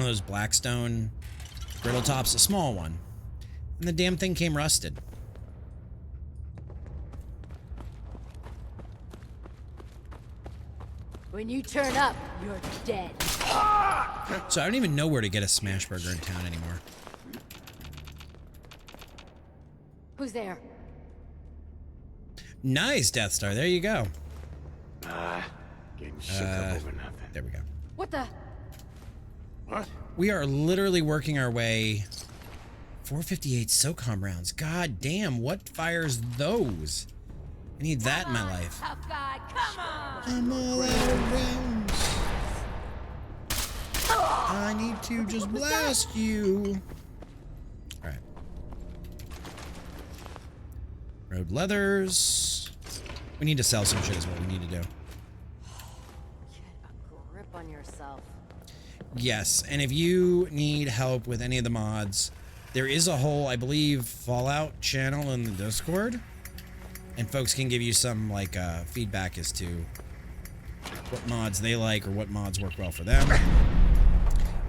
of those Blackstone griddle tops, a small one, and the damn thing came rusted. When you turn up, you're dead. So I don't even know where to get a smash burger in town anymore. Who's there? Nice, Death Star. There you go. Getting shook up over nothing. There we go. What the? What? We are literally working our way. 458 SOCOM rounds. God damn, what fires those? I need that in my life. Tough guy, come on! I'm all out of rounds. I need to just blast you. All right. Road leathers. We need to sell some shit is what we need to do. Get a grip on yourself. Yes, and if you need help with any of the mods, there is a whole, I believe, Fallout channel in the Discord. And folks can give you some, like, feedback as to what mods they like or what mods work well for them.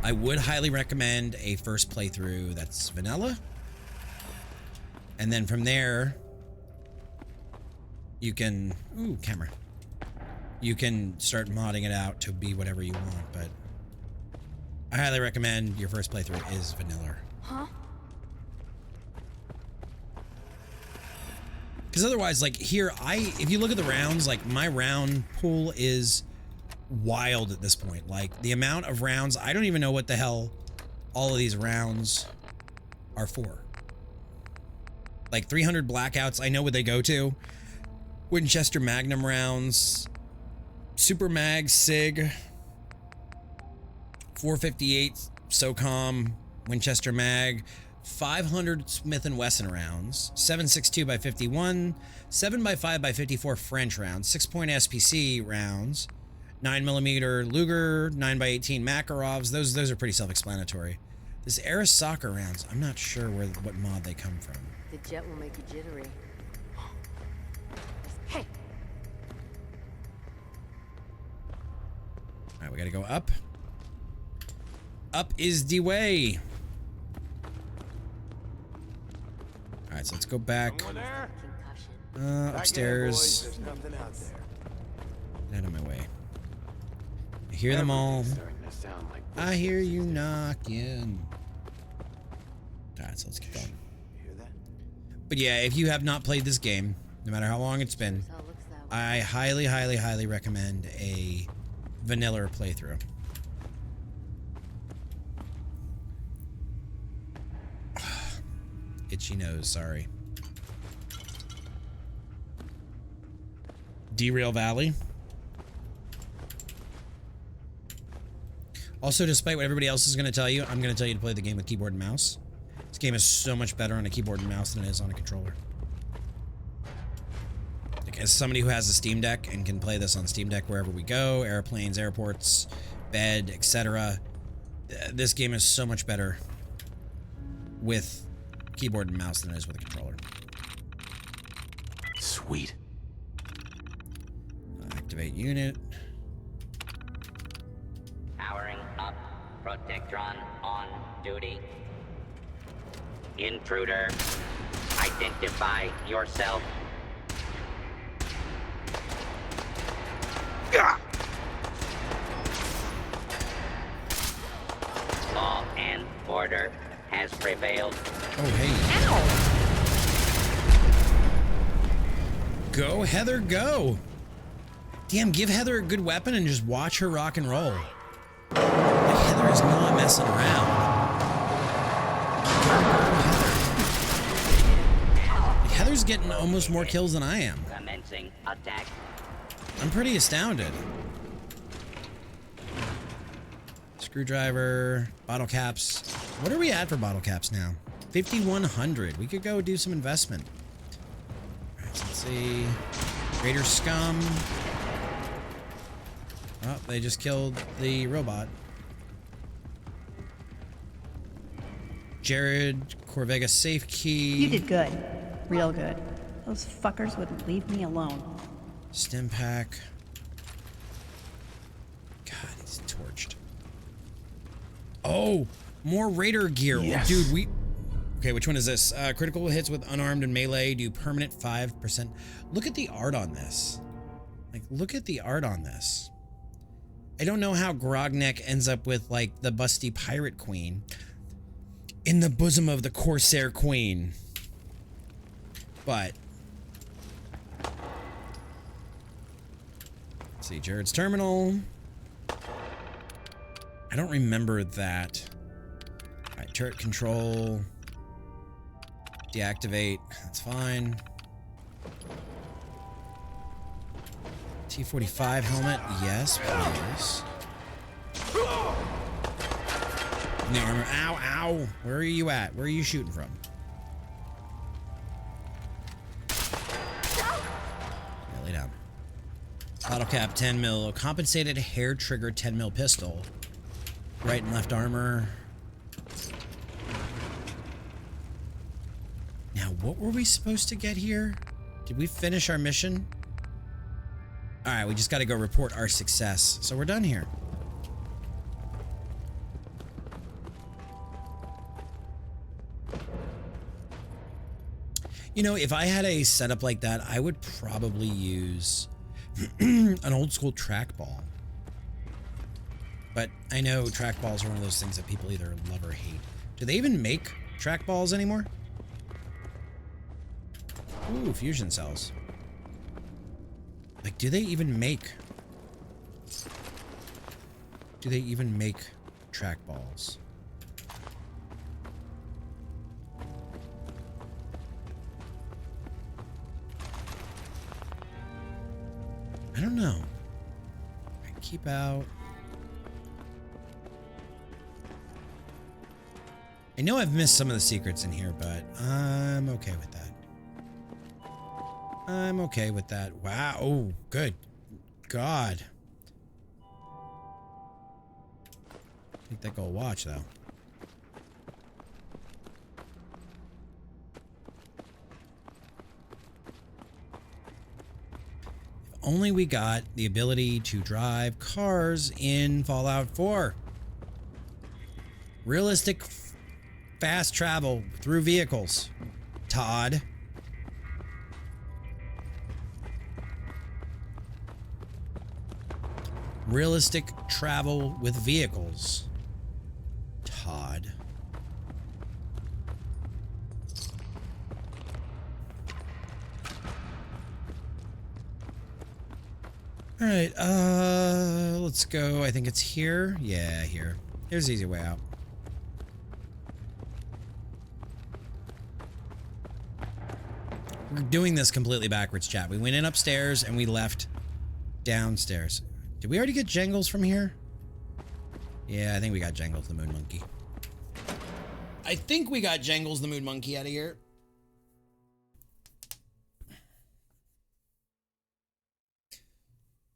I would highly recommend a first playthrough that's vanilla. And then from there, you can... Ooh, camera. You can start modding it out to be whatever you want, but I highly recommend your first playthrough is vanilla. Huh? Because otherwise, like, here, if you look at the rounds, like, my round pool is wild at this point. Like, the amount of rounds, I don't even know what the hell all of these rounds are for. Like, 300 blackouts, I know what they go to. Winchester Magnum rounds, Super Mag, SIG, 458 SOCOM, Winchester Mag, 500 Smith & Wesson rounds, 7.62 by 51, 7x5 by 54 French rounds, 6-point SPC rounds, 9mm Luger, 9x18 Makarovs. Those are pretty self-explanatory. This Eris soccer rounds, I'm not sure what mod they come from. The jet will make you jittery. Hey! All right, we gotta go up. Up is the way. All right, so let's go back. Upstairs. There's nothing out there. Get out of my way. I hear them all. I hear you knocking. All right, so let's keep going. But yeah, if you have not played this game, no matter how long it's been, I highly, highly, highly recommend a vanilla playthrough. Itchy nose, sorry. Derail Valley. Also, despite what everybody else is going to tell you, I'm going to tell you to play the game with keyboard and mouse. This game is so much better on a keyboard and mouse than it is on a controller. Like, as somebody who has a Steam Deck and can play this on Steam Deck wherever we go, airplanes, airports, bed, etc., this game is so much better with keyboard and mouse than it is with a controller. Sweet. Activate unit. Powering up. Protectron on duty. Intruder. Identify yourself. Law and order has prevailed. Oh, hey. Ow! Go, Heather, go. Damn, give Heather a good weapon and just watch her rock and roll. Like, Heather is not messing around. Like, Heather's getting almost more kills than I am. Commencing attack. I'm pretty astounded. Screwdriver, bottle caps. What are we at for bottle caps now? 5,100. We could go do some investment. All right, so let's see. Greater Scum. Oh, they just killed the robot. Jared, Corvega safe key. You did good. Real good. Those fuckers wouldn't leave me alone. Stim pack. God, he's torched. Oh, more Raider gear. Yes. Dude, we... Okay, which one is this? Critical hits with unarmed and melee do permanent 5%. Look at the art on this. Like, look at the art on this. I don't know how Grognek ends up with, like, the busty pirate queen in the bosom of the Corsair queen. But... Let's see, Jared's terminal. I don't remember that. All right, turret control. Deactivate. That's fine. T-45 helmet. Yes, please. In the armor. Ow, ow. Where are you at? Where are you shooting from? Yeah, lay down. Bottle cap 10 mil. Compensated hair trigger 10 mil pistol. Right and left armor. Now, what were we supposed to get here? Did we finish our mission? All right, we just got to go report our success. So we're done here. You know, if I had a setup like that, I would probably use an old school trackball. But I know trackballs are one of those things that people either love or hate. Do they even make trackballs anymore? Ooh, fusion cells. Like, do they even make trackballs? I don't know. I keep out. I know I've missed some of the secrets in here, but I'm okay with that. I'm okay with that. Wow. Oh, good. God. Take that gold watch, though. If only we got the ability to drive cars in Fallout 4. Realistic fast travel through vehicles. Todd. Realistic travel with vehicles. Todd. All right, let's go. I think it's here. Yeah, here. Here's the easy way out. We're doing this completely backwards, chat. We went in upstairs and we left downstairs. Did we already get Jangles from here? Yeah, I think we got Jangles the Moon Monkey. I think we got Jangles the Moon Monkey out of here.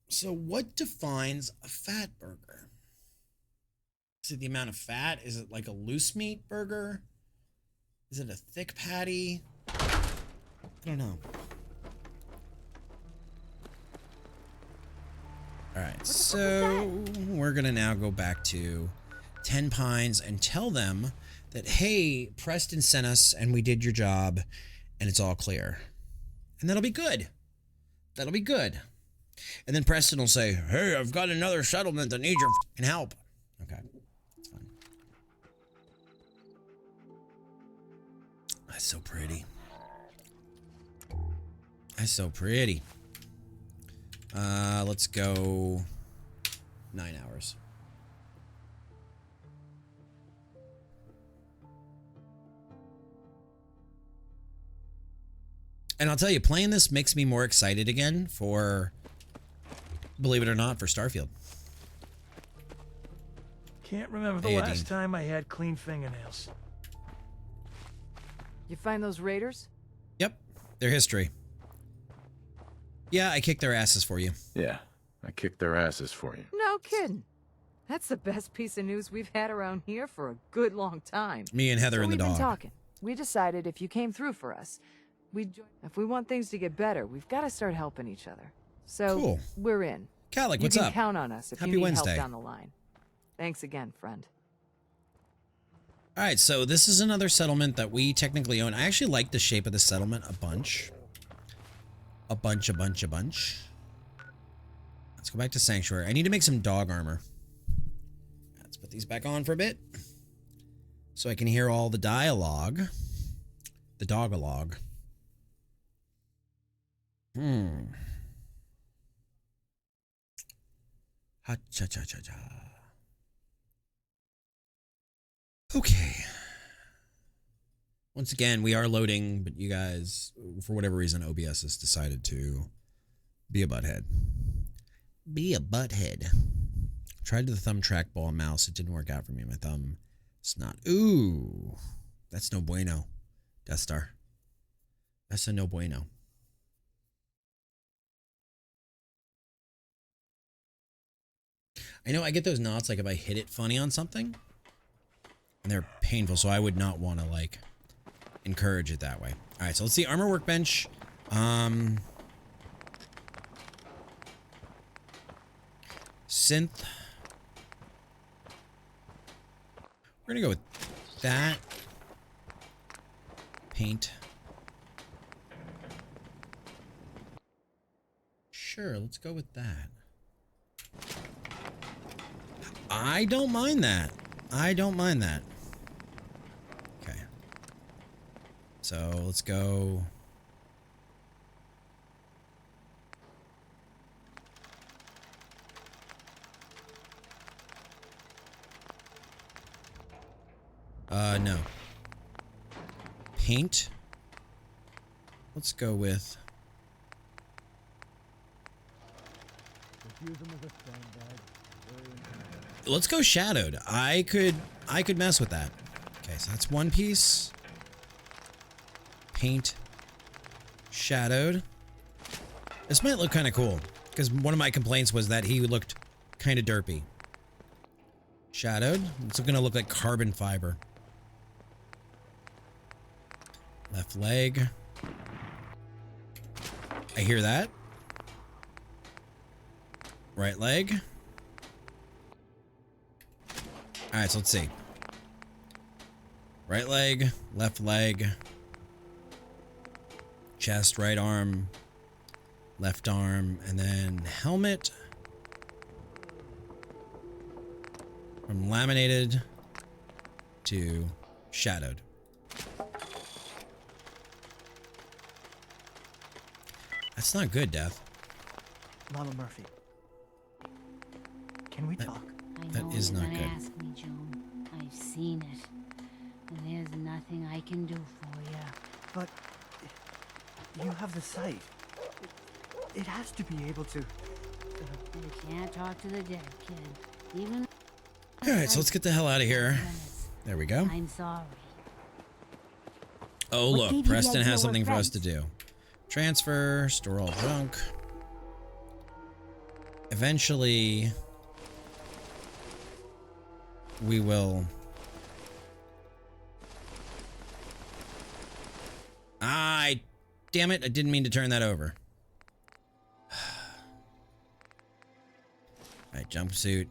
So what defines a fat burger? Is it the amount of fat? Is it like a loose meat burger? Is it a thick patty? I don't know. All right, so we're gonna now go back to 10 Pines and tell them that, hey, Preston sent us and we did your job and it's all clear. And that'll be good. That'll be good. And then Preston will say, hey, I've got another settlement that needs your f***ing help. Okay, that's fine. That's so pretty. That's so pretty. Let's go 9 hours. And I'll tell you, playing this makes me more excited again for, believe it or not, for Starfield. Can't remember the last time I had clean fingernails. You find those raiders? Yep, their history. Yeah, I kicked their asses for you. Yeah, I kicked their asses for you. No kidding. That's the best piece of news we've had around here for a good long time. Me and Heather so and the we've been dog. Talking. We decided if you came through for us, if we want things to get better, we've got to start helping each other. So Cool. We're in. Calic, what's you can up? Count on us if Happy you need Wednesday. help down the line. Thanks again, friend. All right, so this is another settlement that we technically own. I actually like the shape of the settlement a bunch. A bunch. Let's go back to Sanctuary. I need to make some dog armor. Let's put these back on for a bit. So I can hear all the dialogue. The dog-a-log. Ha-cha-cha-cha-cha. Okay. Once again, we are loading, but you guys, for whatever reason, OBS has decided to be a butthead. Be a butthead. Tried the thumb trackball and mouse. It didn't work out for me. My thumb is not. Ooh. That's no bueno. Death Star. That's a no bueno. I know I get those knots like if I hit it funny on something. And they're painful, so I would not want to like encourage it that way. All right, so let's see armor workbench. Synth. We're gonna go with that. Paint. Sure, let's go with that. I don't mind that. I don't mind that. Okay. So let's go. No. Paint. Let's go with. Let's go shadowed. I could mess with that. Okay, so that's one piece. Paint. Shadowed. This might look kind of cool because one of my complaints was that he looked kind of derpy. Shadowed. It's going to look like carbon fiber. Left leg. I hear that. Right leg. All right, so let's see. Right leg, left leg, chest, right arm, left arm, and then helmet. From laminated to shadowed. That's not good, Death. Mama Murphy, Can we talk? That is not good. Ask me, Joan. I've seen it. And there's nothing I can do for you. But you have the sight. It has to be able to. You can't talk to the dead, kid. Even. All right, so let's get the hell out of here. There we go. I'm sorry. Oh, What look, gave you the Preston idea has something we're for us to friends? do. Transfer, store all junk. Eventually, we will. Damn it, I didn't mean to turn that over. All right, jumpsuit.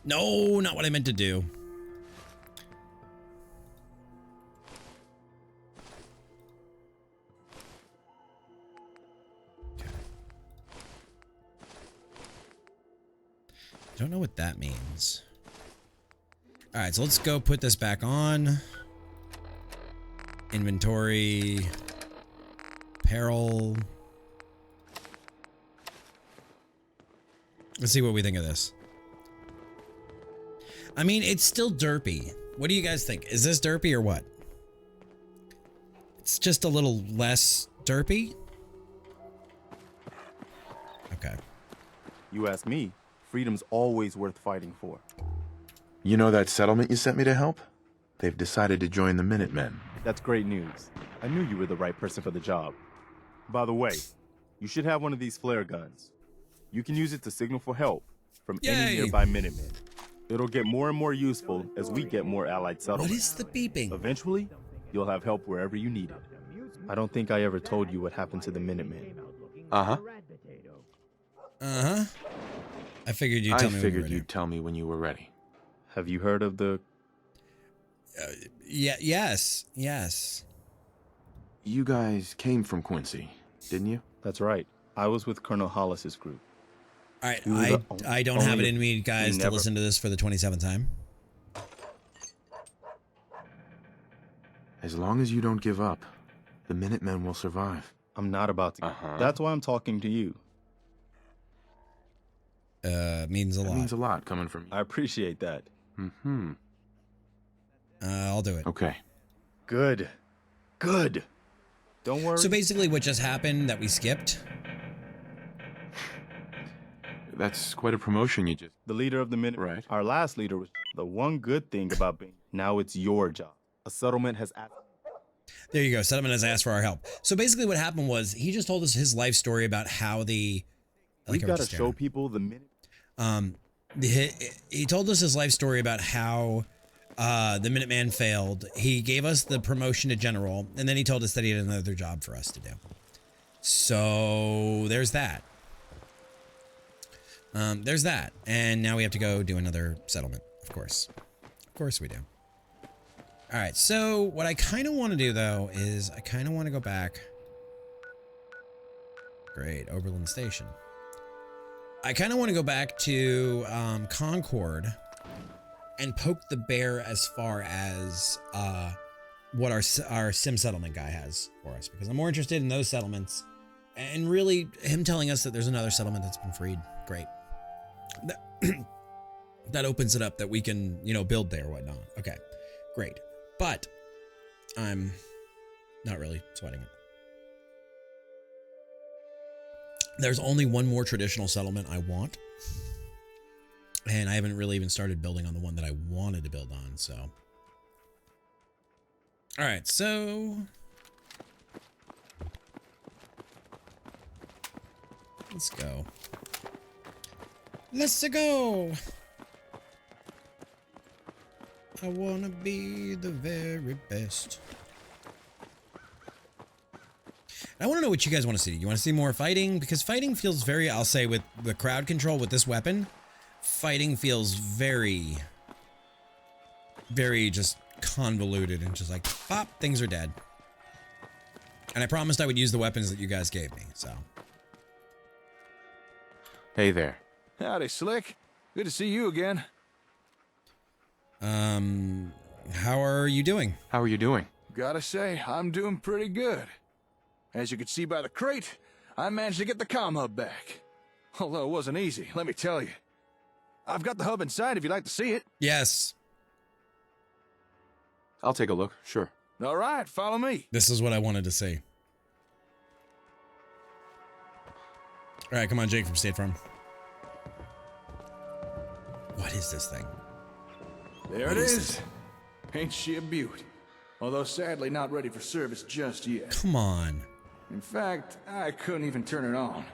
No, not what I meant to do. Okay. I don't know what that means. All right, so let's go put this back on. Inventory. Apparel. Let's see what we think of this. I mean, it's still derpy. What do you guys think? Is this derpy or what? It's just a little less derpy. Okay. You ask me, freedom's always worth fighting for. You know that settlement you sent me to help? They've decided to join the Minutemen. That's great news. I knew you were the right person for the job. By the way, you should have one of these flare guns. You can use it to signal for help from any nearby Minutemen. It'll get more and more useful as we get more allied settlements. What is the beeping? Eventually, you'll have help wherever you need it. I don't think I ever told you what happened to the Minutemen. Uh-huh. Uh-huh. I figured you'd tell me when you were I figured ready. you'd tell me when you were ready. Have you heard of the... Yes. You guys came from Quincy, didn't you? That's right. I was with Colonel Hollis's group. All right, I don't have it in me, guys, to listen to this for the 27th time. As long as you don't give up, the Minutemen will survive. I'm not about to. That's why I'm talking to you. Means a lot. That means a lot coming from you. I appreciate that. Mm-hmm. I'll do it. Okay. Good. Don't worry. So basically what just happened that we skipped. That's quite a promotion you just... The leader of the Minute. Right. Our last leader was the one good thing about being... Now it's your job. A settlement has... There you go. Settlement has asked for our help. So basically what happened was he just told us his life story about how the... We've got to show people the minute... He told us his life story about how the Minuteman failed. He gave us the promotion to general, and then he told us that he had another job for us to do. So there's that. And now we have to go do another settlement, of course. Of course we do. All right, so what I kind of want to do, though, is I kind of want to go back. Great, Oberlin Station. I kind of want to go back to Concord and poke the bear as far as what our sim settlement guy has for us, because I'm more interested in those settlements and really him telling us that there's another settlement that's been freed. Great. That opens it up that we can, build there or whatnot. Okay, great. But I'm not really sweating it. There's only one more traditional settlement I want. And I haven't really even started building on the one that I wanted to build on, so. All right, so. Let's go. Let's go. I wanna be the very best. I want to know what you guys want to see. You want to see more fighting? Because fighting feels very, I'll say, with the crowd control with this weapon, fighting feels very, very just convoluted and just like, pop, things are dead. And I promised I would use the weapons that you guys gave me, so. Hey there. Howdy, Slick. Good to see you again. How are you doing? How are you doing? Gotta say, I'm doing pretty good. As you can see by the crate, I managed to get the comm hub back. Although it wasn't easy, let me tell you. I've got the hub inside if you'd like to see it. Yes. I'll take a look, sure. All right, follow me. This is what I wanted to see. All right, come on, Jake from State Farm. What is this thing? There it is. Ain't she a beaut? Although sadly not ready for service just yet. Come on. In fact, I couldn't even turn it on.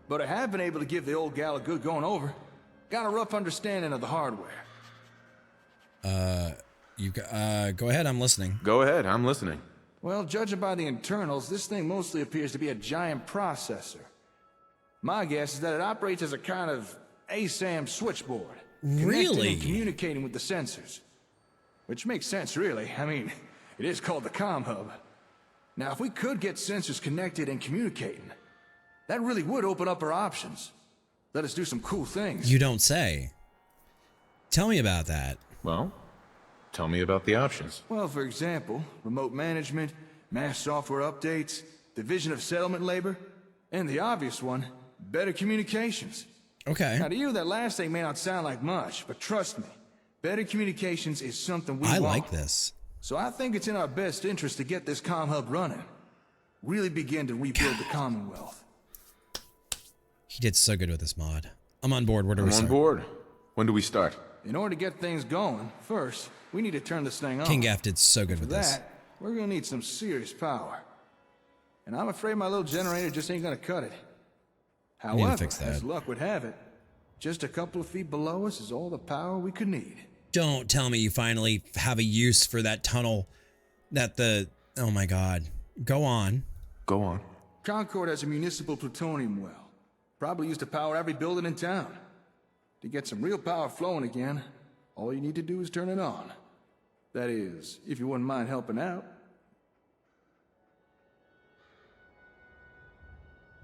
But I have been able to give the old gal a good going over. Got a rough understanding of the hardware. Go ahead, I'm listening. Go ahead, I'm listening. Well, judging by the internals, this thing mostly appears to be a giant processor. My guess is that it operates as a kind of ASAM switchboard. Really? Connecting and communicating with the sensors. Which makes sense, really. I mean, it is called the comm hub. Now, if we could get sensors connected and communicating, that really would open up our options. Let us do some cool things. You don't say. Tell me about that. Well, tell me about the options. Well, for example, remote management, mass software updates, division of settlement labor, and the obvious one, better communications. Okay. Now, to you, that last thing may not sound like much, but trust me, better communications is something we want. I like this. So I think it's in our best interest to get this comm hub running. Really begin to rebuild the Commonwealth. He did so good with this mod. I'm on board. Where do we I'm start? on board. When do we start? In order to get things going, first, we need to turn this thing on. King Gaff did so good with For this. that, we're gonna need some serious power. And I'm afraid my little generator just ain't gonna cut it. We need to However, fix that. as luck would have it, just a couple of feet below us is all the power we could need. Don't tell me you finally have a use for that tunnel oh my God. Go on. Go on. Concord has a municipal plutonium well. Probably used to power every building in town. To get some real power flowing again, all you need to do is turn it on. That is, if you wouldn't mind helping out.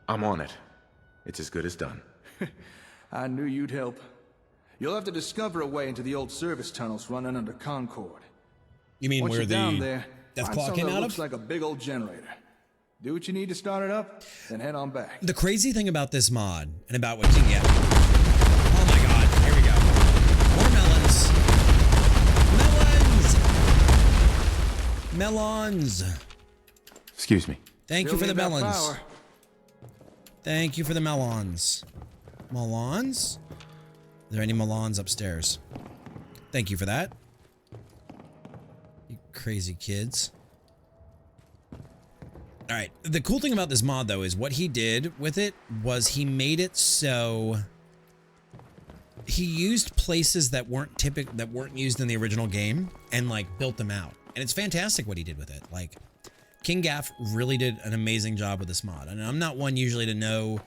I'm on it. It's as good as done. I knew you'd help. You'll have to discover a way into the old service tunnels running under Concord. You mean Once where you're down the there, death find clock something came that out looks of? like a big old generator. Do what you need to start it up, then head on back. The crazy thing about this mod and about what King Gaff. Oh my God. Here we go. More melons. Melons. Excuse me. Thank you for the melons. Thank you for the melons. Melons? Are there any melons upstairs? Thank you for that. You crazy kids. All right. The cool thing about this mod, though, is what he did with it was he made it so he used places that weren't used in the original game and like built them out. And it's fantastic what he did with it. Like King Gaff really did an amazing job with this mod. And I'm not one usually to know,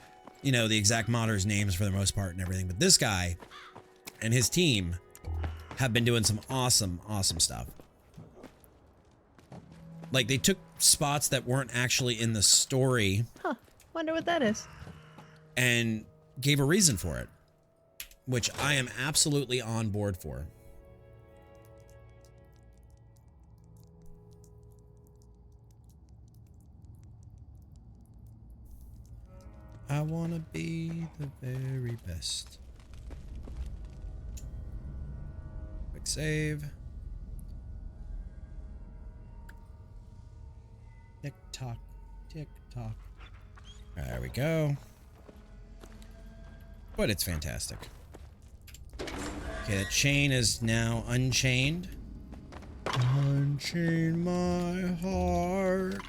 you know, the exact modders' names for the most part and everything, but this guy and his team have been doing some awesome, awesome stuff. Like, they took spots that weren't actually in the story. Huh. Wonder what that is. And gave a reason for it, which I am absolutely on board for. I want to be the very best. Quick save. Tick tock, tick tock. There we go. But it's fantastic. Okay, the chain is now unchained. Unchain my heart.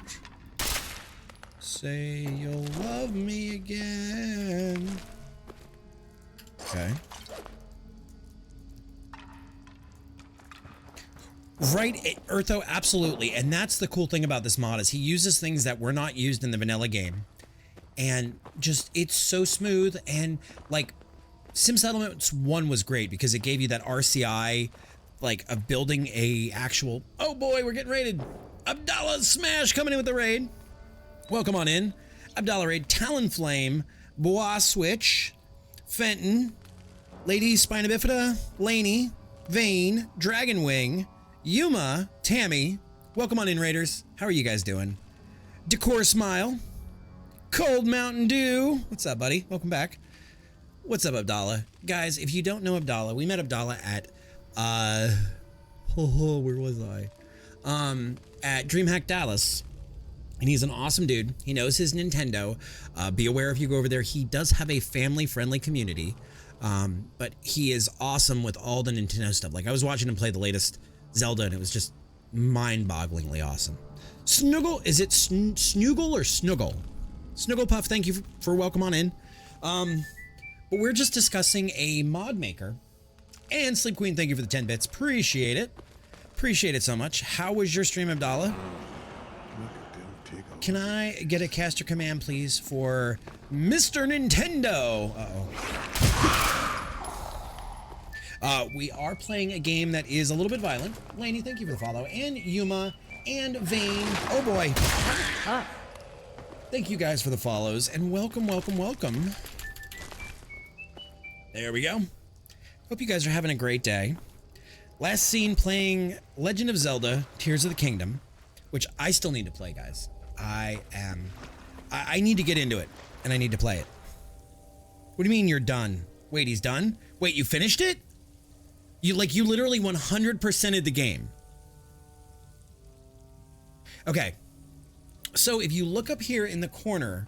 Say you'll love me again. Okay. Right, Eartho, absolutely. And that's the cool thing about this mod is he uses things that were not used in the vanilla game. And just, it's so smooth. And like, Sim Settlements 1 was great because it gave you that RCI, like, of building a actual, oh boy, we're getting raided. Abdallah Smash coming in with the raid. Welcome on in. Abdallah raid, Talonflame, Bois Switch, Fenton, Lady Spina Bifida, Laney, Vane, Dragonwing, Yuma, Tammy. Welcome on in, Raiders. How are you guys doing? Decor Smile, Cold Mountain Dew. What's up, buddy? Welcome back. What's up, Abdallah? Guys, if you don't know Abdallah, we met Abdallah at, where was I? At DreamHack Dallas. And he's an awesome dude. He knows his Nintendo. Be aware if you go over there, he does have a family-friendly community. But he is awesome with all the Nintendo stuff. Like, I was watching him play the latest Zelda, and it was just mind-bogglingly awesome. Snuggle, is it Snuggle or Snuggle? Snugglepuff, thank you for welcome on in. But we're just discussing a mod maker. And Sleep Queen, thank you for the 10 bits. Appreciate it. Appreciate it so much. How was your stream, Abdallah? Can I get a caster command, please, for Mr. Nintendo? We are playing a game that is a little bit violent. Lainey, thank you for the follow. And Yuma and Vane. Oh boy. Thank you guys for the follows. And welcome, welcome, welcome. There we go. Hope you guys are having a great day. Last seen playing Legend of Zelda, Tears of the Kingdom, which I still need to play, guys. I need to get into it, and I need to play it. What do you mean you're done? Wait, he's done? Wait, you finished it? You literally 100%ed the game. Okay. So if you look up here in the corner,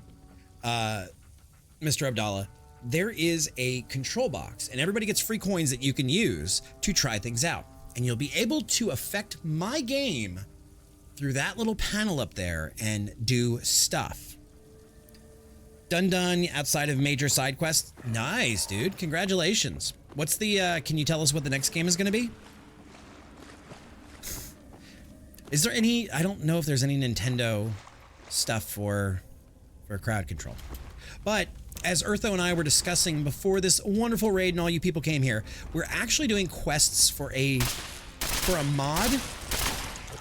Mr. Abdallah, there is a control box, and everybody gets free coins that you can use to try things out. And you'll be able to affect my game through that little panel up there and do stuff. Done outside of major side quests. Nice, dude. Congratulations. What's the, can you tell us what the next game is going to be? Is there any, I don't know if there's any Nintendo stuff for CrowdControl. But as Eartho and I were discussing before this wonderful raid and all you people came here, we're actually doing quests for a mod.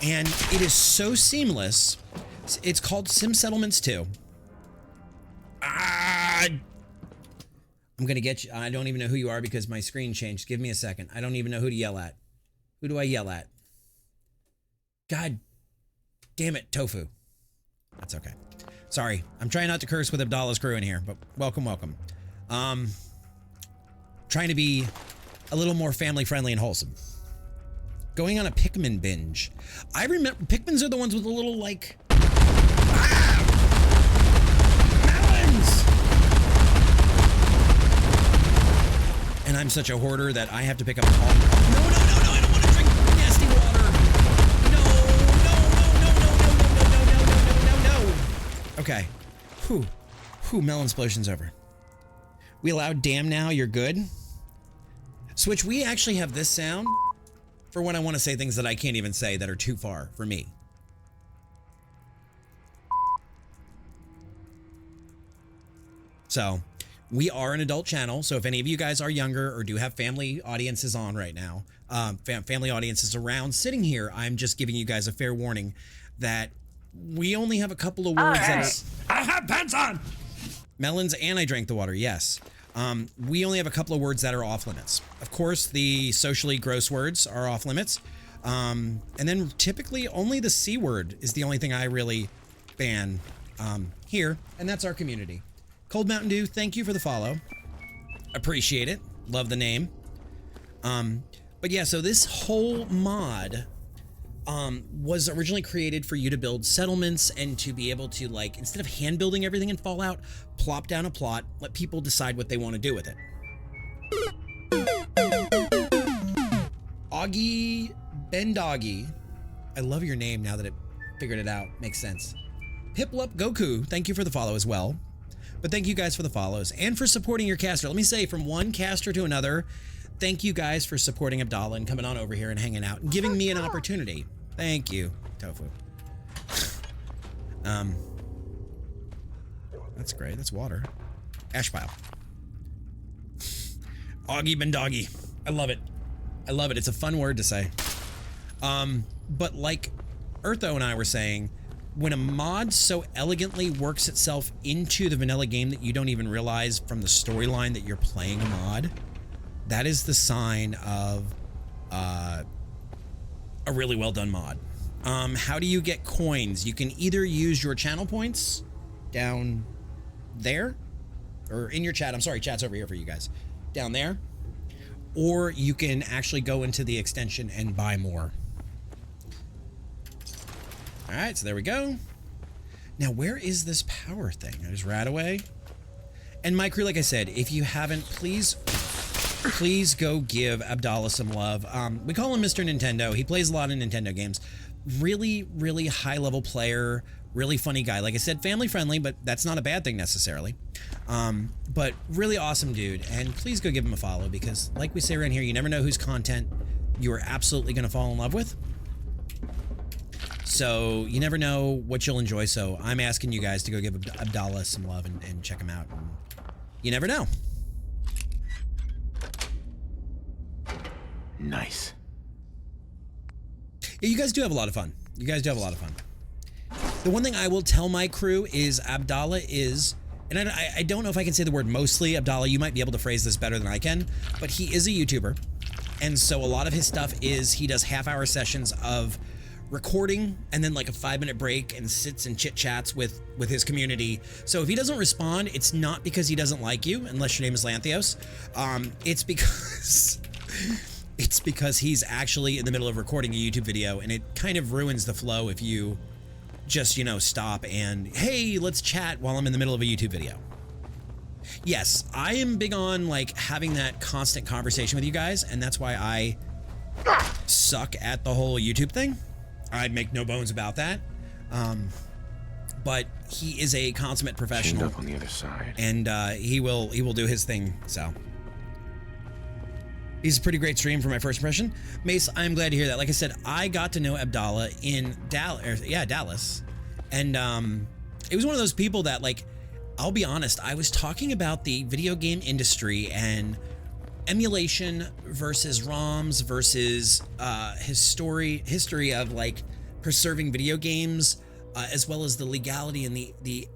And it is so seamless. It's called Sim Settlements 2. I'm gonna get you. I don't even know who you are because my screen changed. Give me a second. I don't even know who to yell at. Who do I yell at? God damn it, Tofu. That's okay. Sorry. I'm trying not to curse with Abdallah's crew in here, but welcome, welcome. Trying to be a little more family friendly and wholesome. Going on a Pikmin binge. I remember Pikmins are the ones with the little like melons. And I'm such a hoarder that I have to pick up all. No, I don't want to drink nasty water. No. Okay. Whew, melon explosion's over. We allowed damn now, you're good. Switch, we actually have this sound for when I want to say things that I can't even say that are too far for me. So, we are an adult channel, so if any of you guys are younger or do have family audiences on right now, family audiences around sitting here, I'm just giving you guys a fair warning that we only have a couple of words that are... I have pants on! Melons and I drank the water, yes. We only have a couple of words that are off limits. Of course, the socially gross words are off limits. And then typically only the C word is the only thing I really ban here, and that's our community. Cold Mountain Dew, thank you for the follow. Appreciate it. Love the name. But yeah, so this whole mod was originally created for you to build settlements and to be able to, like, instead of hand building everything in Fallout, plop down a plot, let people decide what they want to do with it. Augie Bendoggy. I love your name now that it figured it out. Makes sense. Piplup Goku, thank you for the follow as well. But thank you guys for the follows and for supporting your caster. Let me say, from one caster to another, thank you guys for supporting Abdallah and coming on over here and hanging out and giving me an opportunity. Thank you, Tofu. That's great. That's water. Ash pile. Augie Bendoggy. I love it. I love it. It's a fun word to say. But like Eartho and I were saying, when a mod so elegantly works itself into the vanilla game that you don't even realize from the storyline that you're playing a mod, that is the sign of a really well done mod. How do you get coins? You can either use your channel points down there, or in your chat. I'm sorry, chat's over here for you guys. Down there. Or you can actually go into the extension and buy more. All right, so there we go. Now, where is this power thing? I just ran away. And my crew, like I said, if you haven't, please go give Abdallah some love. We call him Mr. Nintendo. He plays a lot of Nintendo games. Really, really high-level player. Really funny guy. Like I said, family-friendly, but that's not a bad thing necessarily. But really awesome dude. And please go give him a follow because, like we say around here, you never know whose content you are absolutely going to fall in love with. So you never know what you'll enjoy. So I'm asking you guys to go give Abdallah some love and check him out. And you never know. Nice. Yeah, you guys do have a lot of fun. You guys do have a lot of fun. The one thing I will tell my crew is Abdallah is, and I don't know if I can say the word mostly. Abdallah, you might be able to phrase this better than I can, but he is a YouTuber. And so a lot of his stuff is he does half-hour sessions of recording and then like a 5-minute break and sits and chit-chats with his community. So if he doesn't respond, it's not because he doesn't like you, unless your name is Lanthios. It's because he's actually in the middle of recording a YouTube video, and it kind of ruins the flow if you just, you know, stop and, hey, let's chat while I'm in the middle of a YouTube video. Yes, I am big on like having that constant conversation with you guys, and that's why I suck at the whole YouTube thing. I'd make no bones about that. But he is a consummate professional. Up on the other side. And he will do his thing, so. He's a pretty great stream for my first impression. Mace, I'm glad to hear that. Like I said, I got to know Abdallah in Dallas. And it was one of those people that, like, I'll be honest, I was talking about the video game industry and emulation versus ROMs versus history of like preserving video games, as well as the legality and the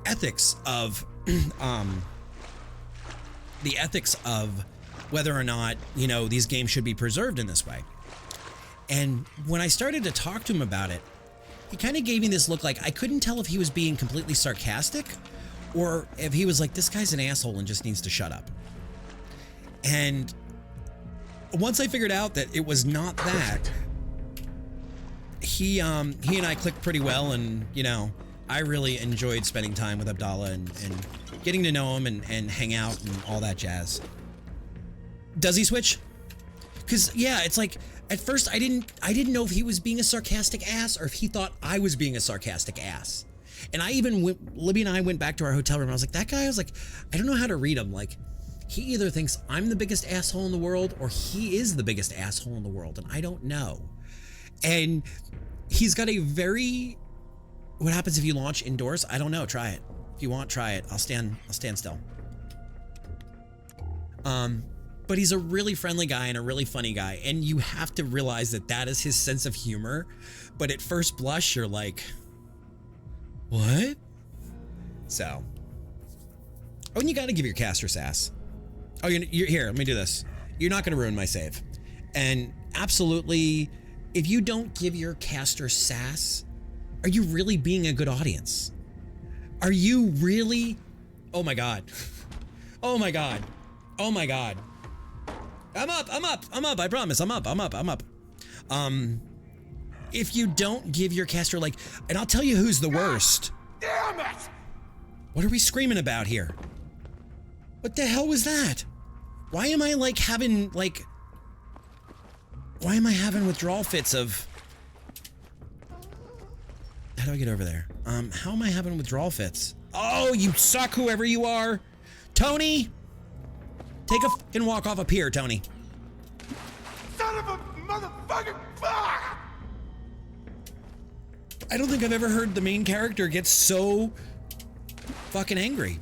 ethics of the ethics of whether or not, you know, these games should be preserved in this way. And when I started to talk to him about it, he kind of gave me this look like I couldn't tell if he was being completely sarcastic or if he was like, this guy's an asshole and just needs to shut up. And once I figured out that it was not that, he and I clicked pretty well, and, you know, I really enjoyed spending time with Abdallah and getting to know him and hang out and all that jazz. Does he switch? Because, yeah, it's like, at first I didn't know if he was being a sarcastic ass or if he thought I was being a sarcastic ass. And I even Libby and I went back to our hotel room and I was like, that guy, I was like, I don't know how to read him. Like, he either thinks I'm the biggest asshole in the world or he is the biggest asshole in the world, and I don't know. And he's got a very, what happens if you launch indoors? I don't know. Try it. If you want, try it. I'll stand still. But he's a really friendly guy and a really funny guy, and you have to realize that that is his sense of humor. But at first blush, you're like, what? So, oh, and you got to give your caster sass. Oh, you're here. Let me do this. You're not going to ruin my save. And absolutely, if you don't give your caster sass, are you really being a good audience? Are you really? Oh my God. Oh my God. Oh my God. I'm up. I promise. I'm up. If you don't give your caster, like, and I'll tell you who's the worst. Damn it! What are we screaming about here? What the hell was that? Why am I like having like, why am I having withdrawal fits of, how do I get over there? How am I having withdrawal fits? Oh, you suck, whoever you are. Tony, take a fucking walk off a pier, Tony. Son of a motherfucking fuck! I don't think I've ever heard the main character get so fucking angry.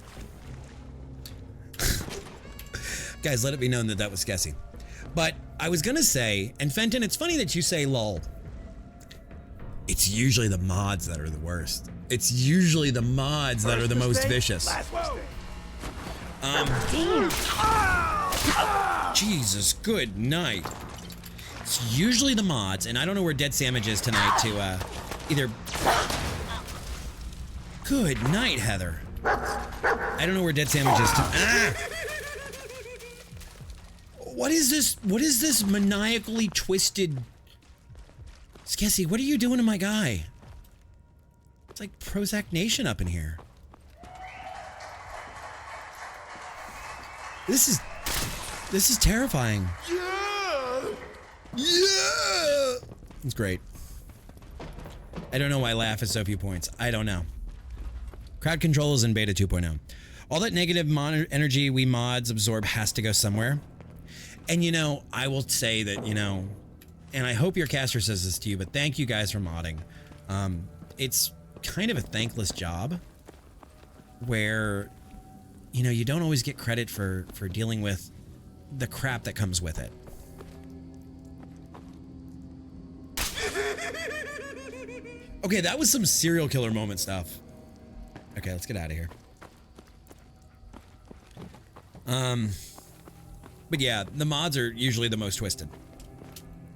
Guys, let it be known that that was Skessy. But I was gonna say, and Fenton, it's funny that you say lol. It's usually the mods that are the worst. It's usually the mods that are the most vicious. Jesus, good night. It's usually the mods, and I don't know where Dead Sandwich is tonight to either... Good night, Heather. I don't know where Dead Sandwich is to... Ah! What is this? What is this maniacally twisted... Skessy, what are you doing to my guy? It's like Prozac Nation up in here. This is terrifying. Yeah! Yeah! It's great. I don't know why I laugh at so few points. I don't know. CrowdControl is in beta 2.0. All that negative energy we mods absorb has to go somewhere. And you know, I will say that, you know, and I hope your caster says this to you, but thank you guys for modding. It's kind of a thankless job where, you know, you don't always get credit for dealing with the crap that comes with it. Okay, that was some serial killer moment stuff. Okay, let's get out of here. But yeah, the mods are usually the most twisted.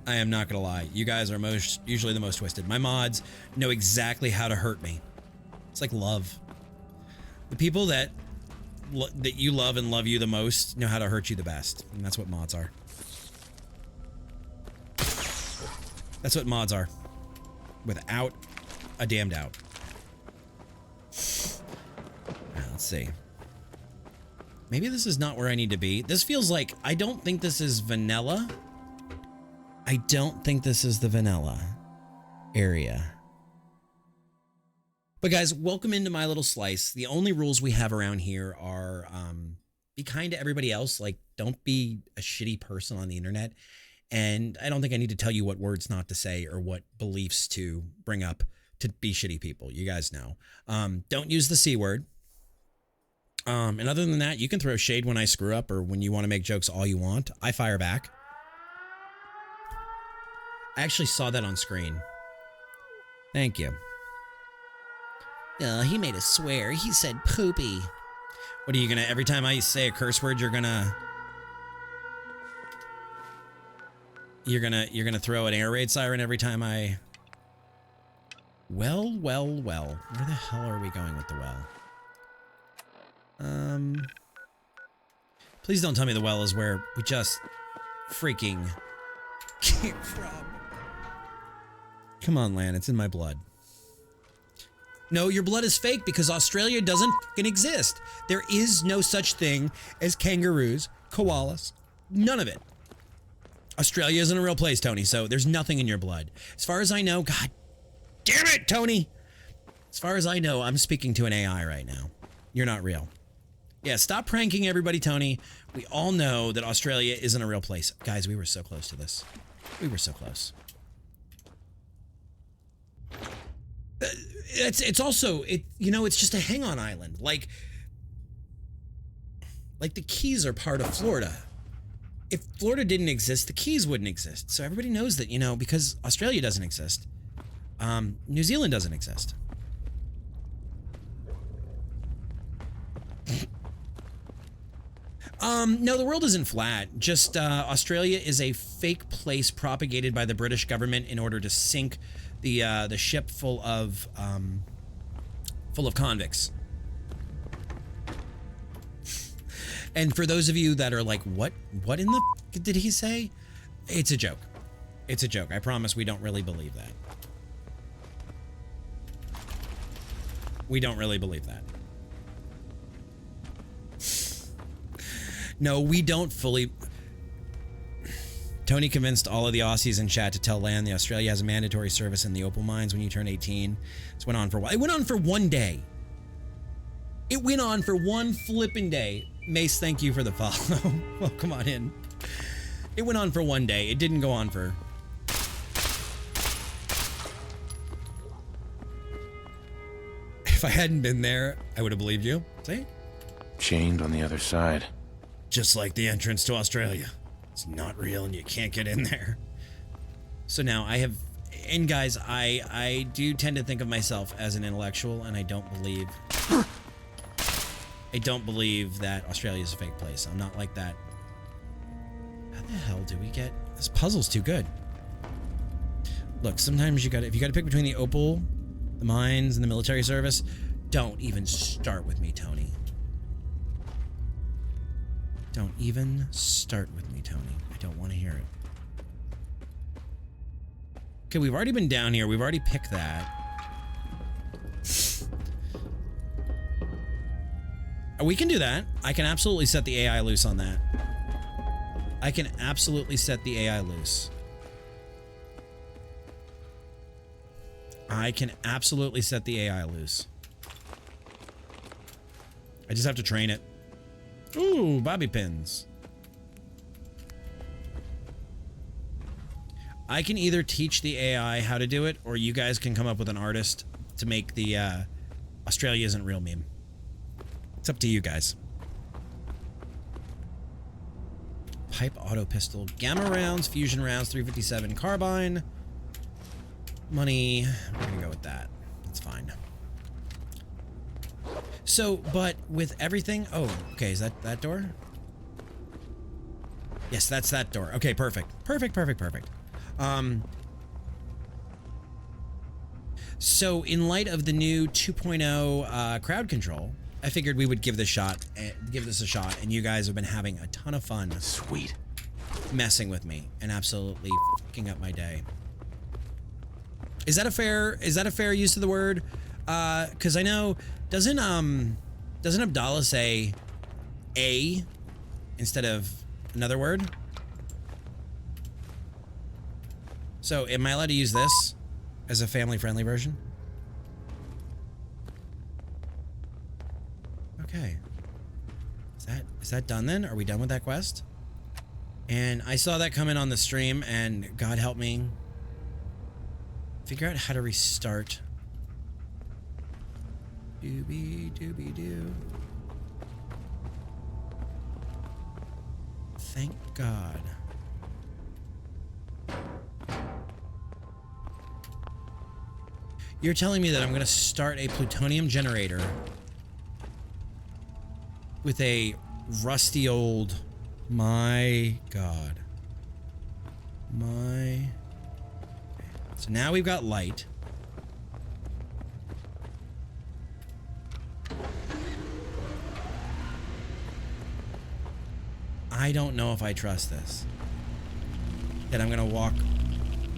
I am not gonna lie. You guys are usually the most twisted. My mods know exactly how to hurt me. It's like love. The people that you love and love you the most know how to hurt you the best. And that's what mods are. That's what mods are. Without a damn doubt. Let's see. Maybe this is not where I need to be. This feels like, I don't think this is vanilla. I don't think this is the vanilla area. But guys, welcome into my little slice. The only rules we have around here are be kind to everybody else. Like, don't be a shitty person on the internet. And I don't think I need to tell you what words not to say or what beliefs to bring up to be shitty people. You guys know. Don't use the C word. And other than that, you can throw shade when I screw up or when you want to make jokes all you want. I fire back. I actually saw that on screen. Thank you. He made us swear. He said poopy. What are you gonna, every time I say a curse word, you're gonna throw an air raid siren every time I... Well. Where the hell are we going with the well? Please don't tell me the well is where we just freaking came from. Come on, Lan, it's in my blood. No, your blood is fake because Australia doesn't fucking exist. There is no such thing as kangaroos, koalas, none of it. Australia isn't a real place, Tony, so there's nothing in your blood. As far as I know, God damn it, Tony! As far as I know, I'm speaking to an AI right now. You're not real. Yeah, stop pranking everybody, Tony. We all know that Australia isn't a real place. Guys, we were so close to this. We were so close. It's also, you know, it's just a hang-on island. Like the Keys are part of Florida. If Florida didn't exist, the Keys wouldn't exist. So everybody knows that, you know, because Australia doesn't exist. New Zealand doesn't exist. No, the world isn't flat. Just Australia is a fake place propagated by the British government in order to sink the ship full of convicts. And for those of you that are like, what in the f did he say? It's a joke. It's a joke. I promise we don't really believe that. We don't really believe that. No, we don't fully... Tony convinced all of the Aussies in chat to tell Lan that Australia has a mandatory service in the opal mines when you turn 18. This went on for a while. It went on for one day. It went on for one flipping day. Mace, thank you for the follow. Welcome on in. It went on for one day. It didn't go on for... If I hadn't been there, I would have believed you. See? Chained on the other side. Just like the entrance to Australia. It's not real and you can't get in there. So now I have... And guys, I do tend to think of myself as an intellectual, and I don't believe... I don't believe that Australia is a fake place. I'm not like that. the hell do we get? This puzzle's too good. Look, sometimes if you gotta pick between the opal, the mines, and the military service, don't even start with me, Tony. Don't even start with me, Tony. I don't want to hear it. Okay, we've already been down here. We've already picked that. We can do that. I can absolutely set the AI loose on that. I can absolutely set the AI loose. I can absolutely set the AI loose. I just have to train it. Ooh, bobby pins. I can either teach the AI how to do it, or you guys can come up with an artist to make the Australia isn't real meme. It's up to you guys. Pipe auto pistol, gamma rounds, fusion rounds, 357 carbine. Money, we're gonna go with that. That's fine. So, but with everything, oh, okay, is that that door? Yes, that's that door. Okay, perfect. Perfect. So in light of the new 2.0 crowd control, I figured we would give this a shot, and you guys have been having a ton of fun. Sweet. Messing with me and absolutely fucking up my day. Is that a fair use of the word? Cause I know, doesn't Abdallah say a instead of another word? So am I allowed to use this as a family-friendly version? Okay. Is that done then? Are we done with that quest? And I saw that come in on the stream, and God help me figure out how to restart. Doobie-doobie-doo. Thank God. You're telling me that I'm going to start a plutonium generator with a rusty old... My God. So now we've got light. I don't know if I trust this. That I'm gonna walk...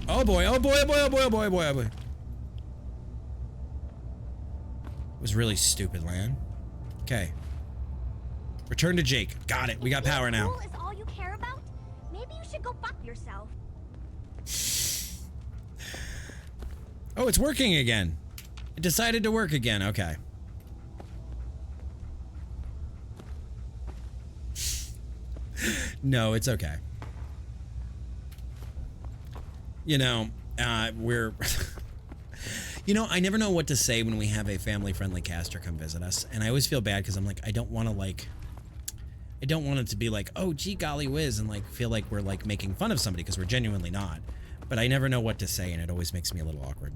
Oh boy, oh boy, oh boy, oh boy, oh boy, oh boy, oh boy. It was really stupid, Lan. Okay. Return to Jake. Got it. We got power now. Is all you care about? Maybe you should go fuck yourself. Oh, it's working again. It decided to work again. Okay. No, it's okay. You know, we're... You know, I never know what to say when we have a family-friendly caster come visit us. And I always feel bad because I'm like, I don't want to, like... I don't want it to be like, oh, gee golly whiz, and like feel like we're like making fun of somebody because we're genuinely not. But I never know what to say, and it always makes me a little awkward.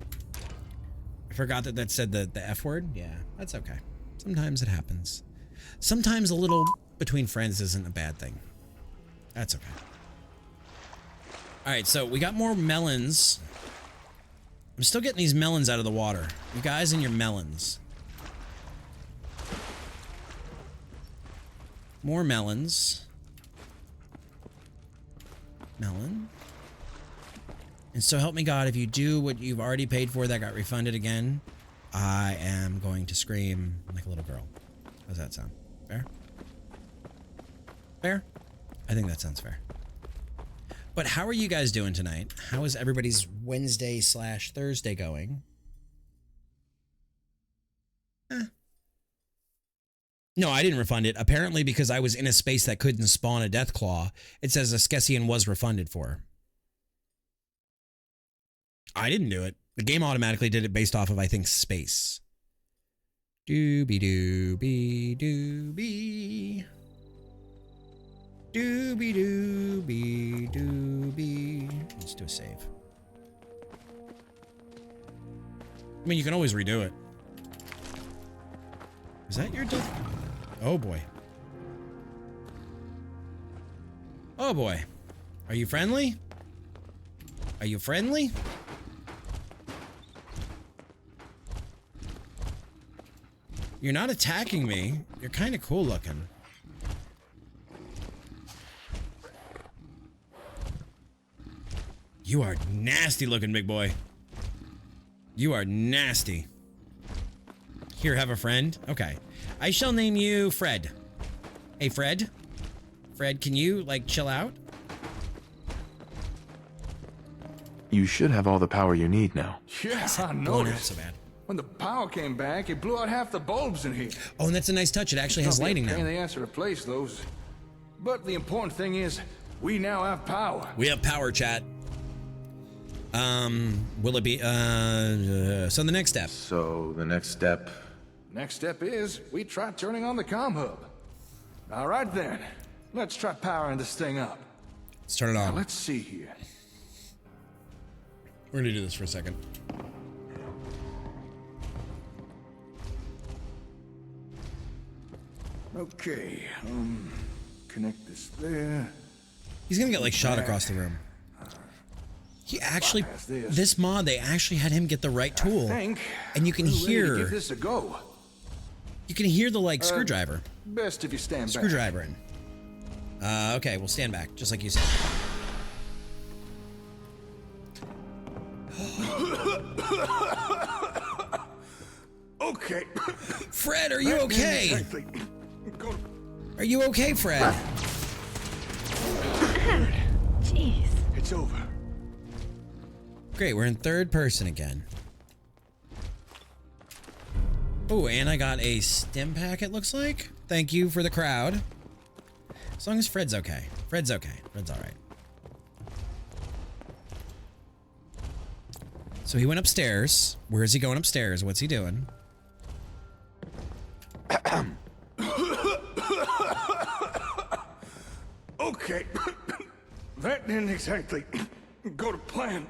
I forgot that said the F word. Yeah, that's okay. Sometimes it happens. Sometimes a little between friends isn't a bad thing. That's okay. All right, so we got more melons. I'm still getting these melons out of the water. You guys and your melons. More melons. Melon. And so help me God, if you do what you've already paid for that got refunded again, I am going to scream like a little girl. How's that sound? Fair? Fair? I think that sounds fair. But how are you guys doing tonight? How is everybody's Wednesday/Thursday going? No, I didn't refund it. Apparently, because I was in a space that couldn't spawn a death claw, it says Askesian was refunded for. I didn't do it. The game automatically did it based off of, I think, space. Doobie doobie doobie. Doobie doobie doobie. Let's do a save. I mean, you can always redo it. Is that your death? Oh boy. Oh boy. Are you friendly? Are you friendly? You're not attacking me. You're kind of cool looking. You are nasty looking, big boy. You are nasty. Here, have a friend. Okay. I shall name you Fred. Hey, Fred. Fred, can you, like, chill out? You should have all the power you need now. Yeah, I Blown out noticed. so bad. When the power came back, it blew out half the bulbs in here. Oh, and that's a nice touch. It actually has lighting now. Pain in the ass to replace those. But the important thing is, we now have power. We have power, chat. Will it be, so the next step. So the next step. Next step is, we try turning on the comm hub. All right then, let's try powering this thing up. Let's turn it on. Now, let's see here. We're gonna do this for a second. Okay, connect this there. He's gonna get like shot across the room. He actually, this mod, they actually had him get the right tool, and you can hear. Give this a go. You can hear the like screwdriver. Best if you stand back. Screwdriver in. Okay, we'll stand back, just like you said. Okay. Fred, are you okay? Are you okay, Fred? Jeez. It's over. Great, we're in third person again. Oh, and I got a stim pack, it looks like. Thank you for the crowd. As long as Fred's okay. Fred's okay. Fred's alright. So he went upstairs. Where is he going upstairs? What's he doing? Okay. That didn't exactly go to plan.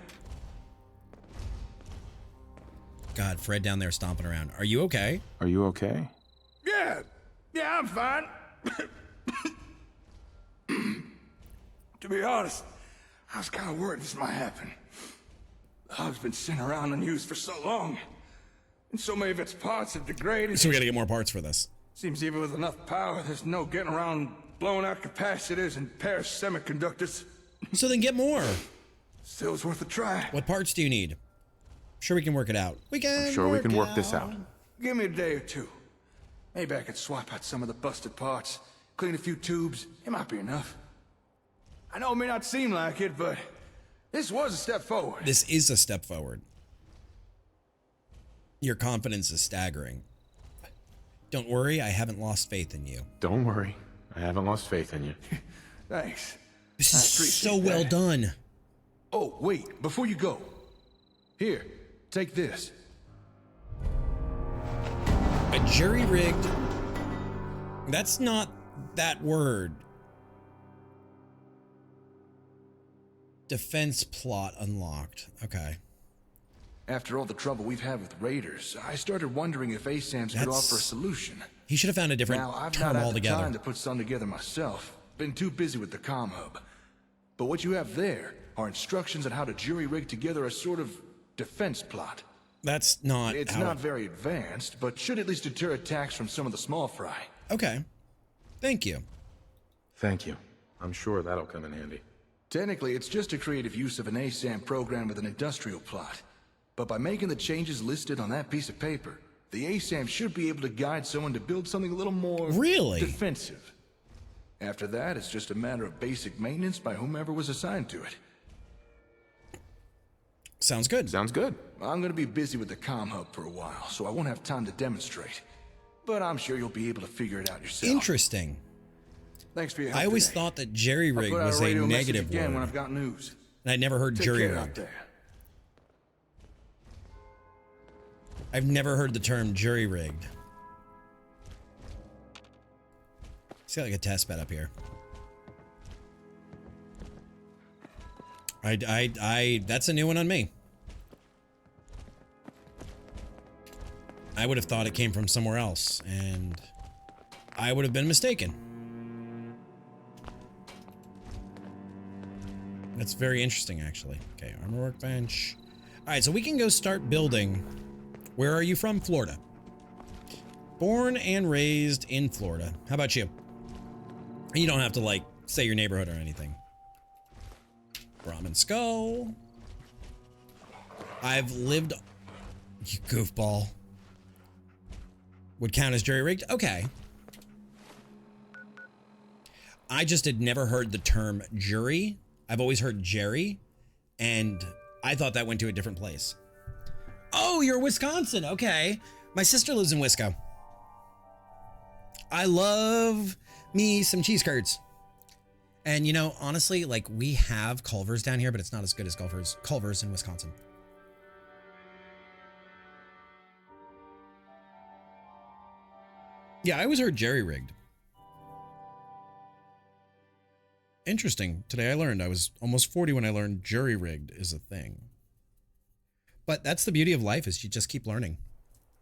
God, Fred down there stomping around. Are you okay? Are you okay? Yeah, I'm fine. To be honest, I was kind of worried this might happen. The hub's been sitting around unused for so long, and so many of its parts have degraded. So we gotta get more parts for this. Seems even with enough power, there's no getting around blowing out capacitors and pairs semiconductors. So then get more. Still, it's worth a try. What parts do you need? Sure we can work it out. I'm sure we can work this out. Give me a day or two. Maybe I could swap out some of the busted parts, clean a few tubes. It might be enough. I know it may not seem like it, but this was a step forward. This is a step forward. Your confidence is staggering. Don't worry, I haven't lost faith in you. Don't worry, I haven't lost faith in you. Thanks. This is so well done. Oh, wait, before you go. Here, take this. A jury-rigged... That's not that word. Defense plot unlocked. Okay. After all the trouble we've had with raiders, I started wondering if ASAMs could offer a solution. He should have found a different now, I've term not had altogether. the time to put some together myself. Been too busy with the comm hub. But what you have there are instructions on how to jury-rig together a sort of defense plot. That's not It's not very advanced, but should at least deter attacks from some of the small fry. Okay. Thank you. Thank you. I'm sure that'll come in handy. Technically, it's just a creative use of an ASAM program with an industrial plot. But by making the changes listed on that piece of paper, the ASAM should be able to guide someone to build something a little more defensive. After that, it's just a matter of basic maintenance by whomever was assigned to it. Sounds good. Sounds good. I'm gonna be busy with the comm hub for a while, so I won't have time to demonstrate. But I'm sure you'll be able to figure it out yourself. Interesting. Thanks for your help I always today. thought that jerry-rig I'll put out was a radio message negative again word. when I've got news. And I'd never heard Take care jury-rig. out there. I've never heard the term jury-rigged. It's got like a test bed up here. That's a new one on me. I would have thought it came from somewhere else, and I would have been mistaken. That's very interesting, actually. Okay, armor workbench. All right, so we can go start building. Where are you from? Florida. Born and raised in Florida. How about you? You don't have to, like, say your neighborhood or anything. Brahmin skull. I've lived... You goofball. Would count as jury-rigged? Okay. I just had never heard the term jury. I've always heard Jerry, and I thought that went to a different place. Oh, you're Wisconsin. Okay. My sister lives in Wisco. I love me some cheese curds. And you know, honestly, like we have Culver's down here, but it's not as good as Culver's in Wisconsin. Yeah, I always heard jerry-rigged. Interesting. Today I learned. I was almost 40 when I learned jury-rigged is a thing. But that's the beauty of life, is you just keep learning.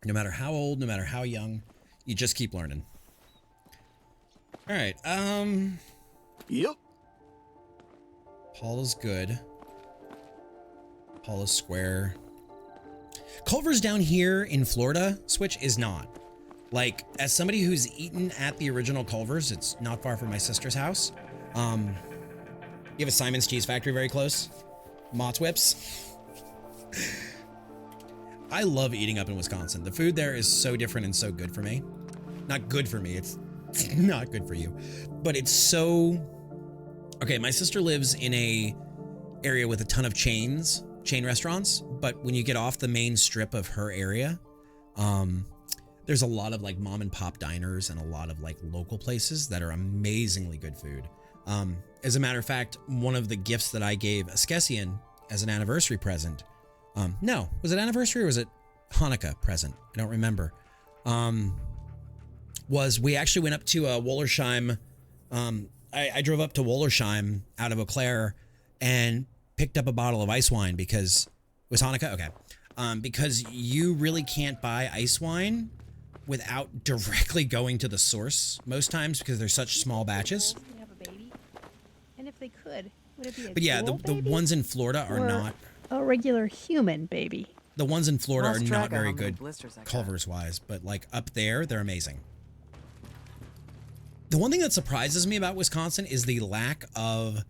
No matter how old, no matter how young, you just keep learning. All right. Yep. Paula's good. Paula's square. Culver's down here in Florida, Switch, is not. Like, as somebody who's eaten at the original Culver's, it's not far from my sister's house. You have a Simon's Cheese Factory very close. Mott's Whips. I love eating up in Wisconsin. The food there is so different and so good for me. Not good for me, it's not good for you. But it's so... Okay, my sister lives in a area with a ton of chain restaurants, but when you get off the main strip of her area, there's a lot of like mom and pop diners and a lot of like local places that are amazingly good food. As a matter of fact, one of the gifts that I gave Askesian as an anniversary present, no, was it anniversary or was it Hanukkah present? I don't remember. Was we actually went up to Wollersheim. I drove up to Wollersheim out of Eau Claire and picked up a bottle of ice wine because it was Hanukkah. Okay. Because you really can't buy ice wine without directly going to the source most times because they're such small batches. Have a baby? And if they could, would it be a But yeah, the ones in Florida are not a regular human baby. The ones in Florida are Lost not track of very how many good blisters I got. Culver's wise, but like up there, they're amazing. The one thing that surprises me about Wisconsin is the lack of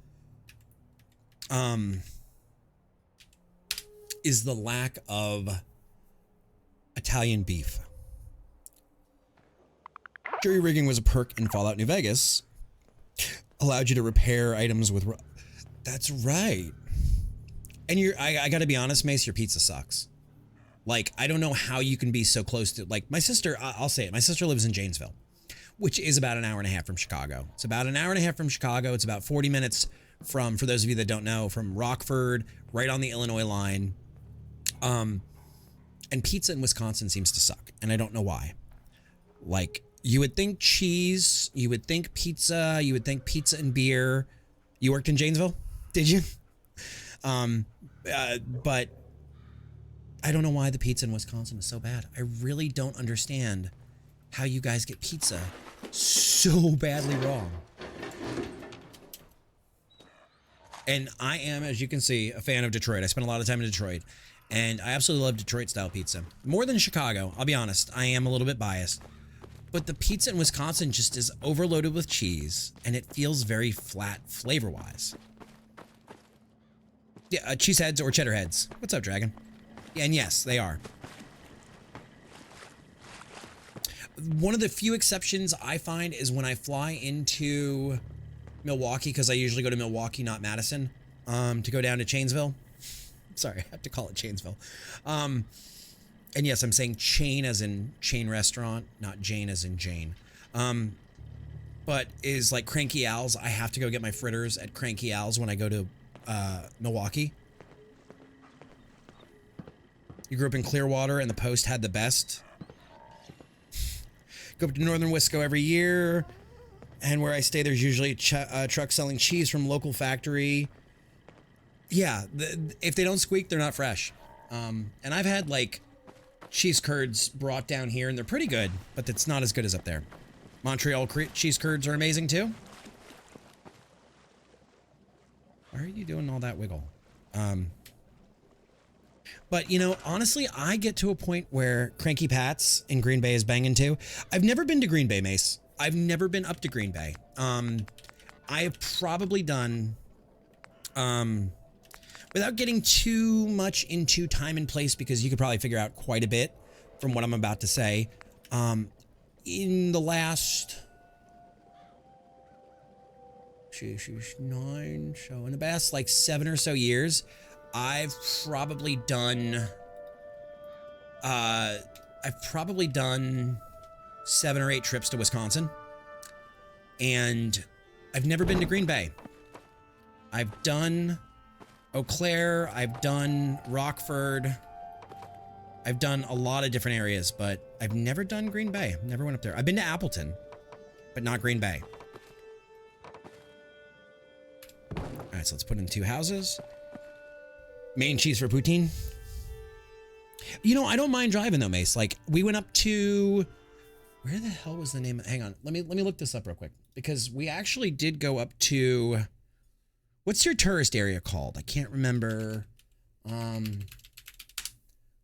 Italian beef. Jury rigging was a perk in Fallout New Vegas. Allowed you to repair items with... That's right. And I gotta be honest, Mace, your pizza sucks. Like, I don't know how you can be so close to... Like, my sister, I'll say it, my sister lives in Janesville, which is about an hour and a half from Chicago. It's about an hour and a half from Chicago. It's about 40 minutes from, for those of you that don't know, from Rockford, right on the Illinois line. And pizza in Wisconsin seems to suck, and I don't know why. Like, you would think cheese, you would think pizza, you would think pizza and beer. You worked in Janesville? Did you? But I don't know why the pizza in Wisconsin is so bad. I really don't understand how you guys get pizza so badly wrong. And I am, as you can see, a fan of Detroit. I spent a lot of time in Detroit, and I absolutely love Detroit-style pizza. More than Chicago, I'll be honest. I am a little bit biased. But the pizza in Wisconsin just is overloaded with cheese, and it feels very flat flavor-wise. Yeah, cheese heads or cheddar heads. What's up, Dragon? Yeah, and yes, they are. One of the few exceptions I find is when I fly into Milwaukee, because I usually go to Milwaukee, not Madison, to go down to Chainsville. Sorry, I have to call it Chainsville. And yes, I'm saying chain as in chain restaurant, not Jane as in Jane. But is like Cranky Al's. I have to go get my fritters at Cranky Al's when I go to Milwaukee. You grew up in Clearwater and the Post had the best. Go up to Northern Wisco every year. And where I stay, there's usually a truck selling cheese from local factory. Yeah, if they don't squeak, they're not fresh. And I've had like cheese curds brought down here and they're pretty good, but it's not as good as up there. Montreal cheese curds are amazing too. Why are you doing all that wiggle? But, you know, honestly, I get to a point where Cranky Pat's in Green Bay is banging too. I've never been to Green Bay, Mace. I've never been up to Green Bay. I have probably done, without getting too much into time and place, because you could probably figure out quite a bit from what I'm about to say. In the last... She's 9, so in the past like 7 or so years, I've probably done 7 or 8 trips to Wisconsin, and I've never been to Green Bay. I've done Eau Claire, I've done Rockford, I've done a lot of different areas, but I've never done Green Bay. Never went up there. I've been to Appleton, but not Green Bay. All right, so let's put in 2 houses. Main cheese for poutine. You know, I don't mind driving though, Mace. Like, we went up to... Where the hell was the name? Hang on. Let me look this up real quick. Because we actually did go up to... What's your tourist area called? I can't remember. The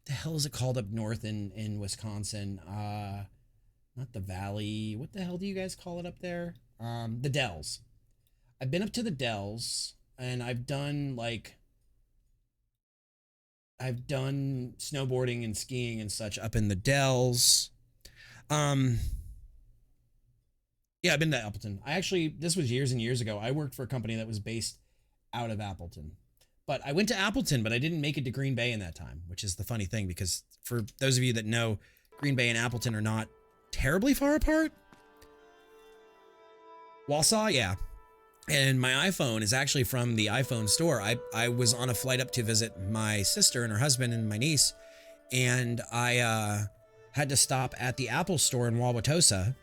hell is it called up north in Wisconsin? Not the Valley. What the hell do you guys call it up there? The Dells. I've been up to the Dells, and I've done snowboarding and skiing and such up in the Dells. Yeah, I've been to Appleton. This was years and years ago. I worked for a company that was based out of Appleton. But I went to Appleton, but I didn't make it to Green Bay in that time, which is the funny thing, because for those of you that know, Green Bay and Appleton are not terribly far apart. Wausau, yeah. And my iPhone is actually from the iPhone store. I was on a flight up to visit my sister and her husband and my niece, and I had to stop at the Apple store in Wauwatosa,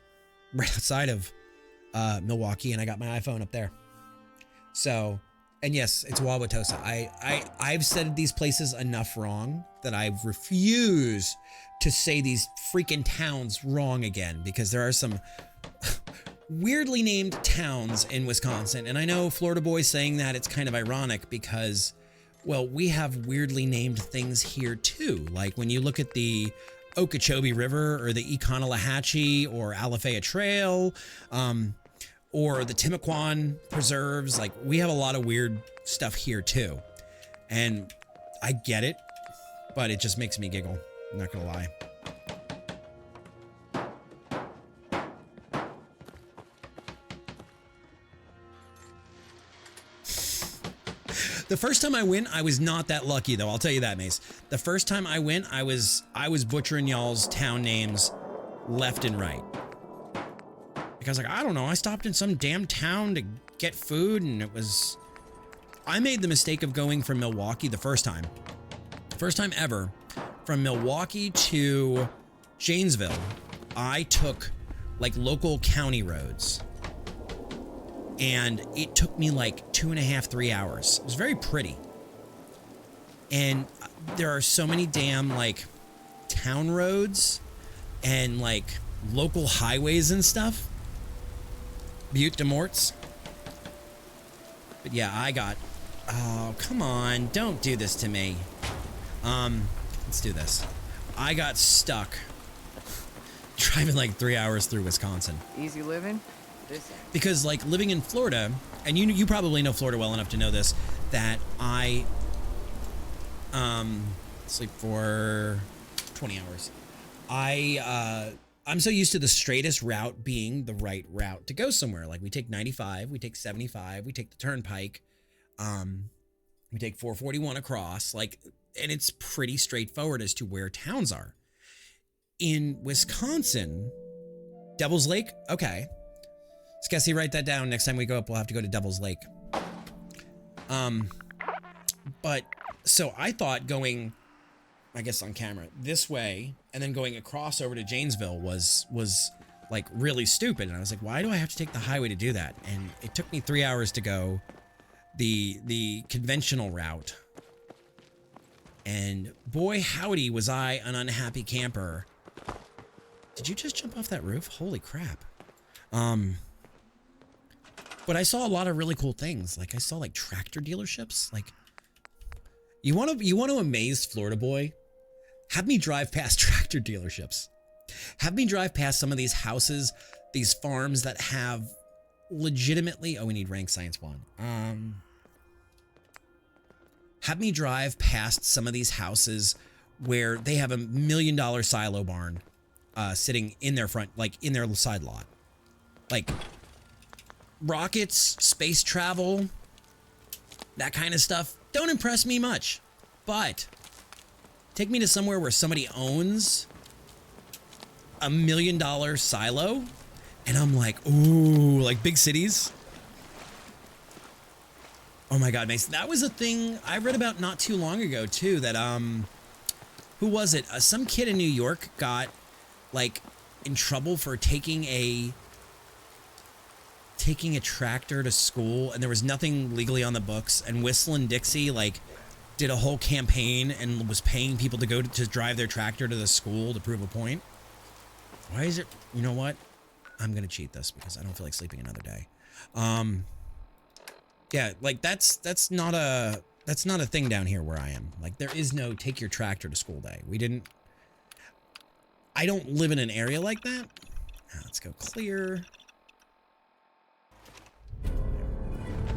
right outside of Milwaukee, and I got my iPhone up there. So, and yes, it's Wauwatosa. I've said these places enough wrong that I refuse to say these freaking towns wrong again, because there are some weirdly named towns in Wisconsin. And I know Florida Boy's saying that, it's kind of ironic because, well, we have weirdly named things here too. Like when you look at the Okeechobee River or the Econolahachie or Alafaya Trail, or the Timucuan Preserves, like we have a lot of weird stuff here too. And I get it, but it just makes me giggle. I'm not gonna lie. The first time I went, I was not that lucky though. I'll tell you that, Mace. The first time I went, I was butchering y'all's town names left and right. Because like, I don't know, I stopped in some damn town to get food, and I made the mistake of going from Milwaukee the first time ever, from Milwaukee to Janesville. I took like local county roads. And it took me like 2.5, 3 hours. It was very pretty. And there are so many damn like town roads and like local highways and stuff. Butte de Morts. But yeah, oh, come on. Don't do this to me. Let's do this. I got stuck driving like 3 hours through Wisconsin. Easy living? Because like living in Florida, and you probably know Florida well enough to know this, that I sleep for 20 hours. I'm so used to the straightest route being the right route to go somewhere. Like we take 95, we take 75, we take the turnpike, we take 441 across, like, and it's pretty straightforward as to where towns are. In Wisconsin, Devil's Lake, okay. Skessy, write that down. Next time we go up, we'll have to go to Devil's Lake. But so I thought going, I guess on camera, this way and then going across over to Janesville was like really stupid. And I was like, why do I have to take the highway to do that? And it took me 3 hours to go the conventional route. And boy, howdy, was I an unhappy camper. Did you just jump off that roof? Holy crap. But I saw a lot of really cool things. Like I saw like tractor dealerships. Like you want to amaze Florida boy? Have me drive past tractor dealerships. Have me drive past some of these houses, these farms that have legitimately, oh, we need rank science 1. Have me drive past some of these houses where they have $1 million silo barn sitting in their front, like in their side lot. Like rockets, space travel, that kind of stuff don't impress me much. But take me to somewhere where somebody owns $1 million silo, and I'm like, ooh, like big cities. Oh my God, Mason, that was a thing I read about not too long ago too. That who was it? Some kid in New York got like in trouble for taking a tractor to school, and there was nothing legally on the books. And Whistling Dixie like did a whole campaign and was paying people to go to drive their tractor to the school to prove a point. Why is it? You know what? I'm gonna cheat this because I don't feel like sleeping another day. Yeah, like that's not a thing down here where I am. Like there is no take your tractor to school day. I don't live in an area like that. Now, let's go clear.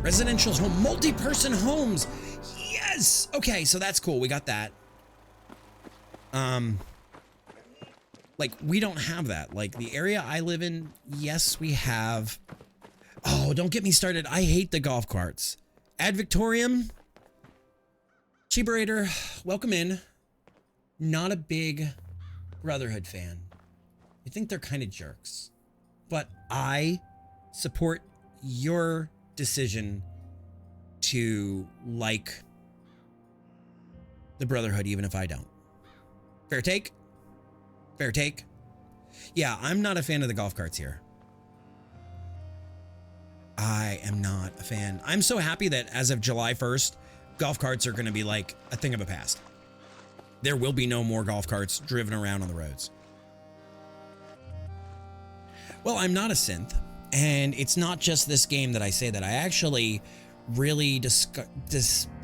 Residential home, multi-person homes. Yes. Okay, so that's cool. We got that. Like we don't have that. Like the area I live in, yes, we have. Oh, don't get me started. I hate the golf carts. Ad Victorium. Cheaperator, welcome in. Not a big Brotherhood fan. I think they're kind of jerks. But I support your decision to like the Brotherhood even if I don't. Fair take? Fair take? Yeah, I'm not a fan of the golf carts here. I am not a fan. I'm so happy that as of July 1st, golf carts are going to be like a thing of the past. There will be no more golf carts driven around on the roads. Well, I'm not a synth, and it's not just this game that I say that. I actually really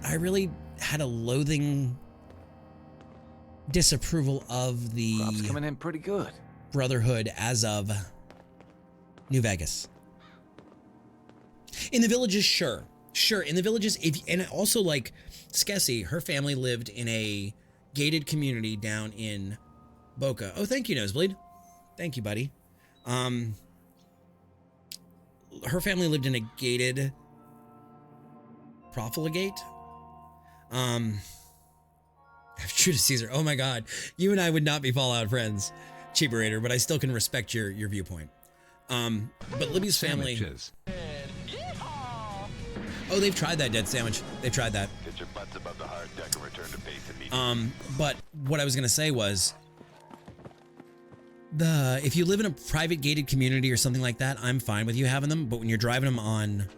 I really had a loathing disapproval of the Crop's coming in pretty good. Brotherhood as of New Vegas. In the villages, sure. In the villages, and also like Skessy, her family lived in a gated community down in Boca. Oh, thank you, Nosebleed. Thank you, buddy. Her family lived in a gated profligate. True to Caesar. Oh my God, you and I would not be Fallout friends, Cheaperator, but I still can respect your viewpoint. But Libby's family. Sandwiches. Oh, they've tried that dead sandwich. They've tried that. Get your butts above the hard deck and return to base immediately. But what I was gonna say was, if you live in a private gated community or something like that, I'm fine with you having them. But when you're driving them on,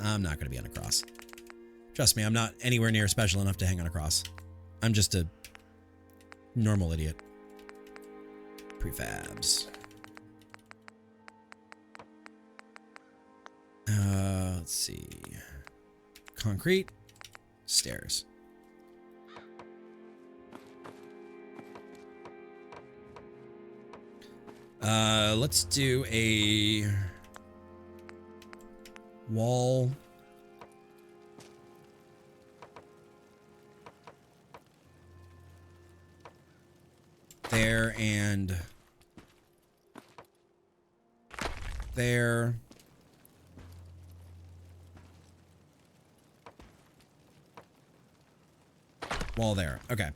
I'm not gonna be on a cross. Trust me, I'm not anywhere near special enough to hang on a cross. I'm just a normal idiot. Prefabs. Let's see. Concrete. Stairs. Let's do a wall. There and there. Wall there. Okay.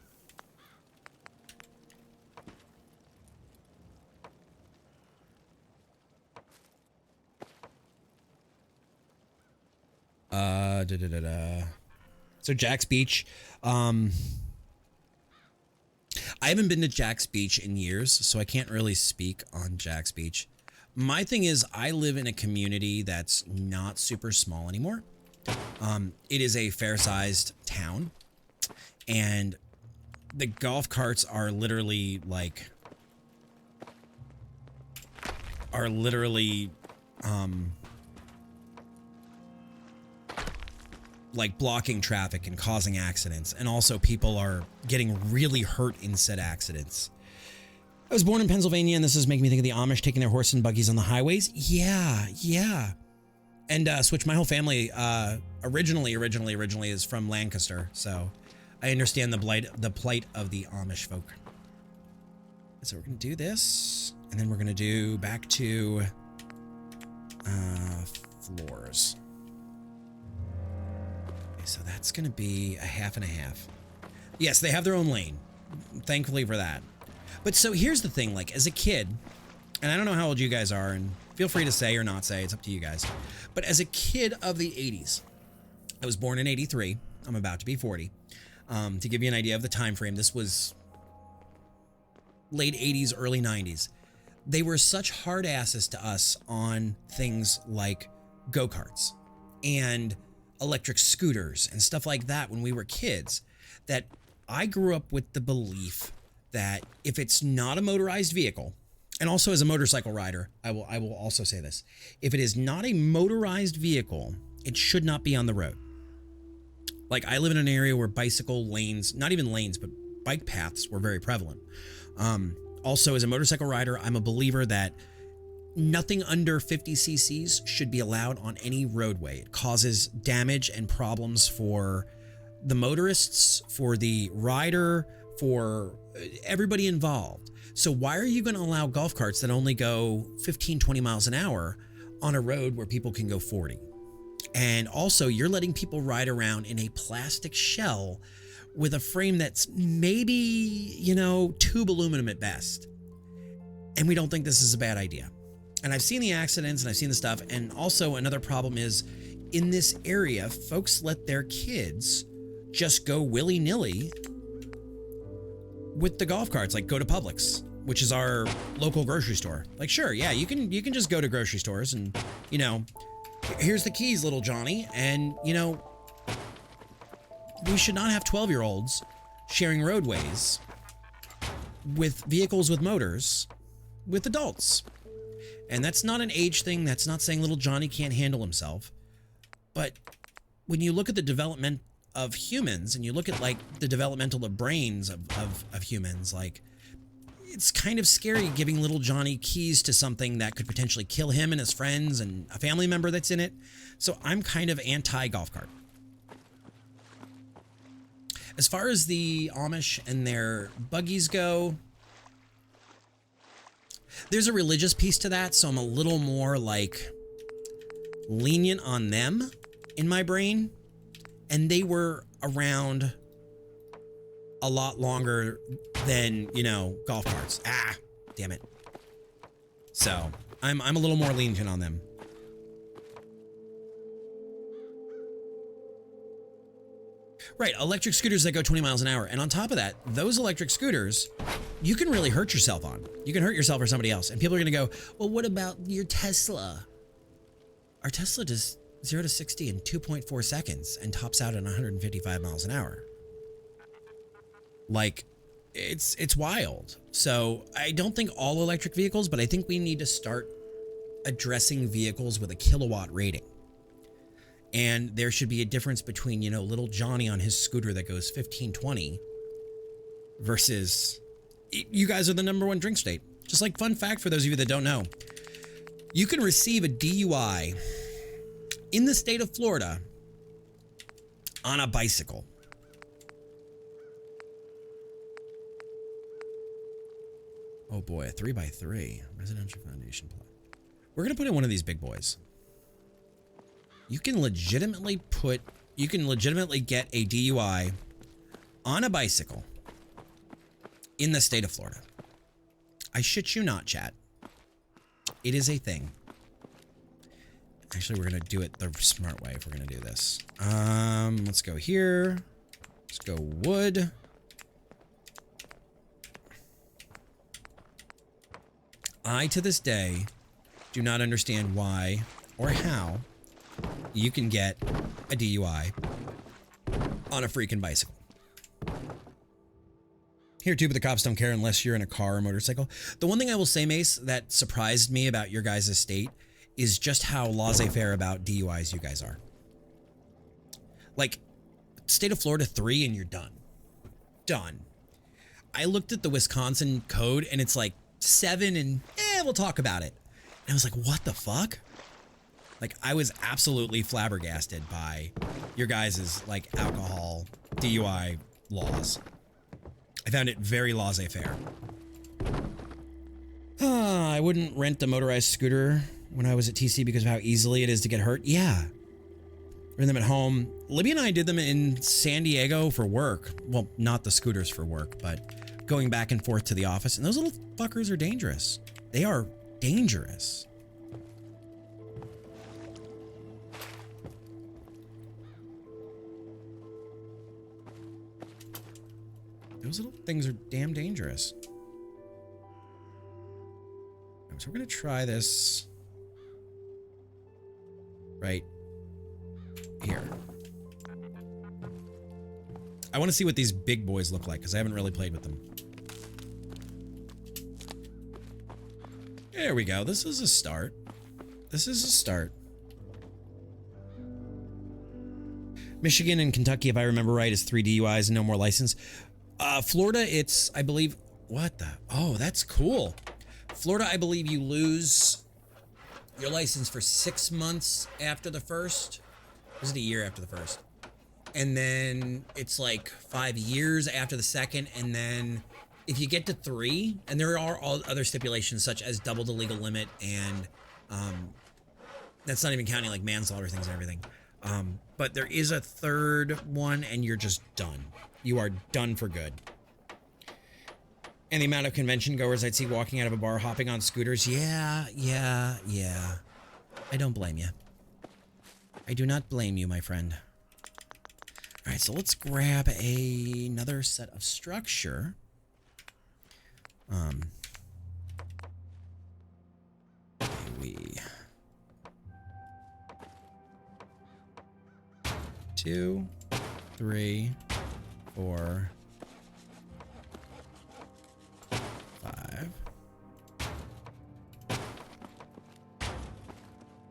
So Jack's Beach. I haven't been to Jack's Beach in years, so I can't really speak on Jack's Beach. My thing is, I live in a community that's not super small anymore. It is a fair-sized town, and the golf carts are literally like, like blocking traffic and causing accidents, and also people are getting really hurt in said accidents. I was born in Pennsylvania, and this is making me think of the Amish taking their horse and buggies on the highways. Yeah. And Switch, my whole family originally is from Lancaster, so I understand the plight of the Amish folk. So we're gonna do this, and then we're gonna do back to floors. Okay, so that's gonna be a half and a half. Yes, they have their own lane. Thankfully for that. But so here's the thing, like as a kid, and I don't know how old you guys are, and feel free to say or not say, it's up to you guys. But as a kid of the 80s, I was born in 83. I'm about to be 40. To give you an idea of the time frame, this was late 80s, early 90s. They were such hard asses to us on things like go-karts and electric scooters and stuff like that when we were kids, that I grew up with the belief that if it's not a motorized vehicle, and also as a motorcycle rider, I will also say this, if it is not a motorized vehicle, it should not be on the road. Like I live in an area where bicycle lanes, not even lanes, but bike paths were very prevalent. Also as a motorcycle rider, I'm a believer that nothing under 50 cc's should be allowed on any roadway. It causes damage and problems for the motorists, for the rider, for everybody involved. So why are you going to allow golf carts that only go 15, 20 miles an hour on a road where people can go 40? And also you're letting people ride around in a plastic shell with a frame that's maybe, you know, tube aluminum at best. And we don't think this is a bad idea. And I've seen the accidents and I've seen the stuff. And also another problem is in this area, folks let their kids just go willy-nilly with the golf carts, like go to Publix, which is our local grocery store. Like, sure, yeah, you can just go to grocery stores and, you know, here's the keys, little Johnny. And, you know, we should not have 12-year-olds sharing roadways with vehicles with motors with adults. And that's not an age thing. That's not saying little Johnny can't handle himself. But when you look at the development of humans and you look at like the developmental of brains of humans, like it's kind of scary giving little Johnny keys to something that could potentially kill him and his friends and a family member that's in it. So I'm kind of anti golf cart. As far as the Amish and their buggies go, there's a religious piece to that, so I'm a little more like lenient on them in my brain. And they were around a lot longer than, you know, golf carts. Ah, damn it. So I'm a little more lenient on them. Right, electric scooters that go 20 miles an hour. And on top of that, those electric scooters, you can really hurt yourself on. You can hurt yourself or somebody else. And people are going to go, well, what about your Tesla? Our Tesla does 0 to 60 in 2.4 seconds and tops out at 155 miles an hour. Like, it's wild. So I don't think all electric vehicles, but I think we need to start addressing vehicles with a kilowatt rating. And there should be a difference between, you know, little Johnny on his scooter that goes 15, 20 versus you guys are the #1 drink state. Just like fun fact for those of you that don't know, you can receive a DUI in the state of Florida on a bicycle. Oh boy, a 3x3 residential foundation plot. We're going to put in one of these big boys. You can legitimately get a DUI on a bicycle in the state of Florida. I shit you not, chat. It is a thing. Actually, we're going to do it the smart way if we're going to do this. Let's go here. Let's go wood. I, to this day, do not understand why or how you can get a DUI on a freaking bicycle. Here too, but the cops don't care unless you're in a car or motorcycle. The one thing I will say, Mace, that surprised me about your guys' state is just how laissez-faire about DUIs you guys are. Like, state of Florida 3 and you're done. Done. I looked at the Wisconsin code and it's like 7 and we'll talk about it. And I was like, what the fuck? Like, I was absolutely flabbergasted by your guys' like alcohol DUI laws. I found it very laissez-faire. I wouldn't rent a motorized scooter when I was at TC because of how easily it is to get hurt. Yeah. Rent them at home. Libby and I did them in San Diego for work. Well, not the scooters for work, but going back and forth to the office. And those little fuckers are dangerous. They are dangerous. Those little things are damn dangerous. So we're going to try this right here. I want to see what these big boys look like because I haven't really played with them. There we go. This is a start. This is a start. Michigan and Kentucky, if I remember right, is 3 DUIs and no more license. Florida, it's, I believe, what the? Oh, that's cool. Florida, I believe you lose your license for 6 months after the first. Was it a year after the first? And then it's like 5 years after the second. And then if you get to 3, and there are all other stipulations such as double the legal limit, and that's not even counting like manslaughter things and everything. But there is a third one, and you're just done. You are done for good. And the amount of convention goers I'd see walking out of a bar hopping on scooters. Yeah. I don't blame you. I do not blame you, my friend. All right, so let's grab another set of structure. We 2, 3, 4, 5.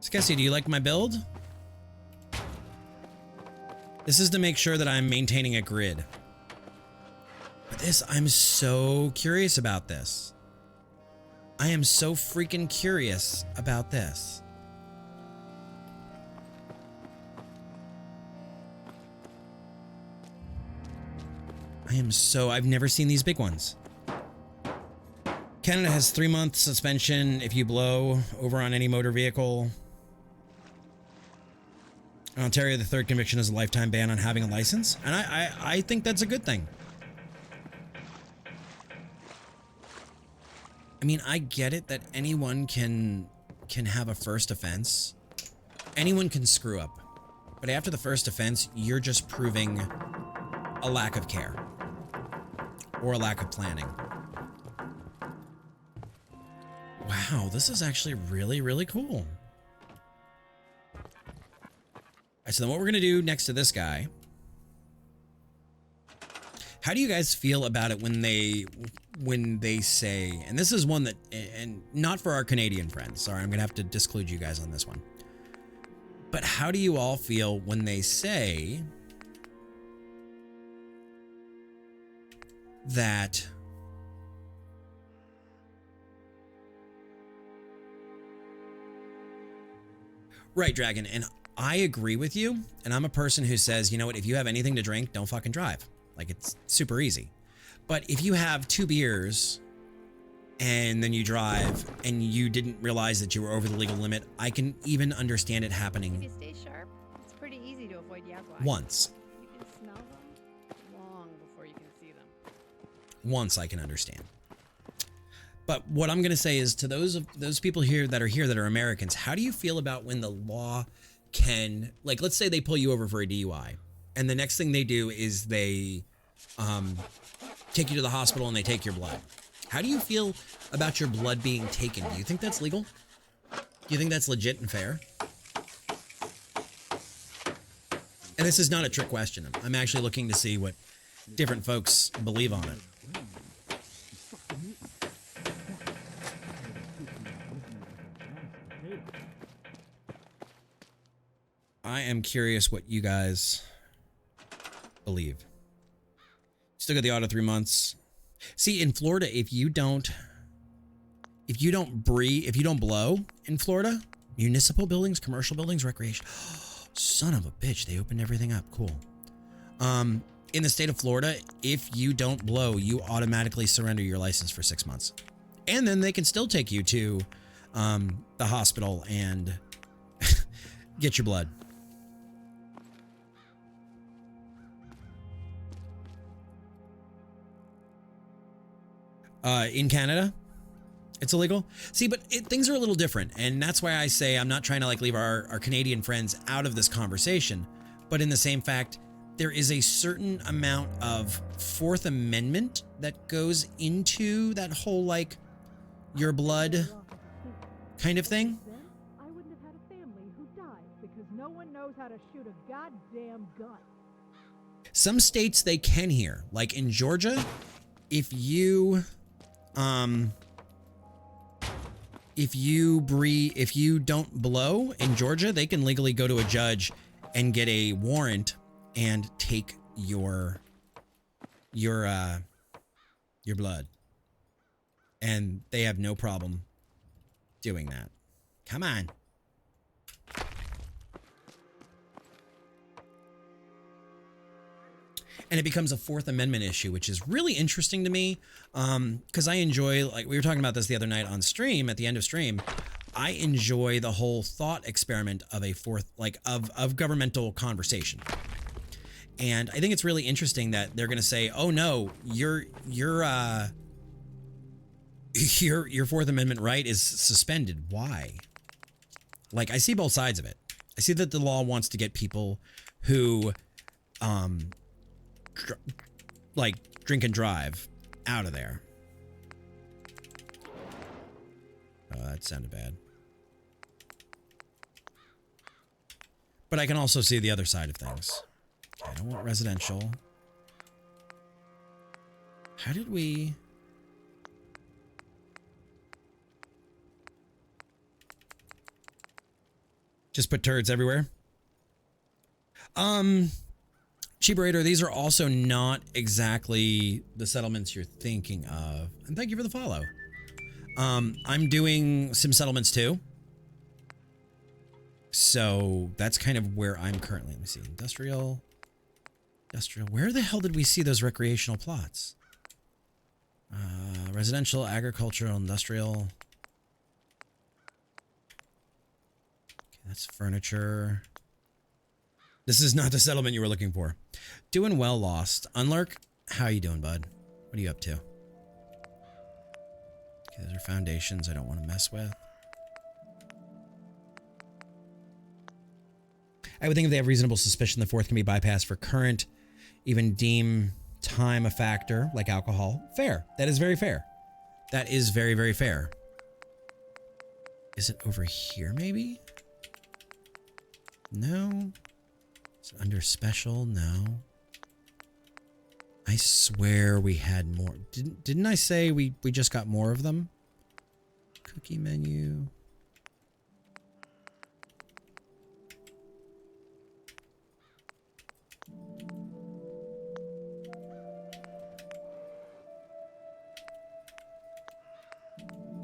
Skessy, do you like my build? This is to make sure that I'm maintaining a grid. But this, I'm so curious about this. I am so freaking curious about this. I've never seen these big ones. Canada has 3-month suspension if you blow over on any motor vehicle. In Ontario, the third conviction is a lifetime ban on having a license. And I think that's a good thing. I mean, I get it that anyone can have a first offense. Anyone can screw up. But after the first offense, you're just proving a lack of care. Or a lack of planning. Wow, this is actually really, really cool. Alright, so then what we're going to do next to this guy. How do you guys feel about it when they say, and this is one that, and not for our Canadian friends, sorry, I'm going to have to disclude you guys on this one. But how do you all feel when they say that right, Dragon, and I agree with you, and I'm a person who says, you know what, if you have anything to drink, don't fucking drive. Like, it's super easy. But if you have 2 beers and then you drive and you didn't realize that you were over the legal limit, I can even understand it happening. If you stay sharp, it's pretty easy to avoid Yagwai. Once. You can smell them long before you can see them. Once I can understand. But what I'm going to say is to those people here that are Americans, how do you feel about when the law can, like, let's say they pull you over for a DUI and the next thing they do is they take you to the hospital and they take your blood. How do you feel about your blood being taken? Do you think that's legal? Do you think that's legit and fair? And this is not a trick question. I'm actually looking to see what different folks believe on it. I am curious what you guys believe. Still got the auto 3 months. See, in Florida, if you don't blow in Florida, municipal buildings, commercial buildings, recreation. Son of a bitch, they opened everything up. Cool. In the state of Florida, if you don't blow, you automatically surrender your license for 6 months. And then they can still take you to the hospital and get your blood. In Canada, it's illegal. See, but things are a little different. And that's why I say I'm not trying to like leave our Canadian friends out of this conversation. But in the same fact, there is a certain amount of Fourth Amendment that goes into that whole like your blood kind of thing. I wouldn't have had a family who died because no one knows how to shoot a goddamn gun. Some states they can hear, like in Georgia, if you don't blow in Georgia, they can legally go to a judge and get a warrant and take your blood. And they have no problem doing that. Come on. And it becomes a Fourth Amendment issue, which is really interesting to me, because I enjoy, like we were talking about this the other night on stream, at the end of stream, I enjoy the whole thought experiment of a fourth, like of governmental conversation. And I think it's really interesting that they're going to say, oh no, your Fourth Amendment right is suspended. Why? Like, I see both sides of it. I see that the law wants to get people who, like drink and drive out of there. Oh, that sounded bad. But I can also see the other side of things. Okay, I don't want residential. How did we... just put turrets everywhere? Cheaperator, these are also not exactly the settlements you're thinking of. And thank you for the follow. I'm doing some settlements too. So that's kind of where I'm currently. Let me see. Industrial. Where the hell did we see those recreational plots? Residential, agricultural, industrial. Okay, that's furniture. This is not the settlement you were looking for. Doing well, Lost. Unlurk, how you doing, bud? What are you up to? Okay, those are foundations I don't want to mess with. I would think if they have reasonable suspicion the fourth can be bypassed for current, even deem time a factor, like alcohol. Fair. That is very fair. That is very, very fair. Is it over here, maybe? No. Is it under special? No. I swear we had more. Didn't I say we just got more of them? Cookie menu.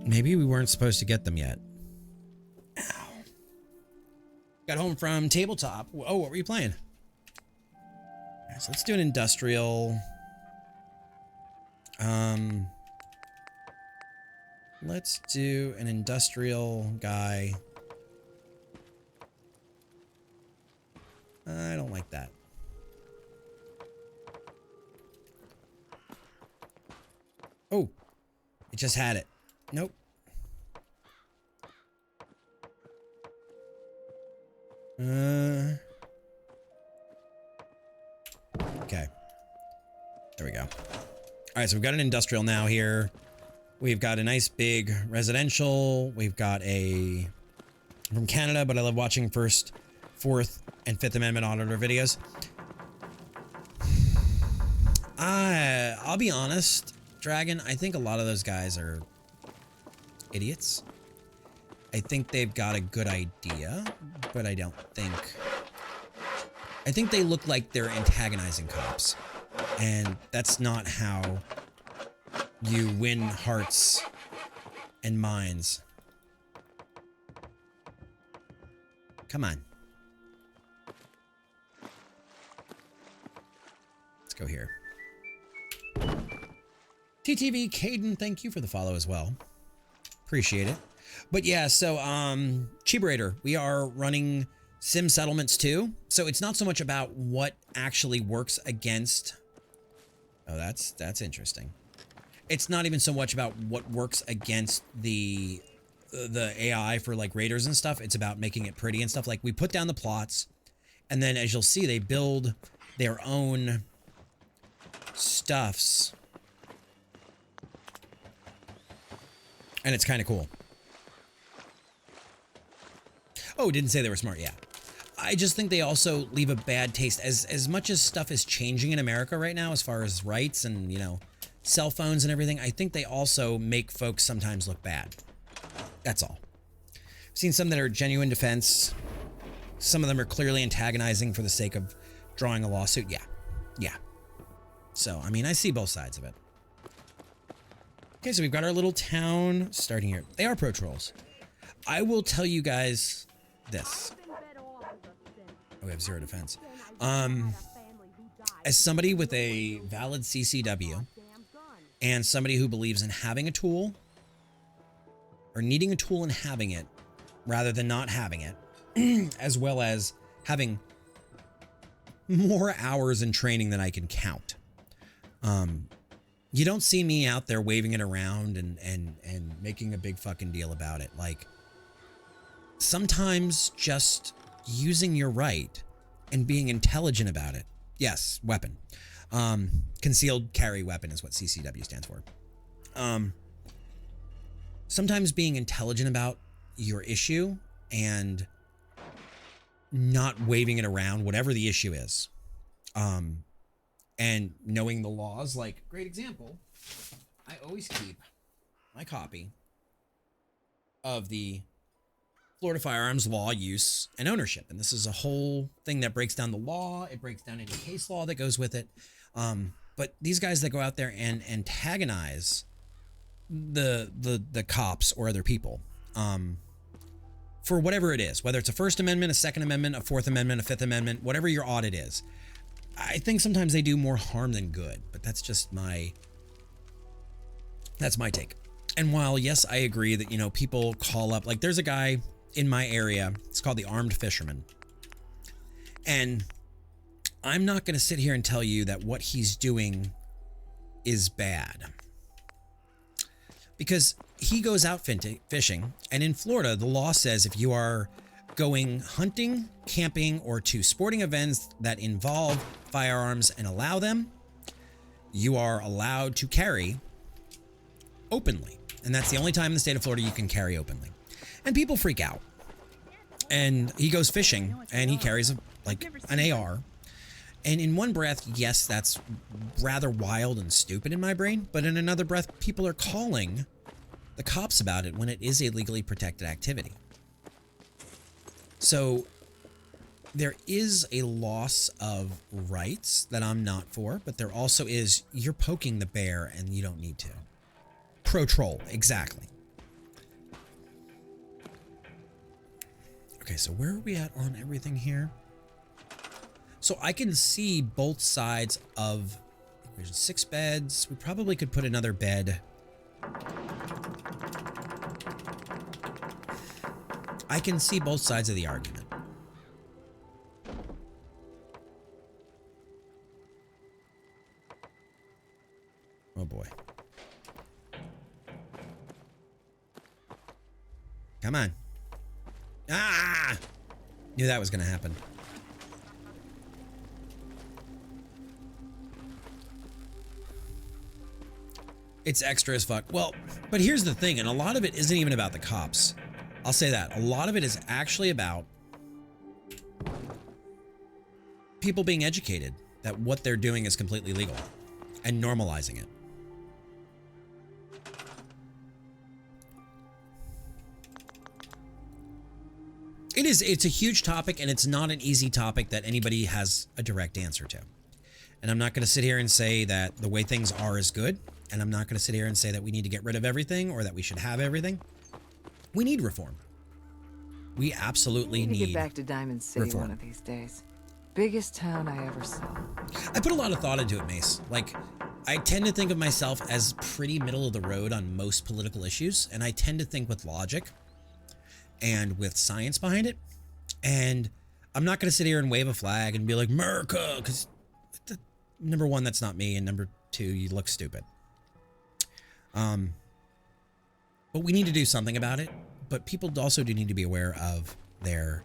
Maybe we weren't supposed to get them yet. Ow. Got home from tabletop. Oh, what were you playing? Right, so let's do an industrial. Let's do an industrial guy. I don't like that. Oh, it just had it. Nope. Okay. There we go. All right, so we've got an industrial now here. We've got a nice big residential. We've got a from Canada, but I love watching First, Fourth, and Fifth Amendment auditor videos. I'll be honest, Dragon, I think a lot of those guys are idiots. I think they've got a good idea, but I don't think I think they look like they're antagonizing cops. And that's not how you win hearts and minds. Come on. Let's go here. TTV Caden, thank you for the follow as well. Appreciate it. But yeah, so Cheeberator, we are running sim settlements too. So it's not so much about what actually works against. Oh, that's interesting. It's not even so much about what works against the AI for like raiders and stuff. It's about making it pretty and stuff. Like we put down the plots, and then as you'll see, they build their own stuffs. And it's kind of cool. Oh, didn't say they were smart. Yeah. I just think they also leave a bad taste. As much as stuff is changing in America right now, as far as rights and, you know, cell phones and everything, I think they also make folks sometimes look bad. That's all. I've seen some that are genuine defense. Some of them are clearly antagonizing for the sake of drawing a lawsuit. Yeah. Yeah. So, I mean, I see both sides of it. Okay, so we've got our little town starting here. They are pro trolls. I will tell you guys this. Oh, we have 0 defense. As somebody with a valid CCW and somebody who believes in having a tool or needing a tool and having it rather than not having it, as well as having more hours in training than I can count. You don't see me out there waving it around and making a big fucking deal about it. Like, sometimes just using your right and being intelligent about it. Yes, weapon. Concealed carry weapon is what CCW stands for. Sometimes being intelligent about your issue and not waving it around, whatever the issue is. And knowing the laws, like, great example, I always keep my copy of the Florida Firearms Law, Use, and Ownership. And this is a whole thing that breaks down the law. It breaks down any case law that goes with it. But these guys that go out there and antagonize the cops or other people, for whatever it is, whether it's a First Amendment, a Second Amendment, a Fourth Amendment, a Fifth Amendment, whatever your audit is, I think sometimes they do more harm than good, but that's just that's my take. And while, yes, I agree that, you know, people call up, like there's a guy in my area, it's called the Armed Fisherman. And I'm not going to sit here and tell you that what he's doing is bad. Because he goes out fishing, and in Florida, the law says if you are going hunting, camping, or to sporting events that involve firearms and allow them, you are allowed to carry openly. And that's the only time in the state of Florida you can carry openly. And people freak out. And he goes fishing and he carries an AR. And in one breath, yes, that's rather wild and stupid in my brain. But in another breath, people are calling the cops about it when it is a legally protected activity. So there is a loss of rights that I'm not for, but there also is, you're poking the bear and you don't need to. Pro troll, exactly. Okay, so where are we at on everything here? So I can see both sides of, there's 6 beds. We probably could put another bed. I can see both sides of the argument. Oh boy. Come on. Ah! Knew that was going to happen. It's extra as fuck. Well, but here's the thing, and a lot of it isn't even about the cops. I'll say that. A lot of it is actually about people being educated that what they're doing is completely legal and normalizing it. It is. It's a huge topic, and it's not an easy topic that anybody has a direct answer to. And I'm not going to sit here and say that the way things are is good. And I'm not going to sit here and say that we need to get rid of everything or that we should have everything. We need reform. We absolutely need to get back to Diamond City reform. one of these days. Biggest town I ever saw. I put a lot of thought into it, Mace. Like, I tend to think of myself as pretty middle of the road on most political issues, and I tend to think with logic and with science behind it. And I'm not going to sit here and wave a flag and be like, America, because number one, that's not me, and number two, you look stupid. But we need to do something about it. But people also do need to be aware of their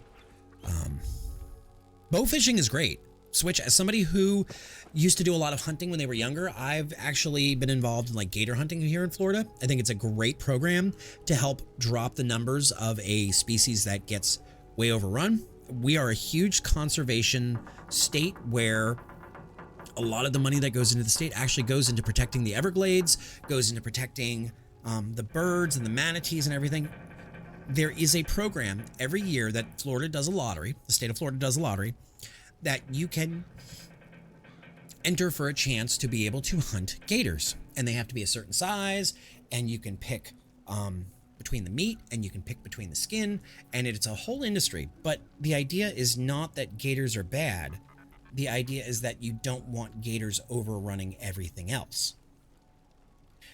bow fishing is great. Switch, as somebody who used to do a lot of hunting when they were younger, I've actually been involved in like gator hunting here in Florida. I think it's a great program to help drop the numbers of a species that gets way overrun. We are a huge conservation state where a lot of the money that goes into the state actually goes into protecting the Everglades, goes into protecting the birds and the manatees and everything. There is a program every year that Florida does a lottery, the state of Florida does a lottery, that you can enter for a chance to be able to hunt gators. And they have to be a certain size, and you can pick between the meat, and you can pick between the skin, and it's a whole industry. But the idea is not that gators are bad. The idea is that you don't want gators overrunning everything else.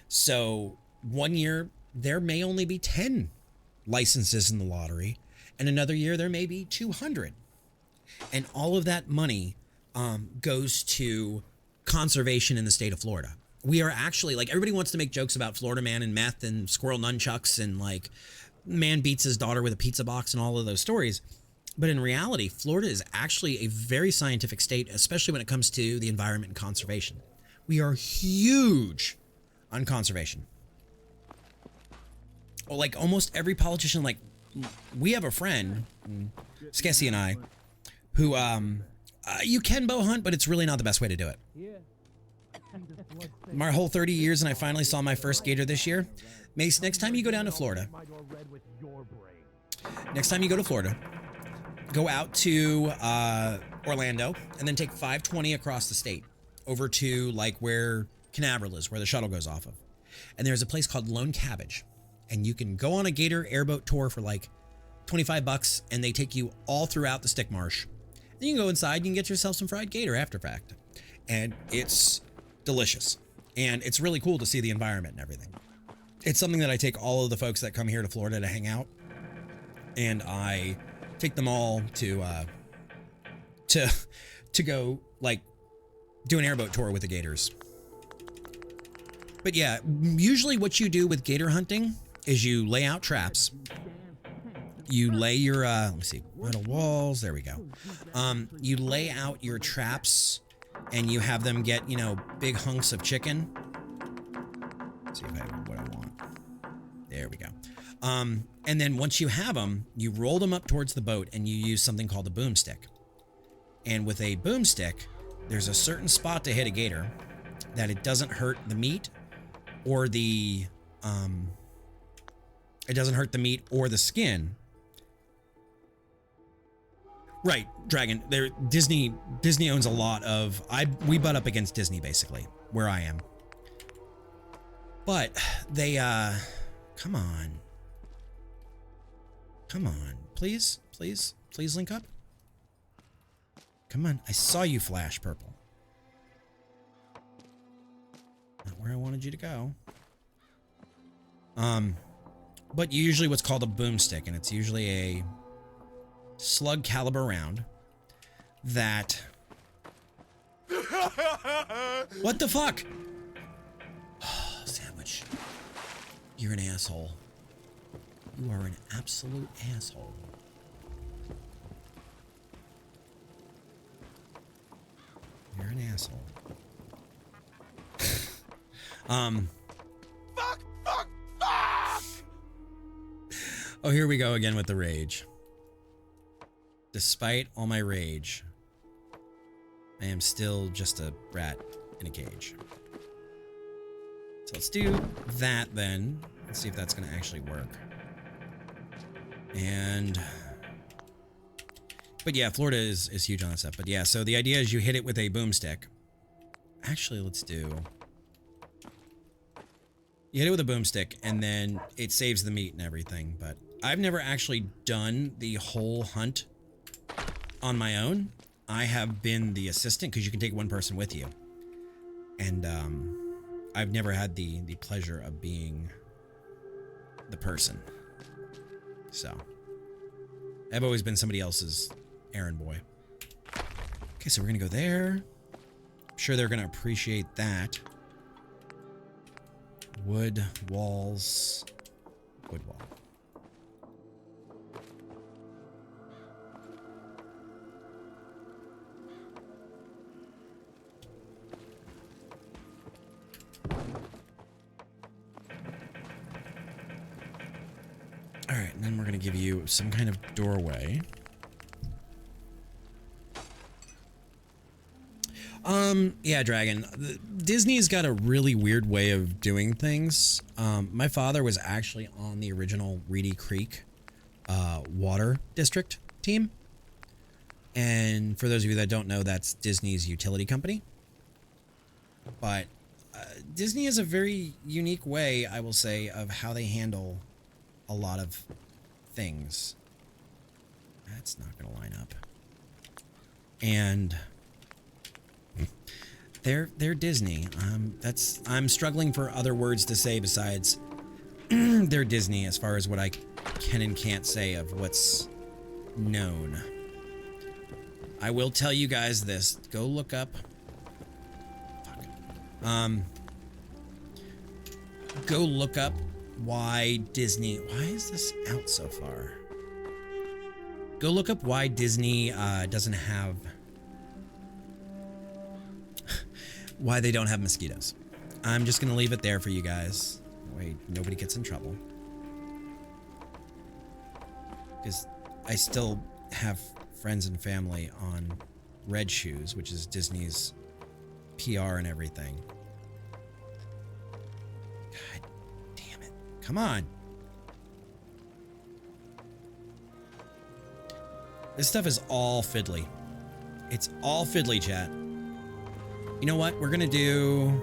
So one year, there may only be 10 licenses in the lottery, and another year there may be 200. And all of that money goes to conservation in the state of Florida. We are actually, like, everybody wants to make jokes about Florida man and meth and squirrel nunchucks and like man beats his daughter with a pizza box and all of those stories. But in reality, Florida is actually a very scientific state, especially when it comes to the environment and conservation. We are huge on conservation. Well, like almost every politician, like we have a friend, Skessy and I, who you can bow hunt, but it's really not the best way to do it. My whole 30 years, and I finally saw my first gator this year. Mace, next time you go down to Florida, go out to Orlando, and then take 520 across the state over to like where Canaveral is, where the shuttle goes off of. And there's a place called Lone Cabbage. And you can go on a gator airboat tour for like $25, and they take you all throughout the stick marsh. Then you can go inside, you can get yourself some fried gator after fact. And it's delicious. And it's really cool to see the environment and everything. It's something that I take all of the folks that come here to Florida to hang out, and I take them all to go like do an airboat tour with the gators. But yeah, usually what you do with gator hunting is you lay out traps. You lay your, let me see, metal walls, there we go. You lay out your traps, and you have them get, you know, big hunks of chicken. Let's see if I have what I want. There we go. And then once you have them, you roll them up towards the boat, and you use something called a boomstick. And with a boomstick, there's a certain spot to hit a gator that it doesn't hurt the meat or the, it doesn't hurt the meat or the skin. Right, Dragon. Disney owns a lot of. We butt up against Disney basically where I am. But they come on, please link up. Come on, I saw you flash purple. Not where I wanted you to go. But usually what's called a boomstick, and it's usually a slug caliber round that... What the fuck? Oh, Sandwich. You're an asshole. You are an absolute asshole. You're an asshole. Fuck! Oh, here we go again with the rage. Despite all my rage, I am still just a rat in a cage. So let's do that then. Let's see if that's going to actually work. And But yeah, Florida is huge on that stuff. But yeah, so the idea is you hit it with a boomstick. Actually, let's do... You hit it with a boomstick, and then it saves the meat and everything. But I've never actually done the whole hunt on my own. I have been the assistant, because you can take one person with you. And I've never had the pleasure of being the person. So I've always been somebody else's errand boy. Okay, so we're gonna go there. I'm sure they're gonna appreciate that. Wood walls. Wood wall. All right, and then we're going to give you some kind of doorway. Yeah, Dragon. Disney's got a really weird way of doing things. My father was actually on the original Reedy Creek water district team. And for those of you that don't know, that's Disney's utility company. But Disney has a very unique way, I will say, of how they handle a lot of things. That's not going to line up. And they're Disney. I'm struggling for other words to say besides they're Disney as far as what I can and can't say of what's known. I will tell you guys this. Go look up. Go look up why Disney... Why is this out so far? Go look up why Disney doesn't have... why they don't have mosquitoes. I'm just going to leave it there for you guys. Wait, nobody gets in trouble. Because I still have friends and family on Red Shoes, which is Disney's PR and everything. God damn it. Come on. This stuff is all fiddly. It's all fiddly, chat. You know what? We're gonna do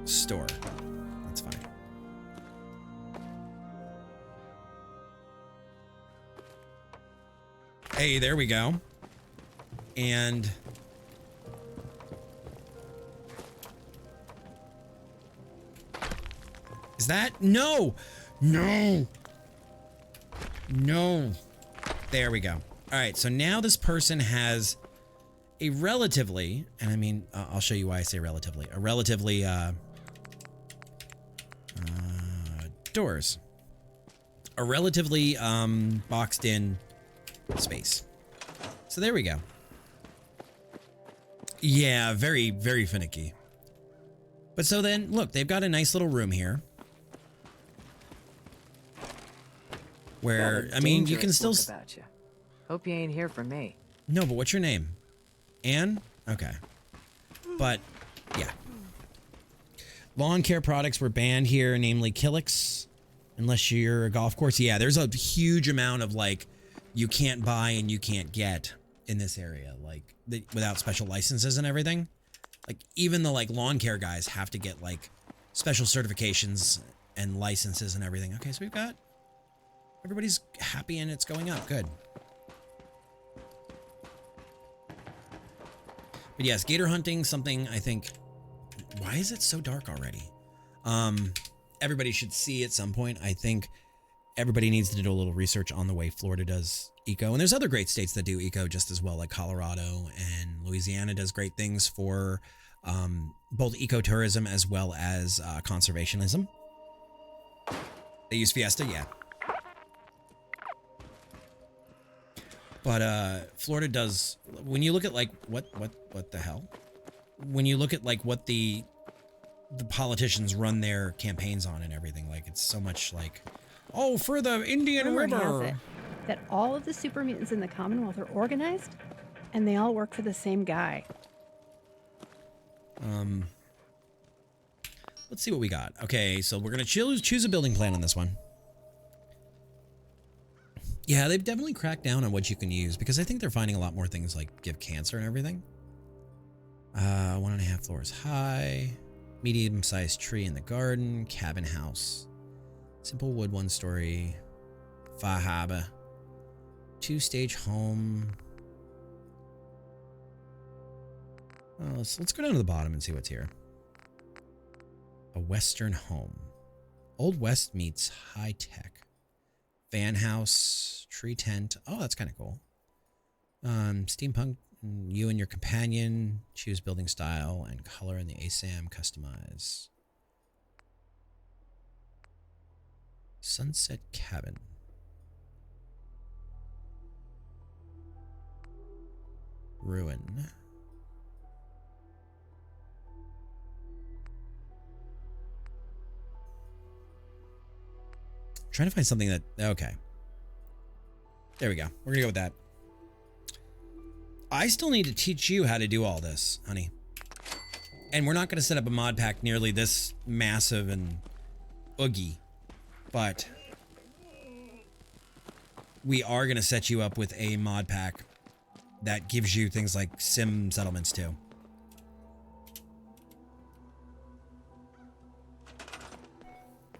store. That's fine. Hey, there we go. And is that? No! No! No. There we go. All right, so now this person has a relatively, and I mean, I'll show you why I say relatively, a relatively, doors. A relatively, boxed in space. So there we go. Yeah, very, very finicky. But so then, look, they've got a nice little room here. Where, I mean, you can still... About you. Hope you ain't here for me. No, but what's your name? Anne? Okay. But, yeah. Lawn care products were banned here, namely Killix. Unless you're a golf course. Yeah, there's a huge amount of, like, you can't buy and you can't get in this area. Like, without special licenses and everything. Like, even the, like, lawn care guys have to get, like, special certifications and licenses and everything. Okay, so we've got... Everybody's happy and it's going up. Good. But yes, gator hunting, something I think... Why is it so dark already? Everybody should see at some point. I think everybody needs to do a little research on the way Florida does eco. And there's other great states that do eco just as well, like Colorado and Louisiana does great things for both ecotourism as well as conservationism. They use Fiesta, yeah. But Florida does, when you look at like what the hell? When you look at like what the politicians run their campaigns on and everything, like it's so much like, oh, for the Indian Rumor River. has it that all of the super mutants in the Commonwealth are organized and they all work for the same guy. Let's see what we got. Okay, so we're gonna choose a building plan on this one. Yeah, they've definitely cracked down on what you can use because I think they're finding a lot more things like give cancer and everything. 1.5 floors high, medium-sized tree in the garden, cabin house, simple wood 1-story, fahabe, 2-stage home. Let's go down to the bottom and see what's here. A Western home. Old West meets high tech. Fan house, tree tent. Oh, that's kind of cool. Steampunk, you and your companion. Choose building style and color in the ASAM. Customize. Sunset cabin. Ruin. Trying to find something that, okay. There we go. We're gonna go with that. I still need to teach you how to do all this, honey. And we're not gonna set up a mod pack nearly this massive and oogie, but we are gonna set you up with a mod pack that gives you things like sim settlements too.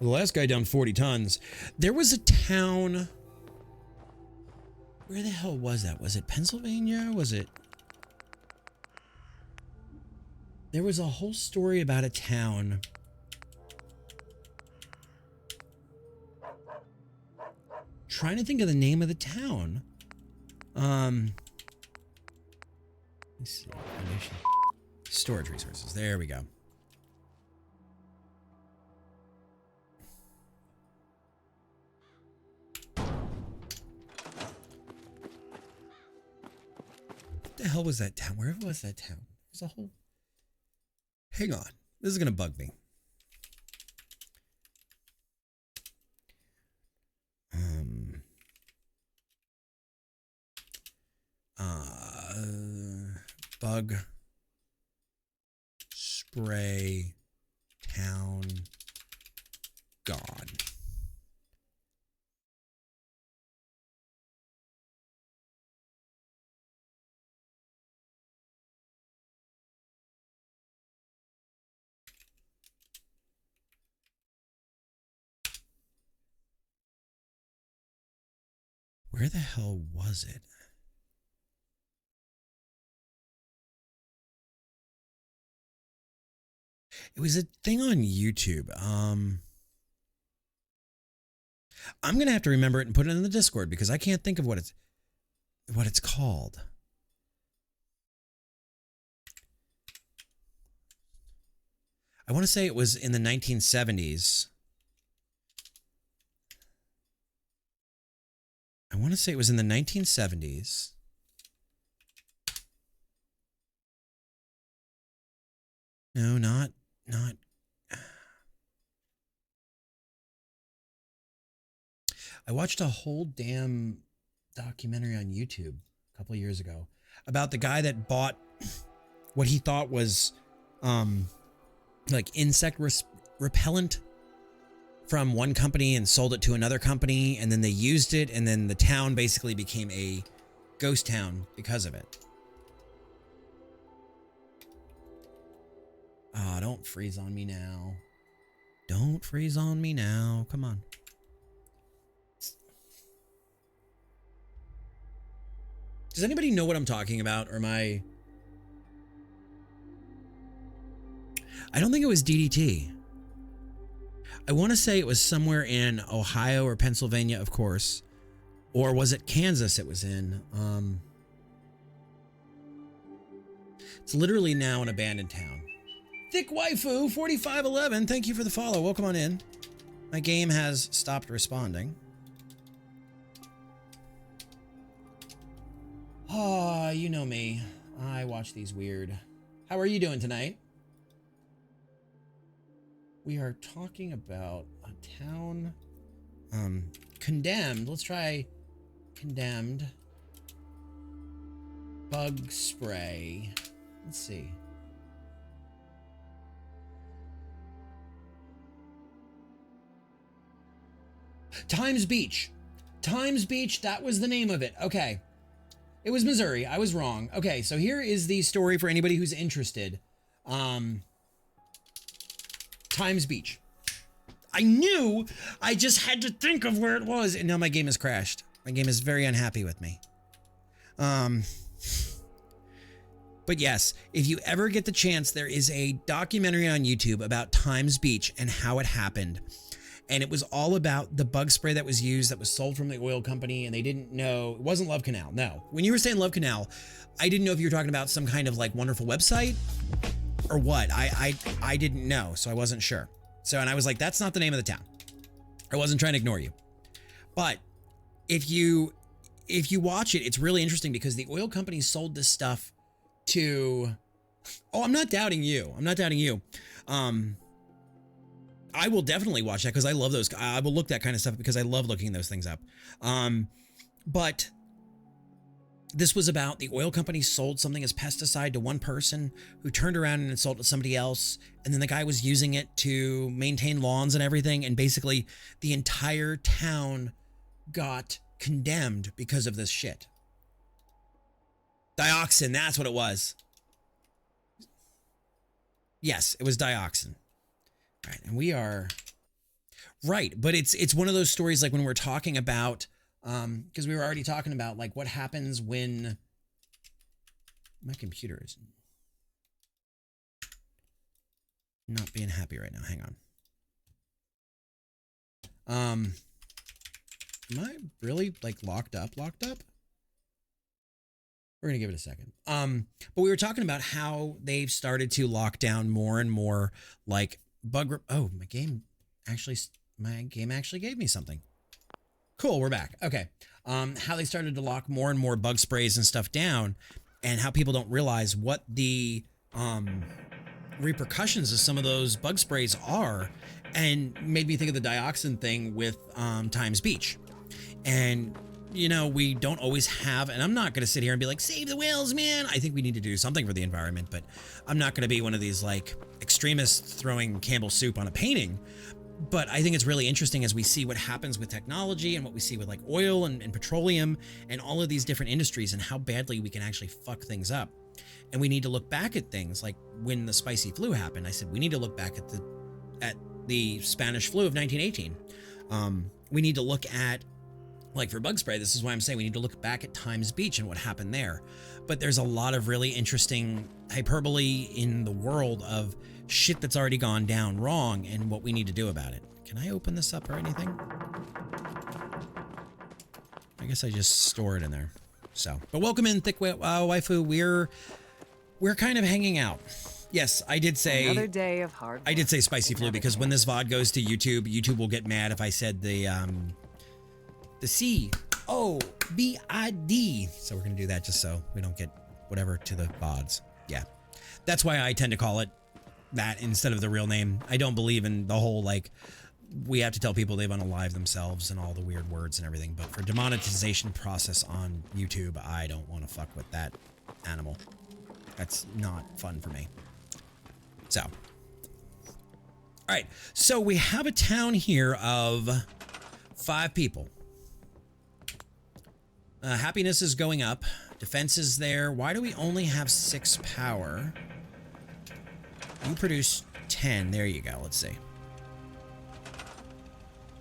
The last guy down 40 tons. There was a town. Where the hell was that? Was it Pennsylvania? Was it? There was a whole story about a town. Trying to think of the name of the town. Let's see. Storage resources. There we go. What the hell was that town? Where was that town? There's a whole... Hang on. This is going to bug me. Bug spray town gone. Where the hell was it? It was a thing on YouTube. I'm gonna have to remember it and put it in the Discord because I can't think of what it's called. I want to say it was in the 1970s. I want to say it was in the 1970s. No, not. I watched a whole damn documentary on YouTube a couple of years ago about the guy that bought what he thought was like insect repellent from one company and sold it to another company, and then they used it, and then the town basically became a ghost town because of it. Ah, don't freeze on me now. Don't freeze on me now. Come on. Does anybody know what I'm talking about, or am I don't think it was DDT. I want to say it was somewhere in Ohio or Pennsylvania, of course. Or was it Kansas it was in? It's literally now an abandoned town. Thick Waifu 4511, thank you for the follow. Welcome on in. My game has stopped responding. Ah, you know me. I watch these weird. How are you doing tonight? We are talking about a town. Condemned. Let's try condemned. Bug spray. Let's see. Times Beach. Times Beach, that was the name of it. Okay. It was Missouri. I was wrong. Okay, so here is the story for anybody who's interested. Times Beach. I knew, I just had to think of where it was, and now my game has crashed. My game is very unhappy with me. But yes, if you ever get the chance, there is a documentary on YouTube about Times Beach and how it happened. And it was all about the bug spray that was used, that was sold from the oil company, and they didn't know, it wasn't Love Canal, no. When you were saying Love Canal, I didn't know if you were talking about some kind of like wonderful website or what. I didn't know, so I wasn't sure. So, and I was like, that's not the name of the town. I wasn't trying to ignore you. But if you watch it, it's really interesting because the oil companies sold this stuff to, oh, I'm not doubting you. I'm not doubting you. I will definitely watch that because I love those. I will look that kind of stuff because I love looking those things up. But this was about the oil company sold something as pesticide to one person who turned around and sold it to somebody else. And then the guy was using it to maintain lawns and everything. And basically the entire town got condemned because of this shit. Dioxin, that's what it was. Yes, it was dioxin. All right, and we are right, but it's one of those stories like when we're talking about because we were already talking about like what happens when my computer is not being happy right now. Hang on. Am I really like locked up? We're gonna give it a second. But we were talking about how they've started to lock down more and more like oh, my game actually gave me something. Cool, we're back. Okay. How they started to lock more and more bug sprays and stuff down, and how people don't realize what the repercussions of some of those bug sprays are, and made me think of the dioxin thing with Times Beach. And you know, we don't always have, and I'm not going to sit here and be like, save the whales, man. I think we need to do something for the environment, but I'm not going to be one of these like extremists throwing Campbell's soup on a painting. But I think it's really interesting as we see what happens with technology and what we see with like oil and petroleum and all of these different industries and how badly we can actually fuck things up. And we need to look back at things like when the spicy flu happened. I said, we need to look back at the Spanish flu of 1918. We need to look at, like for bug spray, this is why I'm saying we need to look back at Times Beach and what happened there. But there's a lot of really interesting hyperbole in the world of shit that's already gone down wrong and what we need to do about it. Can I open this up or anything? I guess I just store it in there. So, but welcome in, Thick Waifu. We're kind of hanging out. Yes, I did say another day of hard work. I did say spicy flu because when this VOD goes to YouTube, YouTube will get mad if I said the COVID. So we're going to do that just so we don't get whatever to the VODs. Yeah. That's why I tend to call it that instead of the real name. I don't believe in the whole, like, we have to tell people they've unalived themselves and all the weird words and everything. But for demonetization process on YouTube, I don't want to fuck with that animal. That's not fun for me. So. All right. So we have a town here of 5 people. Happiness is going up. Defense is there. Why do we only have 6 power? You produce 10. There you go. Let's see.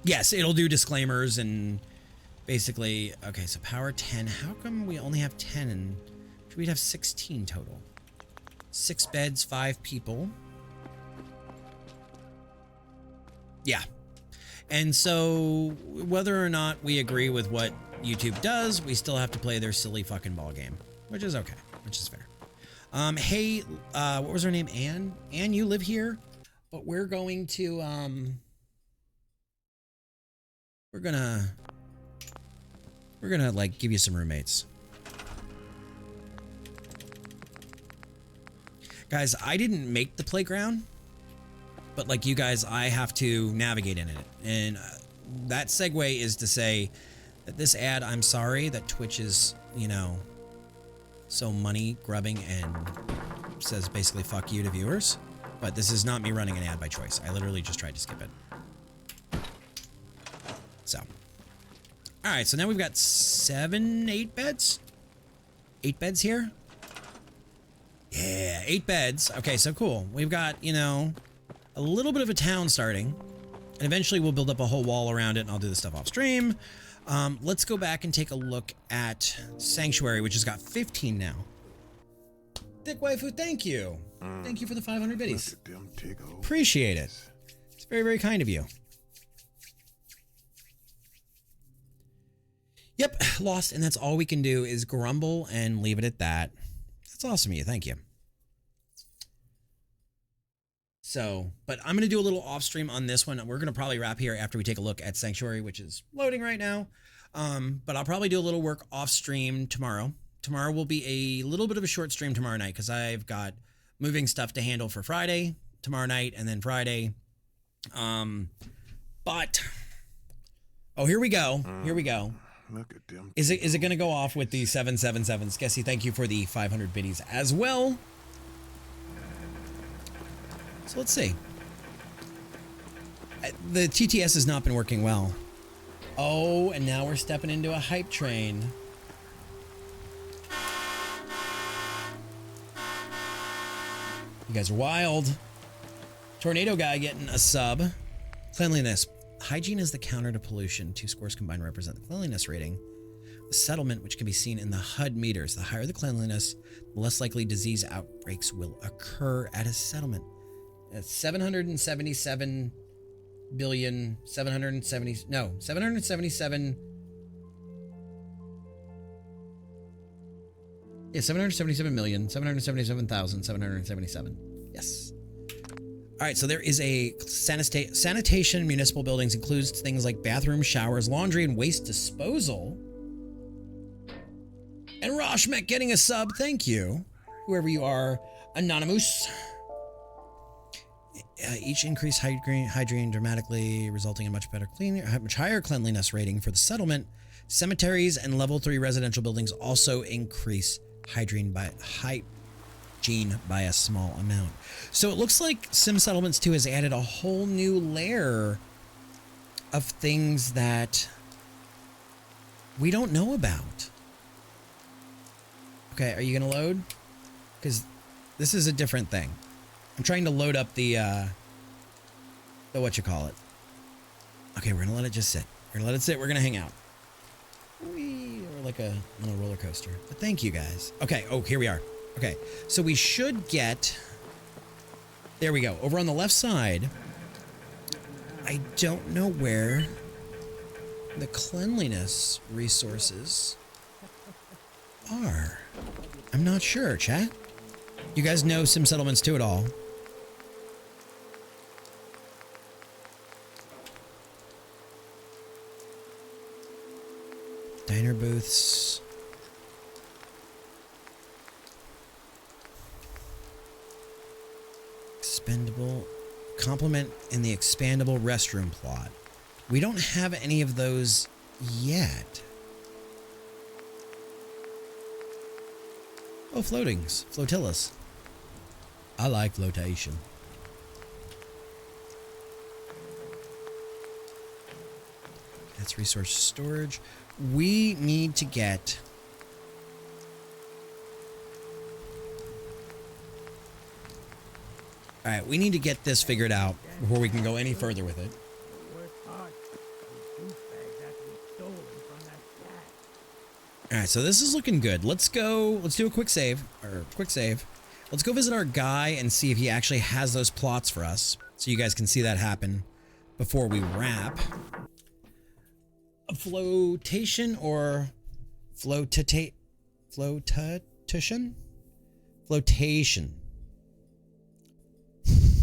Yes, it'll do disclaimers and basically... Okay, so power 10. How come we only have 10 and... Should we have 16 total? 6 beds, 5 people. Yeah. And so, whether or not we agree with what YouTube does, we still have to play their silly fucking ball game, which is okay, which is fair. Hey, what was her name? Anne? Anne, you live here, but we're going to, we're gonna like give you some roommates. Guys, I didn't make the playground, but like you guys, I have to navigate in it. And that segue is to say that this ad, I'm sorry that Twitch is, you know, so money grubbing and says basically fuck you to viewers. But this is not me running an ad by choice. I literally just tried to skip it. So, All right, so now we've got 8 beds. 8 beds here. Yeah, 8 beds. Okay, so cool. We've got, you know, a little bit of a town starting. And eventually we'll build up a whole wall around it, and I'll do this stuff off stream. Let's go back and take a look at Sanctuary, which has got 15 now. Thick Waifu, thank you. Thank you for the 500 biddies. Appreciate it. It's very, very kind of you. Yep, lost, and that's all we can do is grumble and leave it at that. That's awesome of you. Thank you. So, but I'm going to do a little off stream on this one. We're going to probably wrap here after we take a look at Sanctuary, which is loading right now. But I'll probably do a little work off stream tomorrow. Tomorrow will be a little bit of a short stream tomorrow night because I've got moving stuff to handle for Friday, tomorrow night, and then Friday. But, oh, here we go. Here we go. Look at them. Is it going to go off with the 777? Skessy, thank you for the 500 biddies as well. So let's see. The TTS has not been working well. Oh, and now we're stepping into a hype train. You guys are wild. Tornado guy getting a sub. Cleanliness. Hygiene is the counter to pollution. 2 scores combined represent the cleanliness rating. The settlement, which can be seen in the HUD meters. The higher the cleanliness, the less likely disease outbreaks will occur at a settlement. That's 777 billion, 777 yeah, 777,777,777. Yes. All right, so there is a sanitation municipal buildings includes things like bathrooms, showers, laundry, and waste disposal. And Roshmek getting a sub, thank you. Whoever you are, Anonymous. Each increased hygiene dramatically, resulting in much higher cleanliness rating for the settlement. Cemeteries and level 3 residential buildings also increase hygiene by a small amount. So it looks like Sim Settlements 2 has added a whole new layer of things that we don't know about. Okay, are you gonna load? Because this is a different thing. I'm trying to load up the what you call it. Okay, we're gonna let it just sit. We're gonna let it sit. We're gonna hang out. We're like a little roller coaster. But thank you guys. Okay. Oh, here we are. Okay, so we should get. There we go. Over on the left side. I don't know where the cleanliness resources are. I'm not sure, chat. You guys know Sim Settlements 2 at all? Diner booths. Expendable. Complement in the expandable restroom plot. We don't have any of those yet. Oh, floatings. Flotillas. I like flotation. That's resource storage. We need to get... Alright, we need to get this figured out before we can go any further with it. Alright, so this is looking good. Let's go, let's do a quick save. Let's go visit our guy and see if he actually has those plots for us. So you guys can see that happen before we wrap. A flotation or flotation?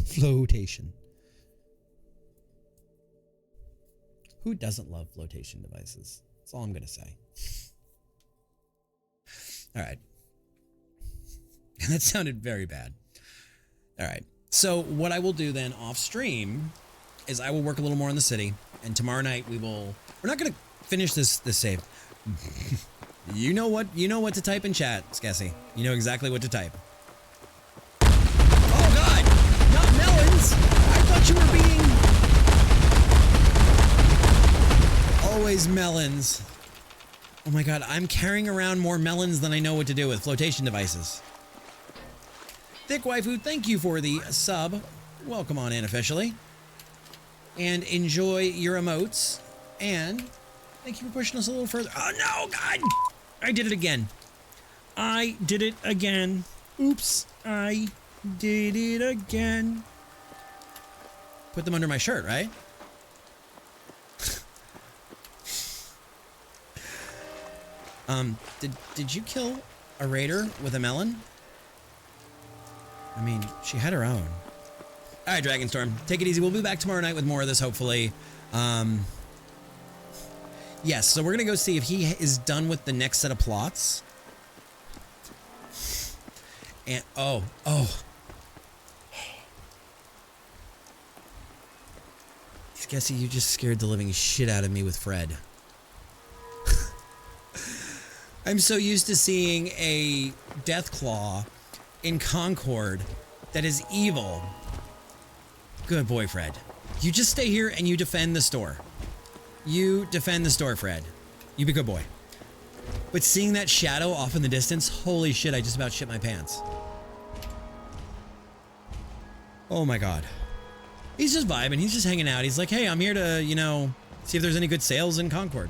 Flotation. Who doesn't love flotation devices? That's all I'm gonna say. All right. And that sounded very bad. All right. So what I will do then off stream is I will work a little more in the city, and tomorrow night we're not gonna finish this save. You know what to type in chat, Skessy. You know exactly what to type. Oh God, not melons. I thought you were being always melons. Oh my god, I'm carrying around more melons than I know what to do with. Flotation devices. Thick Waifu, thank you for the sub. Welcome on in officially. And enjoy your emotes. And thank you for pushing us a little further. Oh no, God! I did it again. I did it again. Oops, I did it again. Put them under my shirt, right? Did you kill a raider with a melon? I mean, she had her own. All right, Dragonstorm, take it easy. We'll be back tomorrow night with more of this, hopefully. Yes, so we're gonna go see if he is done with the next set of plots. And oh. Skessy, you just scared the living shit out of me with Fred. I'm so used to seeing a Deathclaw in Concord that is evil. Good boy, Fred. You just stay here and you defend the store. You defend the store, Fred. You be a good boy. But seeing that shadow off in the distance, holy shit, I just about shit my pants. Oh my god. He's just vibing. He's just hanging out. He's like, hey, I'm here to, you know, see if there's any good sales in Concord.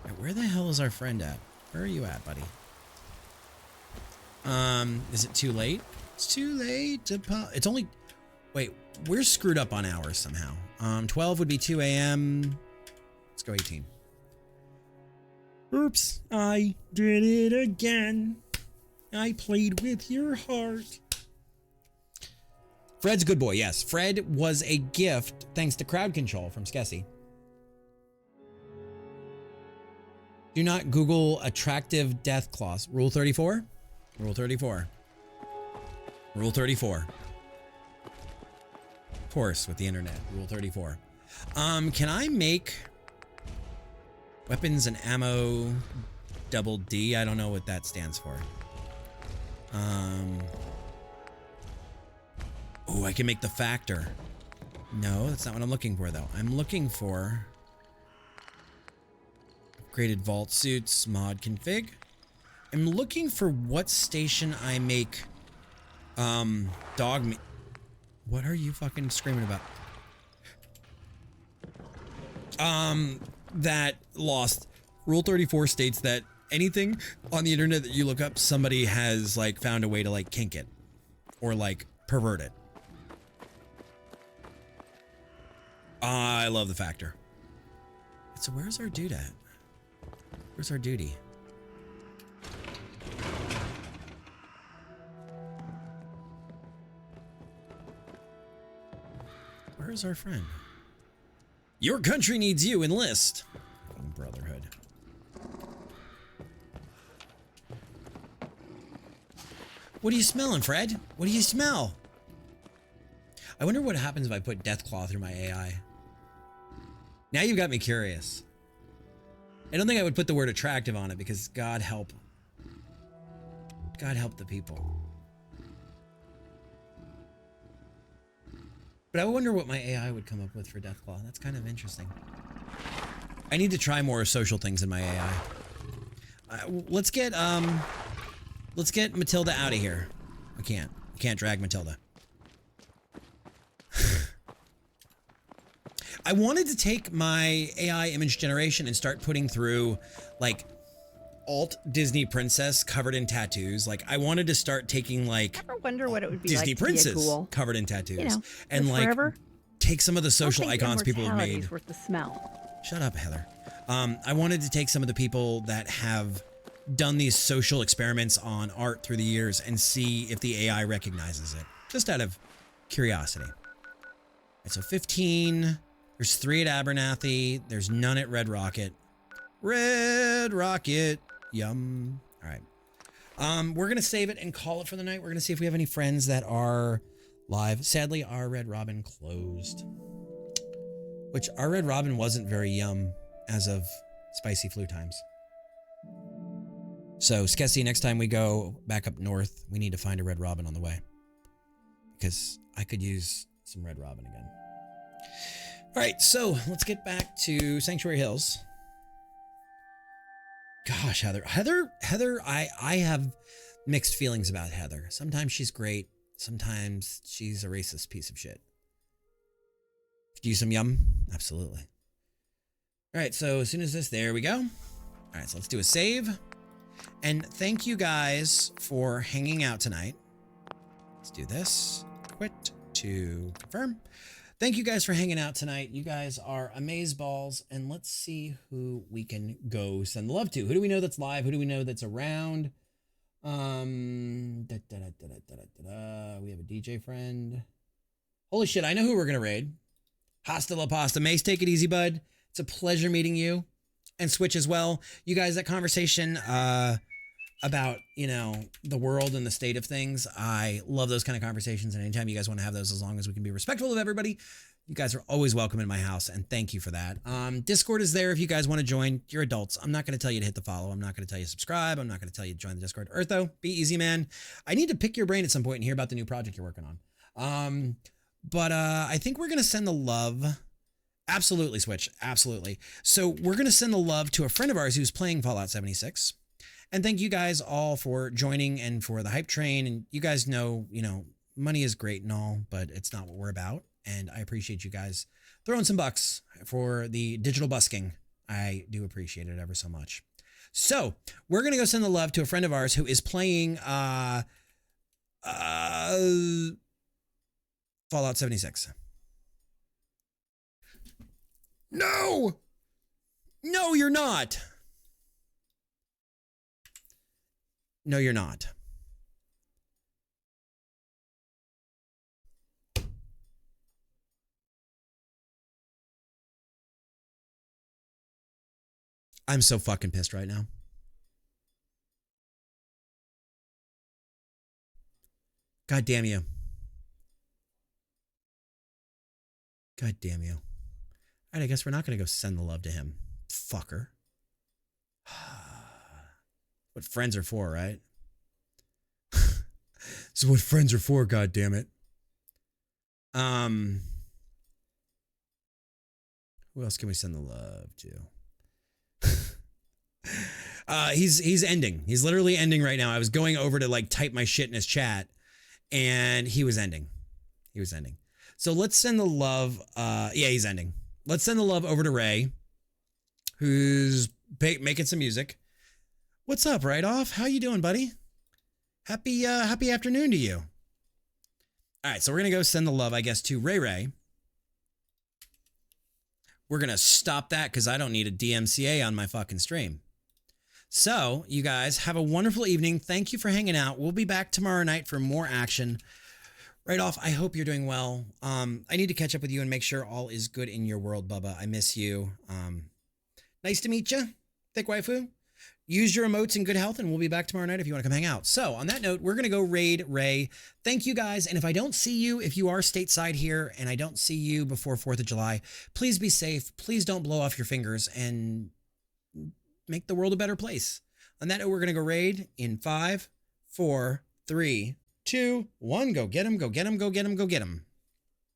Right, where the hell is our friend at? Where are you at, buddy? Is it too late? It's too late to it's only... Wait, we're screwed up on hours somehow. 12 would be 2 a.m. Let's go 18. Oops, I did it again. I played with your heart. Fred's a good boy, yes. Fred was a gift thanks to CrowdControl from Skessy. Do not Google attractive death claws. Rule 34? Rule 34. Rule 34. Of course, with the internet. Rule 34. Can I make weapons and ammo double D? I don't know what that stands for. Oh, I can make the factor. No, that's not what I'm looking for, though. I'm looking for upgraded vault suits, mod config. I'm looking for what station I make dog meat. What are you fucking screaming about? That lost. Rule 34 states that anything on the internet that you look up, somebody has like found a way to like kink it or like pervert it. I love the factor. So where's our dude at? Where's our duty? Where's our friend? Your country needs you. Enlist. Brotherhood. What are you smelling, Fred? What do you smell? I wonder what happens if I put Deathclaw through my AI. Now you've got me curious. I don't think I would put the word attractive on it because God help the people. But I wonder what my AI would come up with for Deathclaw. That's kind of interesting. I need to try more social things in my AI. Let's get Matilda out of here. We can't drag Matilda. I wanted to take my AI image generation and start putting through like alt Disney princess covered in tattoos. Like I wanted to start taking like I wonder what it would be Disney like to princess be a ghoul. covered in tattoos, You know, and live like forever. take some of the social icons people have made. Worth the smell. Shut up, Heather. I wanted to take some of the people that have done these social experiments on art through the years and see if the AI recognizes it, just out of curiosity. And so 15. There's 3 at Abernathy. There's none at Red Rocket. Red Rocket. Yum. All right. We're going to save it and call it for the night. We're going to see if we have any friends that are live. Sadly, our Red Robin closed. Which our Red Robin wasn't very yum as of Spicy Flu times. So, Skessy, next time we go back up north, we need to find a Red Robin on the way. Because I could use some Red Robin again. All right, so let's get back to Sanctuary Hills. Gosh, Heather, I have mixed feelings about Heather. Sometimes she's great. Sometimes she's a racist piece of shit. Could use some yum? Absolutely. All right, so as soon as there we go. All right, so let's do a save. And thank you guys for hanging out tonight. Let's do this. Quit to confirm. Thank you guys for hanging out tonight. You guys are amazeballs. And let's see who we can go send the love to. Who do we know that's live? Who do we know that's around? We have a DJ friend. Holy shit, I know who we're gonna raid. Hasta la pasta. Mace, take it easy, bud. It's a pleasure meeting you. And Switch as well. You guys, that conversation about, you know, the world and the state of things. I love those kind of conversations. And anytime you guys want to have those, as long as we can be respectful of everybody, you guys are always welcome in my house. And thank you for that. Discord is there if you guys want to join. You're adults. I'm not going to tell you to hit the follow. I'm not going to tell you to subscribe. I'm not going to tell you to join the Discord. Eartho, be easy, man. I need to pick your brain at some point and hear about the new project you're working on. But I think we're going to send the love. Absolutely, Switch. Absolutely. So we're going to send the love to a friend of ours who's playing Fallout 76. And thank you guys all for joining and for the hype train. And you guys know, you know, money is great and all, but it's not what we're about. And I appreciate you guys throwing some bucks for the digital busking. I do appreciate it ever so much. So we're going to go send the love to a friend of ours who is playing Fallout 76. No! No, you're not. No, you're not. I'm so fucking pissed right now. God damn you. God damn you. All right, I guess we're not going to go send the love to him. Fucker. What friends are for, right? This is what friends are for, God damn it. Who else can we send the love to? He's ending. He's literally ending right now. I was going over to like type my shit in his chat and he was ending. He was ending. So let's send the love. Yeah, he's ending. Let's send the love over to Ray, who's making some music. What's up, Right Off? How you doing, buddy? Happy afternoon to you. All right, so we're gonna go send the love, I guess, to Ray Ray. We're gonna stop that because I don't need a DMCA on my fucking stream. So, you guys have a wonderful evening. Thank you for hanging out. We'll be back tomorrow night for more action. Right Off, I hope you're doing well. I need to catch up with you and make sure all is good in your world, Bubba. I miss you. Nice to meet you, thick waifu. Use your emotes in good health, and we'll be back tomorrow night if you want to come hang out. So, on that note, we're going to go raid Ray. Thank you, guys. And if I don't see you, if you are stateside here, and I don't see you before 4th of July, please be safe. Please don't blow off your fingers, and make the world a better place. On that note, we're going to go raid in 5, 4, 3, 2, 1. Go get him, go get him, go get him, go get him.